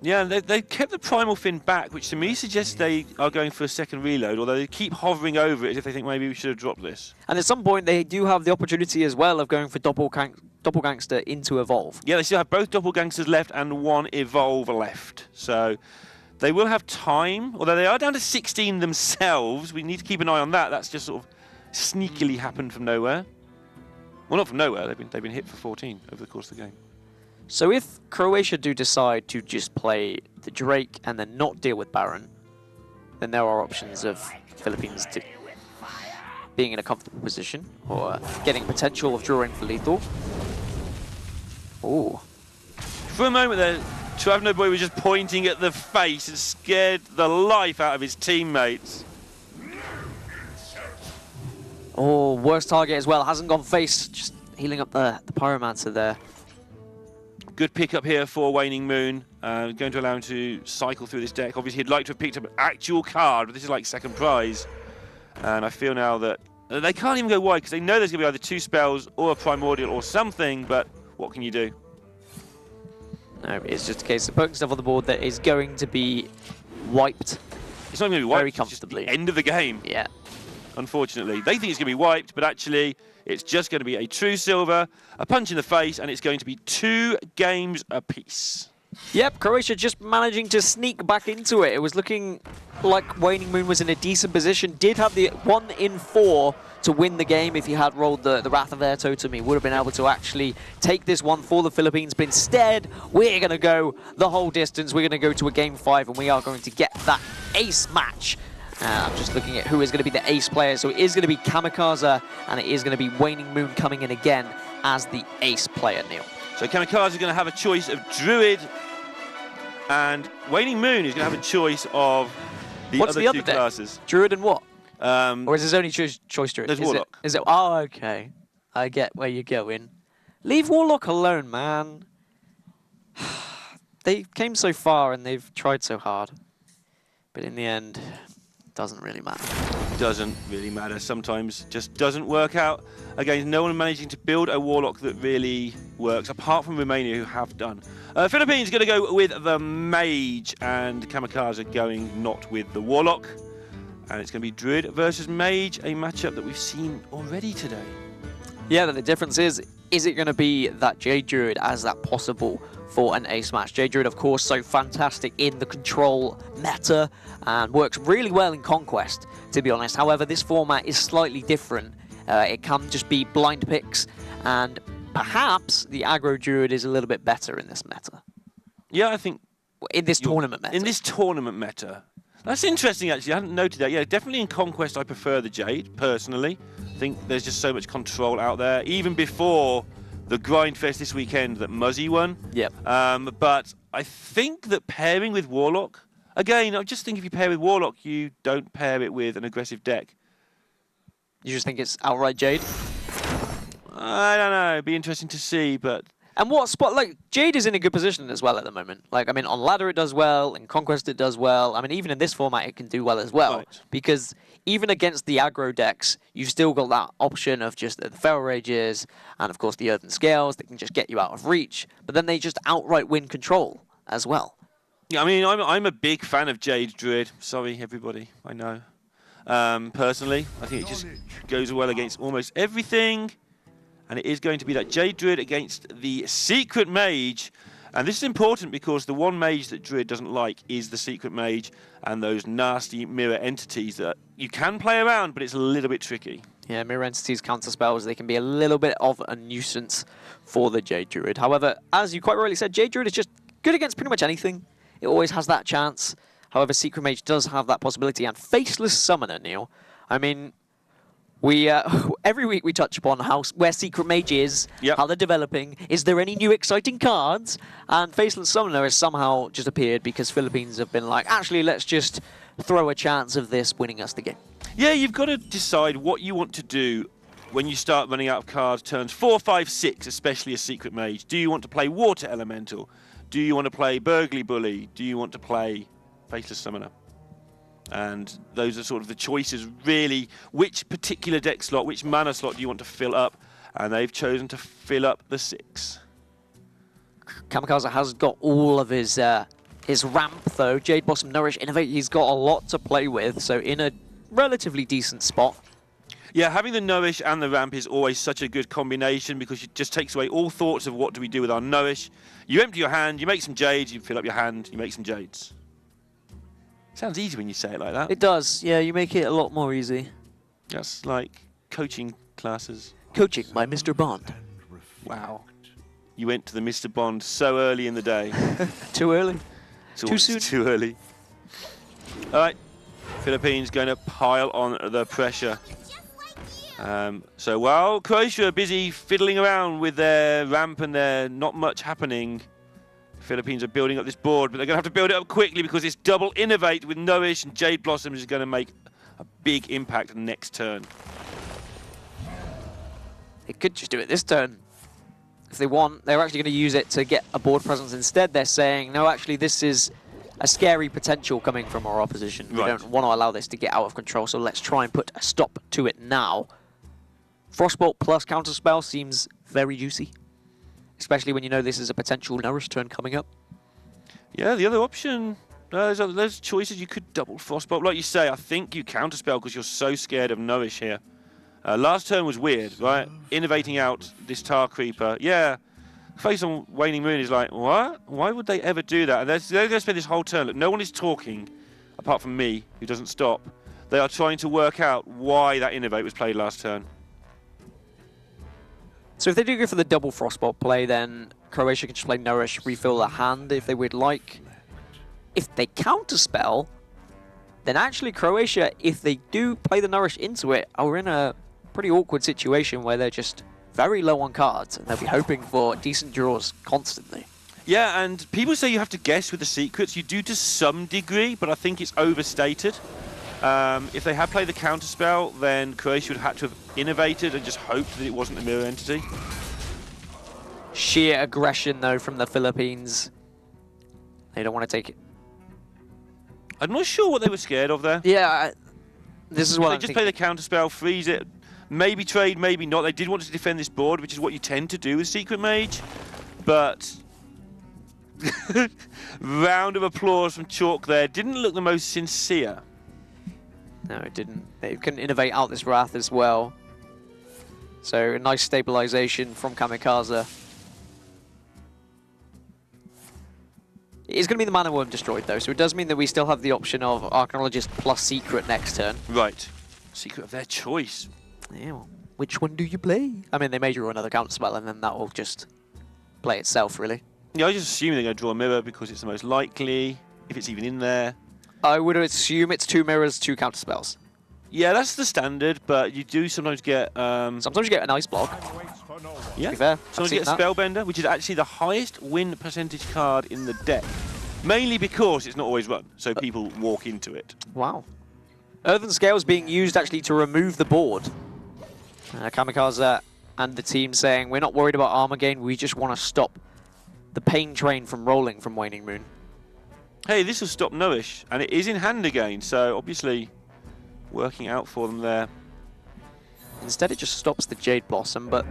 Yeah, and they kept the Primal Fin back, which to me suggests they are going for a second reload, although they keep hovering over it as if they think maybe we should have dropped this. And at some point, they do have the opportunity as well of going for Doppelgangster into Evolve. Yeah, they still have both Doppelgangsters left and 1 Evolve left. So they will have time, although they are down to 16 themselves. We need to keep an eye on that. That's just sort of sneakily happened from nowhere. Well, not from nowhere. They've been hit for 14 over the course of the game. So if Croatia do decide to just play the Drake and then not deal with Baron, then there are options of Philippines being in a comfortable position or getting potential of drawing for lethal. Ooh. For a moment there, Travno Boy was just pointing at the face and scared the life out of his teammates. Oh, worst target as well. Hasn't gone face. Just healing up the Pyromancer there. Good pickup here for Waning Moon. Going to allow him to cycle through this deck. Obviously, he'd like to have picked up an actual card, but this is like second prize. And I feel now that they can't even go wide because they know there's going to be either 2 spells or a Primordial or something, but what can you do? No, it's just a case of putting stuff on the board that is going to be wiped. It's not going to be wiped very comfortably. It's just the end of the game. Yeah. Unfortunately. They think it's going to be wiped, but actually it's just going to be a true silver, a punch in the face, and it's going to be 2 games apiece. Yep, Croatia just managing to sneak back into it. It was looking like Waning Moon was in a decent position. Did have the 1 in 4 to win the game. If he had rolled the Wrath of Air Totem, he would have been able to actually take this one for the Philippines. But instead, we're going to go the whole distance. We're going to go to a game 5, and we are going to get that ace match. I'm just looking at who is going to be the ace player. So it is going to be Kamikaze, and it is going to be Waning Moon coming in again as the ace player, Neil. So Kamikaze is going to have a choice of Druid, and Waning Moon is going to have a choice of the What's other the other 2 deck? classes. Druid and what? Or is his only choice Druid? There's Warlock. Is it? Oh, okay. I get where you're going. Leave Warlock alone, man. They came so far and they've tried so hard. But in the end, it doesn't really matter. Doesn't really matter. Sometimes just doesn't work out. Again, no one managing to build a Warlock that really works, apart from Romania, who have done. Philippines going to go with the Mage, and Kamikaze going not with the Warlock. And it's going to be Druid versus Mage, a matchup that we've seen already today. Yeah, but the difference is it going to be that Jade Druid as that possible for an ace match? Jade Druid, of course, so fantastic in the control meta and works really well in Conquest, to be honest. However, this format is slightly different. It can just be blind picks, and perhaps the aggro Druid is a little bit better in this meta. Yeah, I think... In this tournament meta. In this tournament meta. That's interesting, actually. I hadn't noted that. Yeah, definitely in Conquest, I prefer the Jade, personally. I think there's just so much control out there, even before the Grindfest this weekend that Muzzy won. Yep. But I think that pairing with Warlock, again, I just think if you pair with Warlock, you don't pair it with an aggressive deck. You just think it's outright Jade? I don't know. It'd be interesting to see, but... And what spot, like, Jade is in a good position as well at the moment. Like, I mean, on ladder it does well, in Conquest it does well. I mean, even in this format it can do well as well. Right. Because even against the aggro decks, you've still got that option of just the Feral Rages and, of course, the Earthen Scales that can just get you out of reach. But then they just outright win control as well. Yeah, I mean, I'm a big fan of Jade Druid. Sorry, everybody, I know. Personally, I think it just goes well against almost everything. And it is going to be that Jade Druid against the Secret Mage. And this is important because the one mage that Druid doesn't like is the Secret Mage and those nasty mirror entities that you can play around, but it's a little bit tricky. Yeah, Mirror entities, counter spells, they can be a little bit of a nuisance for the Jade Druid. However, as you quite rightly said, Jade Druid is just good against pretty much anything. It always has that chance. However, Secret Mage does have that possibility. And Faceless Summoner, Neil, I mean... every week we touch upon where Secret Mage is, how they're developing, is there any new exciting cards? And Faceless Summoner has somehow just appeared because Philippines have been like, actually, let's just throw a chance of this winning us the game. Yeah, you've got to decide what you want to do when you start running out of cards turns 4, 5, 6, especially a Secret Mage. Do you want to play Water Elemental? Do you want to play Burgly Bully? Do you want to play Faceless Summoner? And those are sort of the choices, really. Which particular deck slot, which mana slot do you want to fill up? And they've chosen to fill up the 6. Kamikaze has got all of his ramp, though. Jade Blossom, Nourish, Innovate, he's got a lot to play with, so in a relatively decent spot. Yeah, having the Nourish and the ramp is always such a good combination because it just takes away all thoughts of what do we do with our Nourish. You empty your hand, you make some Jades, you fill up your hand, you make some Jades. Sounds easy when you say it like that. It does, yeah, you make it a lot more easy. That's like coaching classes. Coaching by Mr. Bond. Wow. You went to the Mr. Bond so early in the day. Too early. Too soon. Too early. All right. Philippines going to pile on the pressure. So while Croatia are busy fiddling around with their ramp and their not much happening, Philippines are building up this board, but they're going to have to build it up quickly because it's double innovate with Nourish and Jade Blossom is going to make a big impact next turn. They could just do it this turn. If they want, they're actually going to use it to get a board presence instead. They're saying, no, actually, this is a scary potential coming from our opposition. We don't want to allow this to get out of control, so let's try and put a stop to it now. Frostbolt plus Counterspell seems very juicy, especially when you know this is a potential Nourish turn coming up. Yeah, the other option, there's choices. You could double Frostbolt. Like you say, I think you Counterspell because you're so scared of Nourish here. Last turn was weird, right? Innovating out this Tar Creeper. Yeah, face on Waning Moon is like, what? Why would they ever do that? And they're going to spend this whole turn. Look, no one is talking, apart from me, who doesn't stop. They are trying to work out why that Innovate was played last turn. So if they do go for the double Frostbolt play, then Croatia can just play Nourish, refill their hand if they would like. If they Counterspell, then actually Croatia, if they do play the Nourish into it, are in a pretty awkward situation where they're just very low on cards and they'll be hoping for decent draws constantly. Yeah, and people say you have to guess with the secrets. You do to some degree, but I think it's overstated. If they had played the Counterspell, then Croatia would have had to have innovated and just hoped that it wasn't a mirror entity. Sheer aggression, though, from the Philippines. They don't want to take it. I'm not sure what they were scared of there. Yeah, this is what they just play the Counterspell, freeze it, maybe trade, maybe not. They did want to defend this board, which is what you tend to do with Secret Mage. But round of applause from Chalk there. Didn't look the most sincere. No, it didn't. They couldn't innovate out this Wrath as well. So a nice stabilization from Kamikaze. It is going to be the Mana Worm destroyed though, so it does mean that we still have the option of Archaeologist plus Secret next turn. Right. Secret of their choice. Yeah, well, which one do you play? I mean, they may draw another Counterspell and then that will just play itself, really. Yeah, I just assume they're going to draw a mirror because it's the most likely, if it's even in there. I would assume it's 2 mirrors, 2 Counterspells. Yeah, that's the standard, but you do sometimes get... Sometimes you get an Ice Block. Yeah, to be fair, sometimes you get a Spellbender, which is actually the highest win percentage card in the deck. Mainly because it's not always run, so people walk into it. Wow. Earthen Scales being used actually to remove the board. Kamikaze and the team saying, we're not worried about armor gain, we just want to stop the pain train from rolling from Waning Moon. Hey, this will stop Nourish, and it is in hand again, so obviously working out for them there. Instead it just stops the Jade Blossom, but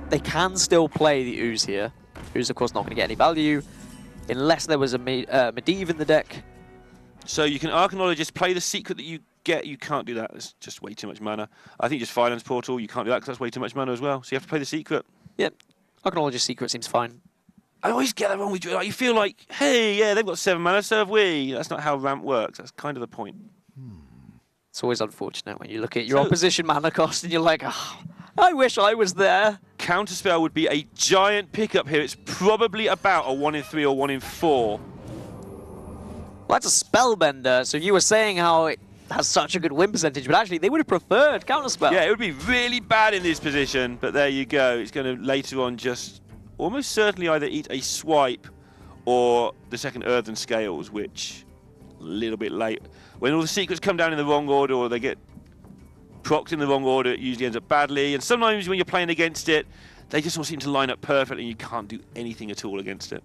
they can still play the Ooze here. Ooze, of course, not going to get any value, unless there was a Medivh in the deck. So you can Archaeologist, play the secret that you get. You can't do that. It's just way too much mana. I think just Finance Portal, you can't do that because that's way too much mana as well. So you have to play the secret. Yep. Archaeologist secret seems fine. I always get that wrong with you. Like, you feel like, hey, yeah, they've got 7 mana, so have we. That's not how ramp works. That's kind of the point. It's always unfortunate when you look at your opposition mana cost and you're like, oh, I wish I was there. Counterspell would be a giant pickup here. It's probably about a 1 in 3 or 1 in 4. Well, that's a Spellbender, so you were saying how it has such a good win percentage, but actually they would have preferred Counterspell. Yeah, it would be really bad in this position, but there you go. It's going to later on just almost certainly either eat a swipe or the second Earthen Scales, which a little bit late. When all the secrets come down in the wrong order or they get procced in the wrong order, it usually ends up badly. And sometimes when you're playing against it, they just all seem to line up perfectly and you can't do anything at all against it.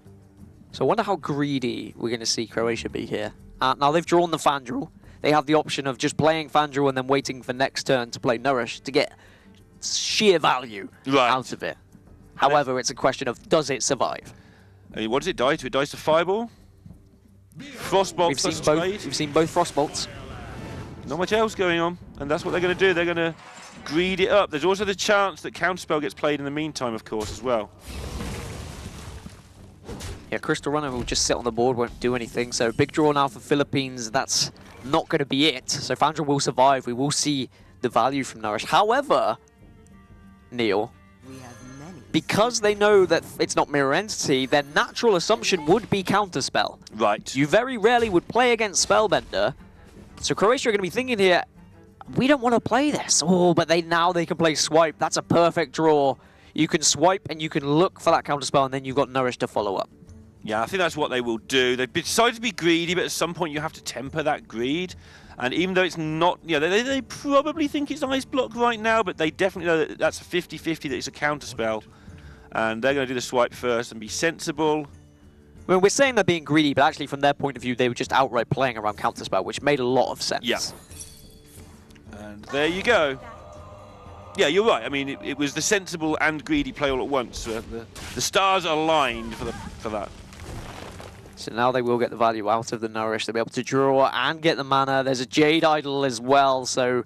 So I wonder how greedy we're going to see Croatia be here. Now they've drawn the Fandral. They have the option of just playing Fandral and then waiting for next turn to play Nourish to get sheer value out of it. However, it's a question of, does it survive? I mean, what does it die to? It dies to Fireball. Frostbolt. We've seen both Frostbolts. Not much else going on, and that's what they're going to do. They're going to greed it up. There's also the chance that Counterspell gets played in the meantime, of course, as well. Yeah, Crystal Runner will just sit on the board, won't do anything. So big draw now for Philippines. That's not going to be it. So Fandral will survive. We will see the value from Nourish. However, Neil, because they know that it's not Mirror Entity, their natural assumption would be Counterspell. Right. You very rarely would play against Spellbender. So Croatia are going to be thinking here, we don't want to play this. Oh, but now they can play swipe. That's a perfect draw. You can swipe and you can look for that counterspell, and then you've got Nourish to follow up. Yeah, I think that's what they will do. They've decided to be greedy, but at some point you have to temper that greed. And even though it's not, they probably think it's Ice Block right now, but they definitely know that that's a 50-50, that it's a counterspell. And they're going to do the swipe first and be sensible. I mean, we're saying they're being greedy, but actually from their point of view, they were just outright playing around counterspell, which made a lot of sense. Yeah. And there you go. Yeah, you're right. I mean, it was the sensible and greedy play all at once. The stars aligned for that. So now they will get the value out of the Nourish. They'll be able to draw and get the mana. There's a Jade Idol as well, so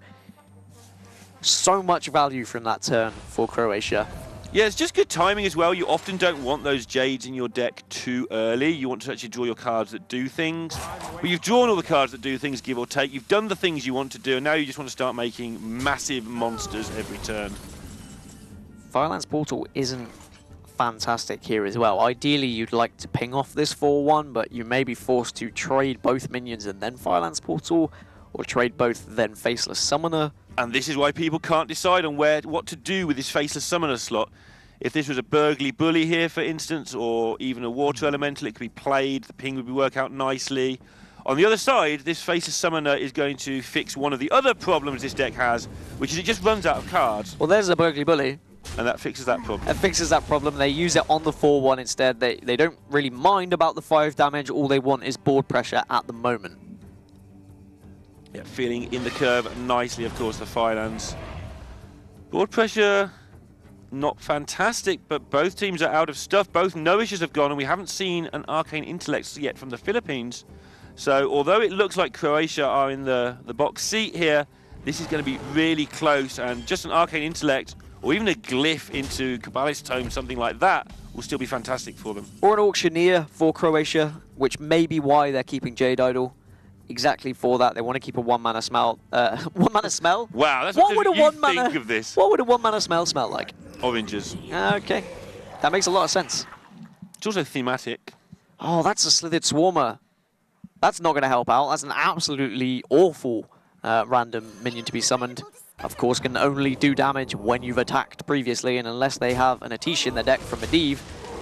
much value from that turn for Croatia. Yeah, it's just good timing as well. You often don't want those Jades in your deck too early. You want to actually draw your cards that do things. But you've drawn all the cards that do things, give or take. You've done the things you want to do, and now you just want to start making massive monsters every turn. Firelands Portal isn't fantastic here as well. Ideally, you'd like to ping off this 4-1, but you may be forced to trade both minions and then Firelands Portal, or trade both then Faceless Summoner. And this is why people can't decide on what to do with this Faceless Summoner slot. If this was a Burgly Bully here, for instance, or even a Water Elemental, it could be played, the ping would work out nicely. On the other side, this Faceless Summoner is going to fix one of the other problems this deck has, which is it just runs out of cards. Well, there's a Burgly Bully. And that fixes that problem. It fixes that problem. They use it on the 4-1 instead. They don't really mind about the 5 damage. All they want is board pressure at the moment. Yeah, feeling in the curve nicely, of course, the Firelands. Board pressure, not fantastic, but both teams are out of stuff. Both Nourishes have gone, and we haven't seen an Arcane Intellect yet from the Philippines. So, although it looks like Croatia are in the box seat here, this is going to be really close, and just an Arcane Intellect, or even a glyph into Kabbalist Tome, something like that, will still be fantastic for them. Or an Auctioneer for Croatia, which may be why they're keeping Jade Idol. Exactly for that, they want to keep a 1-mana smell. 1-mana smell? Wow, that's what would a you think of this. What would a 1-mana smell like? Oranges. Okay, that makes a lot of sense. It's also thematic. Oh, that's a Slithered Swarmer. That's not going to help out. That's an absolutely awful random minion to be summoned. Of course, can only do damage when you've attacked previously, and unless they have an Atish in their deck from Medivh,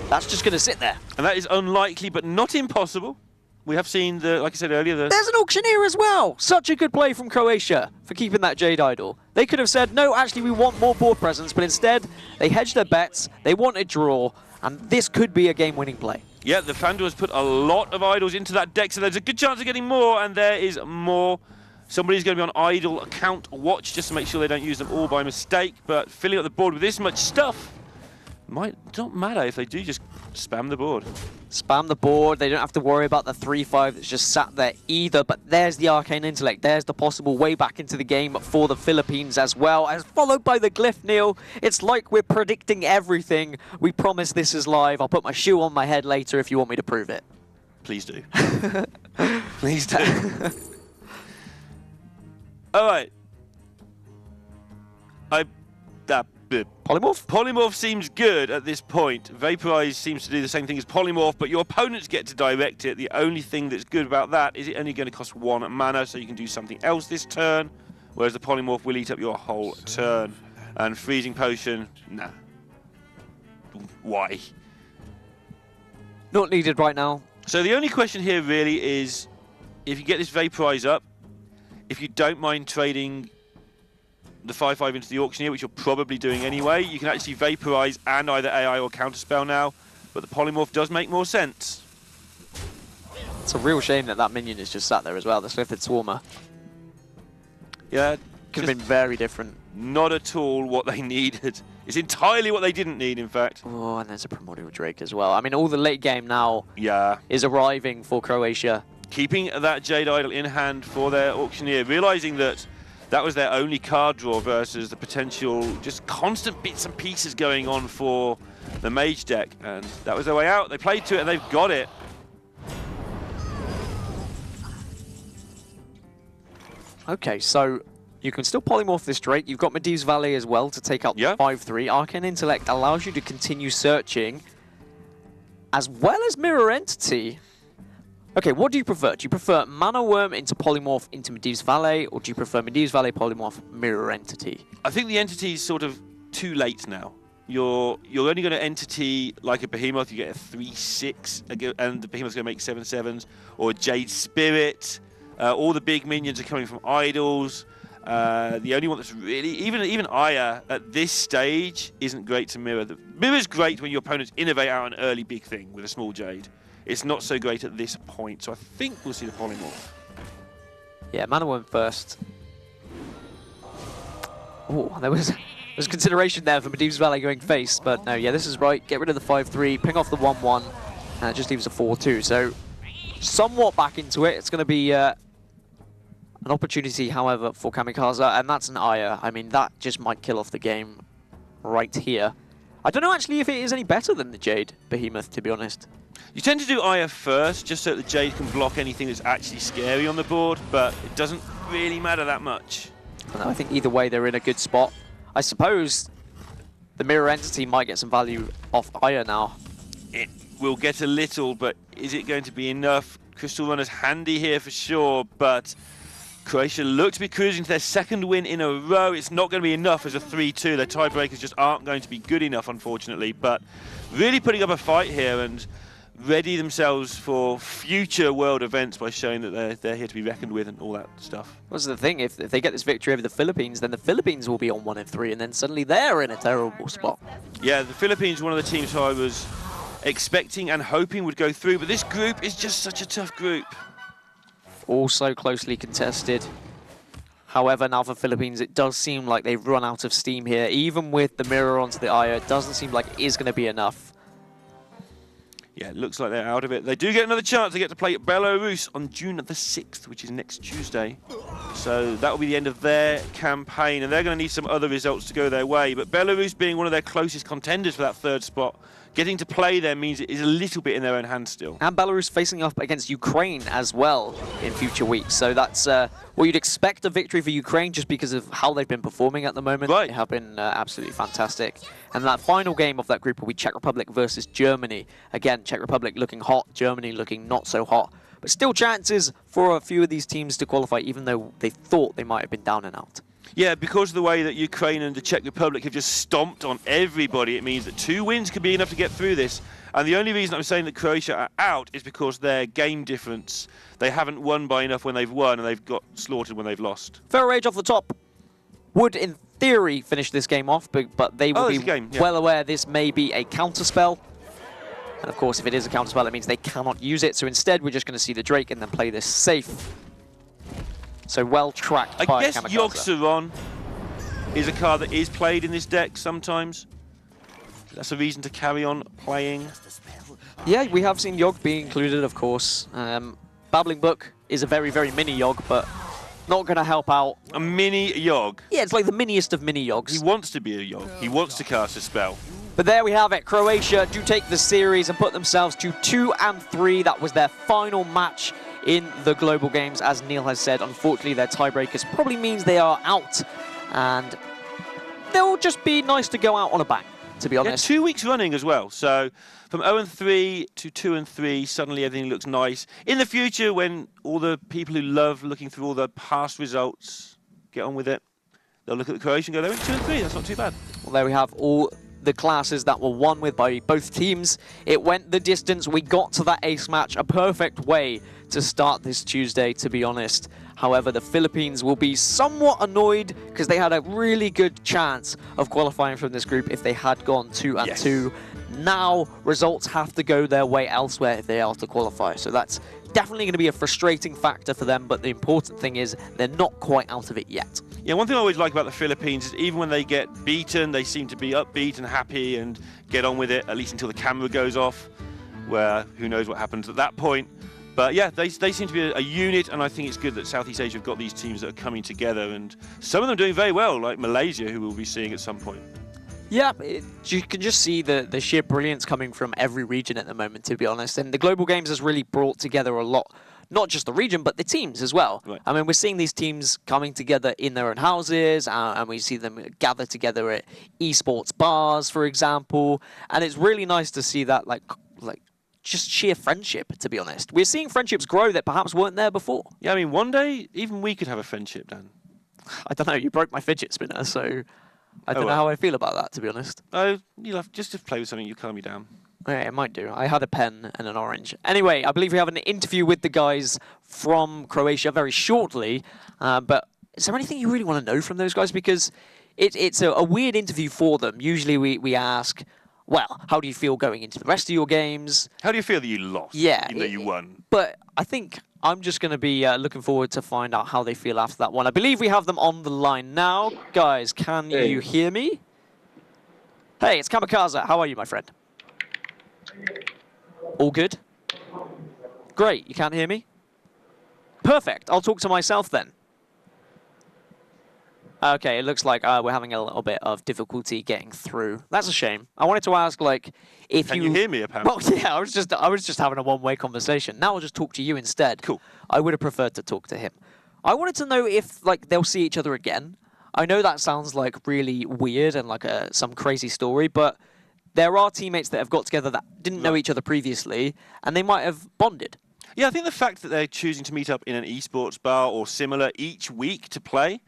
that's just going to sit there. And that is unlikely, but not impossible. We have seen, like I said earlier... There's an Auctioneer as well! Such a good play from Croatia for keeping that Jade Idol. They could have said, no, actually, we want more board presence, but instead, they hedged their bets, they wanted draw, and this could be a game-winning play. Yeah, the FanDuel has put a lot of idols into that deck, so there's a good chance of getting more, and there is more. Somebody's going to be on idle account watch just to make sure they don't use them all by mistake, but filling up the board with this much stuff might not matter if they do just spam the board. Spam the board, they don't have to worry about the 3-5 that's just sat there either, but there's the Arcane Intellect, there's the possible way back into the game for the Philippines as well, as followed by the Glyph, Neil. It's like we're predicting everything. We promise this is live. I'll put my shoe on my head later if you want me to prove it. Please do. Please do. Alright. Polymorph? Polymorph seems good at this point. Vaporize seems to do the same thing as Polymorph, but your opponents get to direct it. The only thing that's good about that is it only going to cost 1 mana, so you can do something else this turn, whereas the Polymorph will eat up your whole turn. And Freezing Potion, nah. Why? Not needed right now. So the only question here really is, if you get this Vaporize up, if you don't mind trading the 5-5 into the Auctioneer, which you're probably doing anyway, you can actually Vaporize and either AI or Counterspell now, but the Polymorph does make more sense. It's a real shame that that minion is just sat there as well, the Slithered Swarmer. Yeah. Could have been very different. Not at all what they needed. It's entirely what they didn't need, in fact. Oh, and there's a Primordial Drake as well. I mean, all the late game now is arriving for Croatia. Keeping that Jade Idol in hand for their Auctioneer, realizing that that was their only card draw versus the potential just constant bits and pieces going on for the Mage deck. And that was their way out. They played to it and they've got it. Okay, so you can still polymorph this Drake. You've got Medivh's Valley as well to take out the 5-3. Arcane Intellect allows you to continue searching, as well as Mirror Entity. Okay, what do you prefer? Do you prefer Mana Worm into Polymorph into Medivh's Valet, or do you prefer Medivh's Valet Polymorph Mirror Entity? I think the entity is sort of too late now. You're only going to entity like a Behemoth, you get a 3/6, and the Behemoth's going to make 7/7s, or a Jade Spirit. All the big minions are coming from idols. The only one that's really, even Aya at this stage isn't great to mirror. Mirror's great when your opponents innovate out an early big thing with a small Jade. It's not so great at this point, so I think we'll see the Polymorph. Yeah, Mana Worm first. Oh, there was consideration there for Medivh's Valet going face, but no, yeah, this is right. Get rid of the 5/3, ping off the 1/1, and it just leaves a 4/2. So somewhat back into it. It's going to be an opportunity, however, for Kamikaze, and that's an Aya. I mean, that just might kill off the game right here. I don't know actually if it is any better than the Jade Behemoth, to be honest. You tend to do Aya first, just so that the Jade can block anything that's actually scary on the board, but it doesn't really matter that much. I think either way they're in a good spot. I suppose the Mirror Entity might get some value off Aya now. It will get a little, but is it going to be enough? Crystal Runner's handy here for sure, but Croatia look to be cruising to their second win in a row. It's not going to be enough as a 3-2. Their tiebreakers just aren't going to be good enough, unfortunately, but really putting up a fight here and ready themselves for future world events by showing that they're here to be reckoned with and all that stuff. What's the thing? If they get this victory over the Philippines, then the Philippines will be on 1-3, and then suddenly they're in a terrible spot. Yeah, the Philippines, one of the teams who I was expecting and hoping would go through, but this group is just such a tough group. Also closely contested. However, now for Philippines, it does seem like they've run out of steam here. Even with the mirror onto the Aya, it doesn't seem like it is going to be enough. Yeah, it looks like they're out of it. They do get another chance to get to play Belarus on June the 6th, which is next Tuesday. So that will be the end of their campaign, and they're going to need some other results to go their way. But Belarus, being one of their closest contenders for that third spot, getting to play there means it is a little bit in their own hands still. And Belarus facing up against Ukraine as well in future weeks. So that's what you'd expect a victory for Ukraine just because of how they've been performing at the moment. Right. They have been absolutely fantastic. And that final game of that group will be Czech Republic versus Germany. Again, Czech Republic looking hot, Germany looking not so hot. But still chances for a few of these teams to qualify, even though they thought they might have been down and out. Yeah, because of the way that Ukraine and the Czech Republic have just stomped on everybody, it means that 2 wins could be enough to get through this. And the only reason I'm saying that Croatia are out is because their game difference, they haven't won by enough when they've won, and they've got slaughtered when they've lost. Feral Rage off the top would, in theory, finish this game off, but they will be well aware this may be a counterspell. And of course, if it is a counterspell, it means they cannot use it. So instead, we're just going to see the Drake and then play this safe. So well tracked by I guess Kamikaze. Yogg-Saron is a card that is played in this deck sometimes. That's a reason to carry on playing. Yeah, we have seen Yogg be included, of course. Babbling Book is a very, very mini Yogg, but not going to help out. A mini Yogg. Yeah, it's like the miniest of mini Yoggs. He wants to be a Yogg. He wants to cast a spell. But there we have it. Croatia do take the series and put themselves to 2-3. That was their final match in the global games. As Neil has said, unfortunately, their tiebreakers probably means they are out. And they'll just be nice to go out on a bang, to be honest. Yeah, 2 weeks running as well. So from 0-3 to 2-3, suddenly everything looks nice. In the future, when all the people who love looking through all the past results get on with it, they'll look at the Croatia and go, they're in 2-3. That's not too bad. Well, there we have all the classes that were won with by both teams. It went the distance. We got to that ace match, a perfect way to start this Tuesday, to be honest. However, the Philippines will be somewhat annoyed because they had a really good chance of qualifying from this group if they had gone 2-2. Now, results have to go their way elsewhere if they are to qualify. So that's definitely going to be a frustrating factor for them, but the important thing is they're not quite out of it yet. Yeah, one thing I always like about the Philippines is even when they get beaten, they seem to be upbeat and happy and get on with it, at least until the camera goes off, where who knows what happens at that point. But yeah, they seem to be a unit, and I think it's good that Southeast Asia have got these teams that are coming together, and some of them doing very well, like Malaysia, who we'll be seeing at some point. Yeah, you can just see the sheer brilliance coming from every region at the moment, to be honest. And the Global Games has really brought together a lot, not just the region, but the teams as well. Right. I mean, we're seeing these teams coming together in their own houses, and we see them gather together at esports bars, for example. And it's really nice to see that, like just sheer friendship, to be honest. We're seeing friendships grow that perhaps weren't there before. Yeah, I mean, one day, even we could have a friendship, Dan. I don't know, you broke my fidget spinner, so I don't know how I feel about that, to be honest. Oh, you'll have just to play with something, you calm me down. Yeah, it might do. I had a pen and an orange. Anyway, I believe we have an interview with the guys from Croatia very shortly. But is there anything you really want to know from those guys? Because it's a weird interview for them. Usually we ask, well, how do you feel going into the rest of your games? How do you feel that you lost, even though you won? But I think I'm just going to be looking forward to find out how they feel after that one. I believe we have them on the line now. Guys, can you hear me? Hey, it's Kamikaze. How are you, my friend? All good? Great, you can't hear me? Perfect, I'll talk to myself then. Okay, it looks like we're having a little bit of difficulty getting through. That's a shame. I wanted to ask, like, if Can you hear me, apparently? Well, yeah, I was just having a one-way conversation. Now I'll just talk to you instead. Cool. I would have preferred to talk to him. I wanted to know if, like, they'll see each other again. I know that sounds, like, really weird and like some crazy story, but there are teammates that have got together that didn't know each other previously, and they might have bonded. Yeah, I think the fact that they're choosing to meet up in an esports bar or similar each week to play,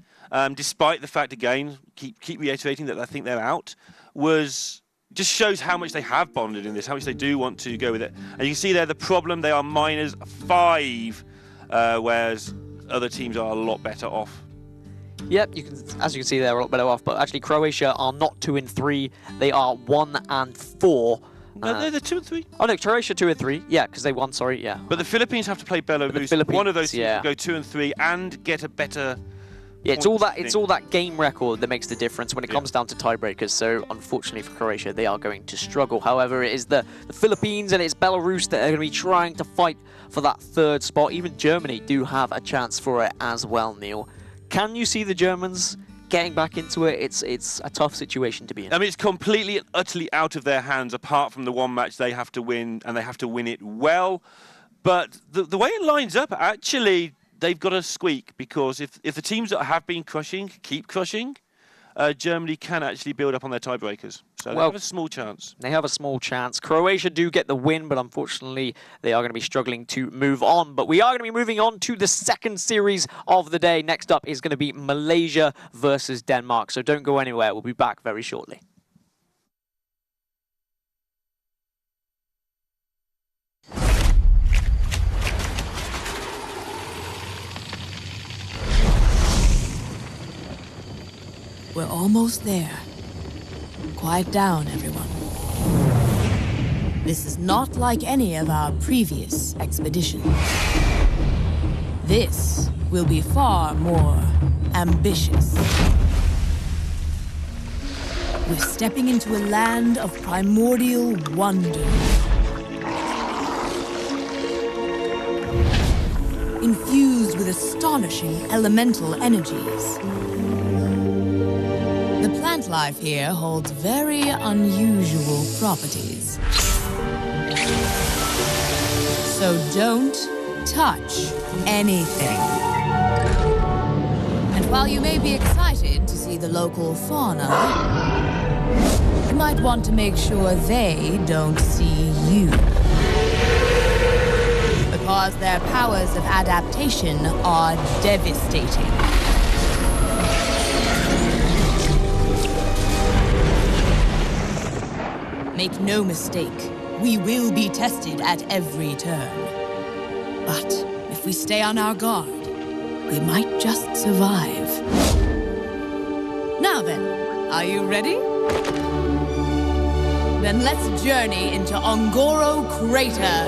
despite the fact, again, keep reiterating that I think they're out, just shows how much they have bonded in this, how much they do want to go with it. And you can see there the problem, they are -5, whereas other teams are a lot better off. Yep, as you can see, they're a lot better off. But actually, Croatia are not 2 and 3; they are 1 and 4. No, they're 2 and 3. Oh no, Croatia 2 and 3. Yeah, because they won. Sorry, yeah. But the Philippines have to play Belarus. One of those teams will go 2 and 3 and get a better. Yeah, it's all that game record that makes the difference when it comes down to tiebreakers. So unfortunately for Croatia, they are going to struggle. However, it is the Philippines and it's Belarus that are going to be trying to fight for that 3rd spot. Even Germany do have a chance for it as well, Neil. Can you see the Germans getting back into it? It's a tough situation to be in. I mean, it's completely and utterly out of their hands, apart from the one match they have to win, and they have to win it well. But the way it lines up, actually, they've got to squeak, because if the teams that have been crushing keep crushing, Germany can actually build up on their tiebreakers. So they have a small chance. They have a small chance. Croatia do get the win, but unfortunately, they are going to be struggling to move on. But we are going to be moving on to the 2nd series of the day. Next up is going to be Malaysia versus Denmark. So don't go anywhere. We'll be back very shortly. We're almost there. Quiet down, everyone. This is not like any of our previous expeditions. This will be far more ambitious. We're stepping into a land of primordial wonder. Infused with astonishing elemental energies. The plant life here holds very unusual properties. So don't touch anything. And while you may be excited to see the local fauna, you might want to make sure they don't see you. Because their powers of adaptation are devastating. Make no mistake, we will be tested at every turn. But if we stay on our guard, we might just survive. Now then, are you ready? Then let's journey into Ongoro Crater.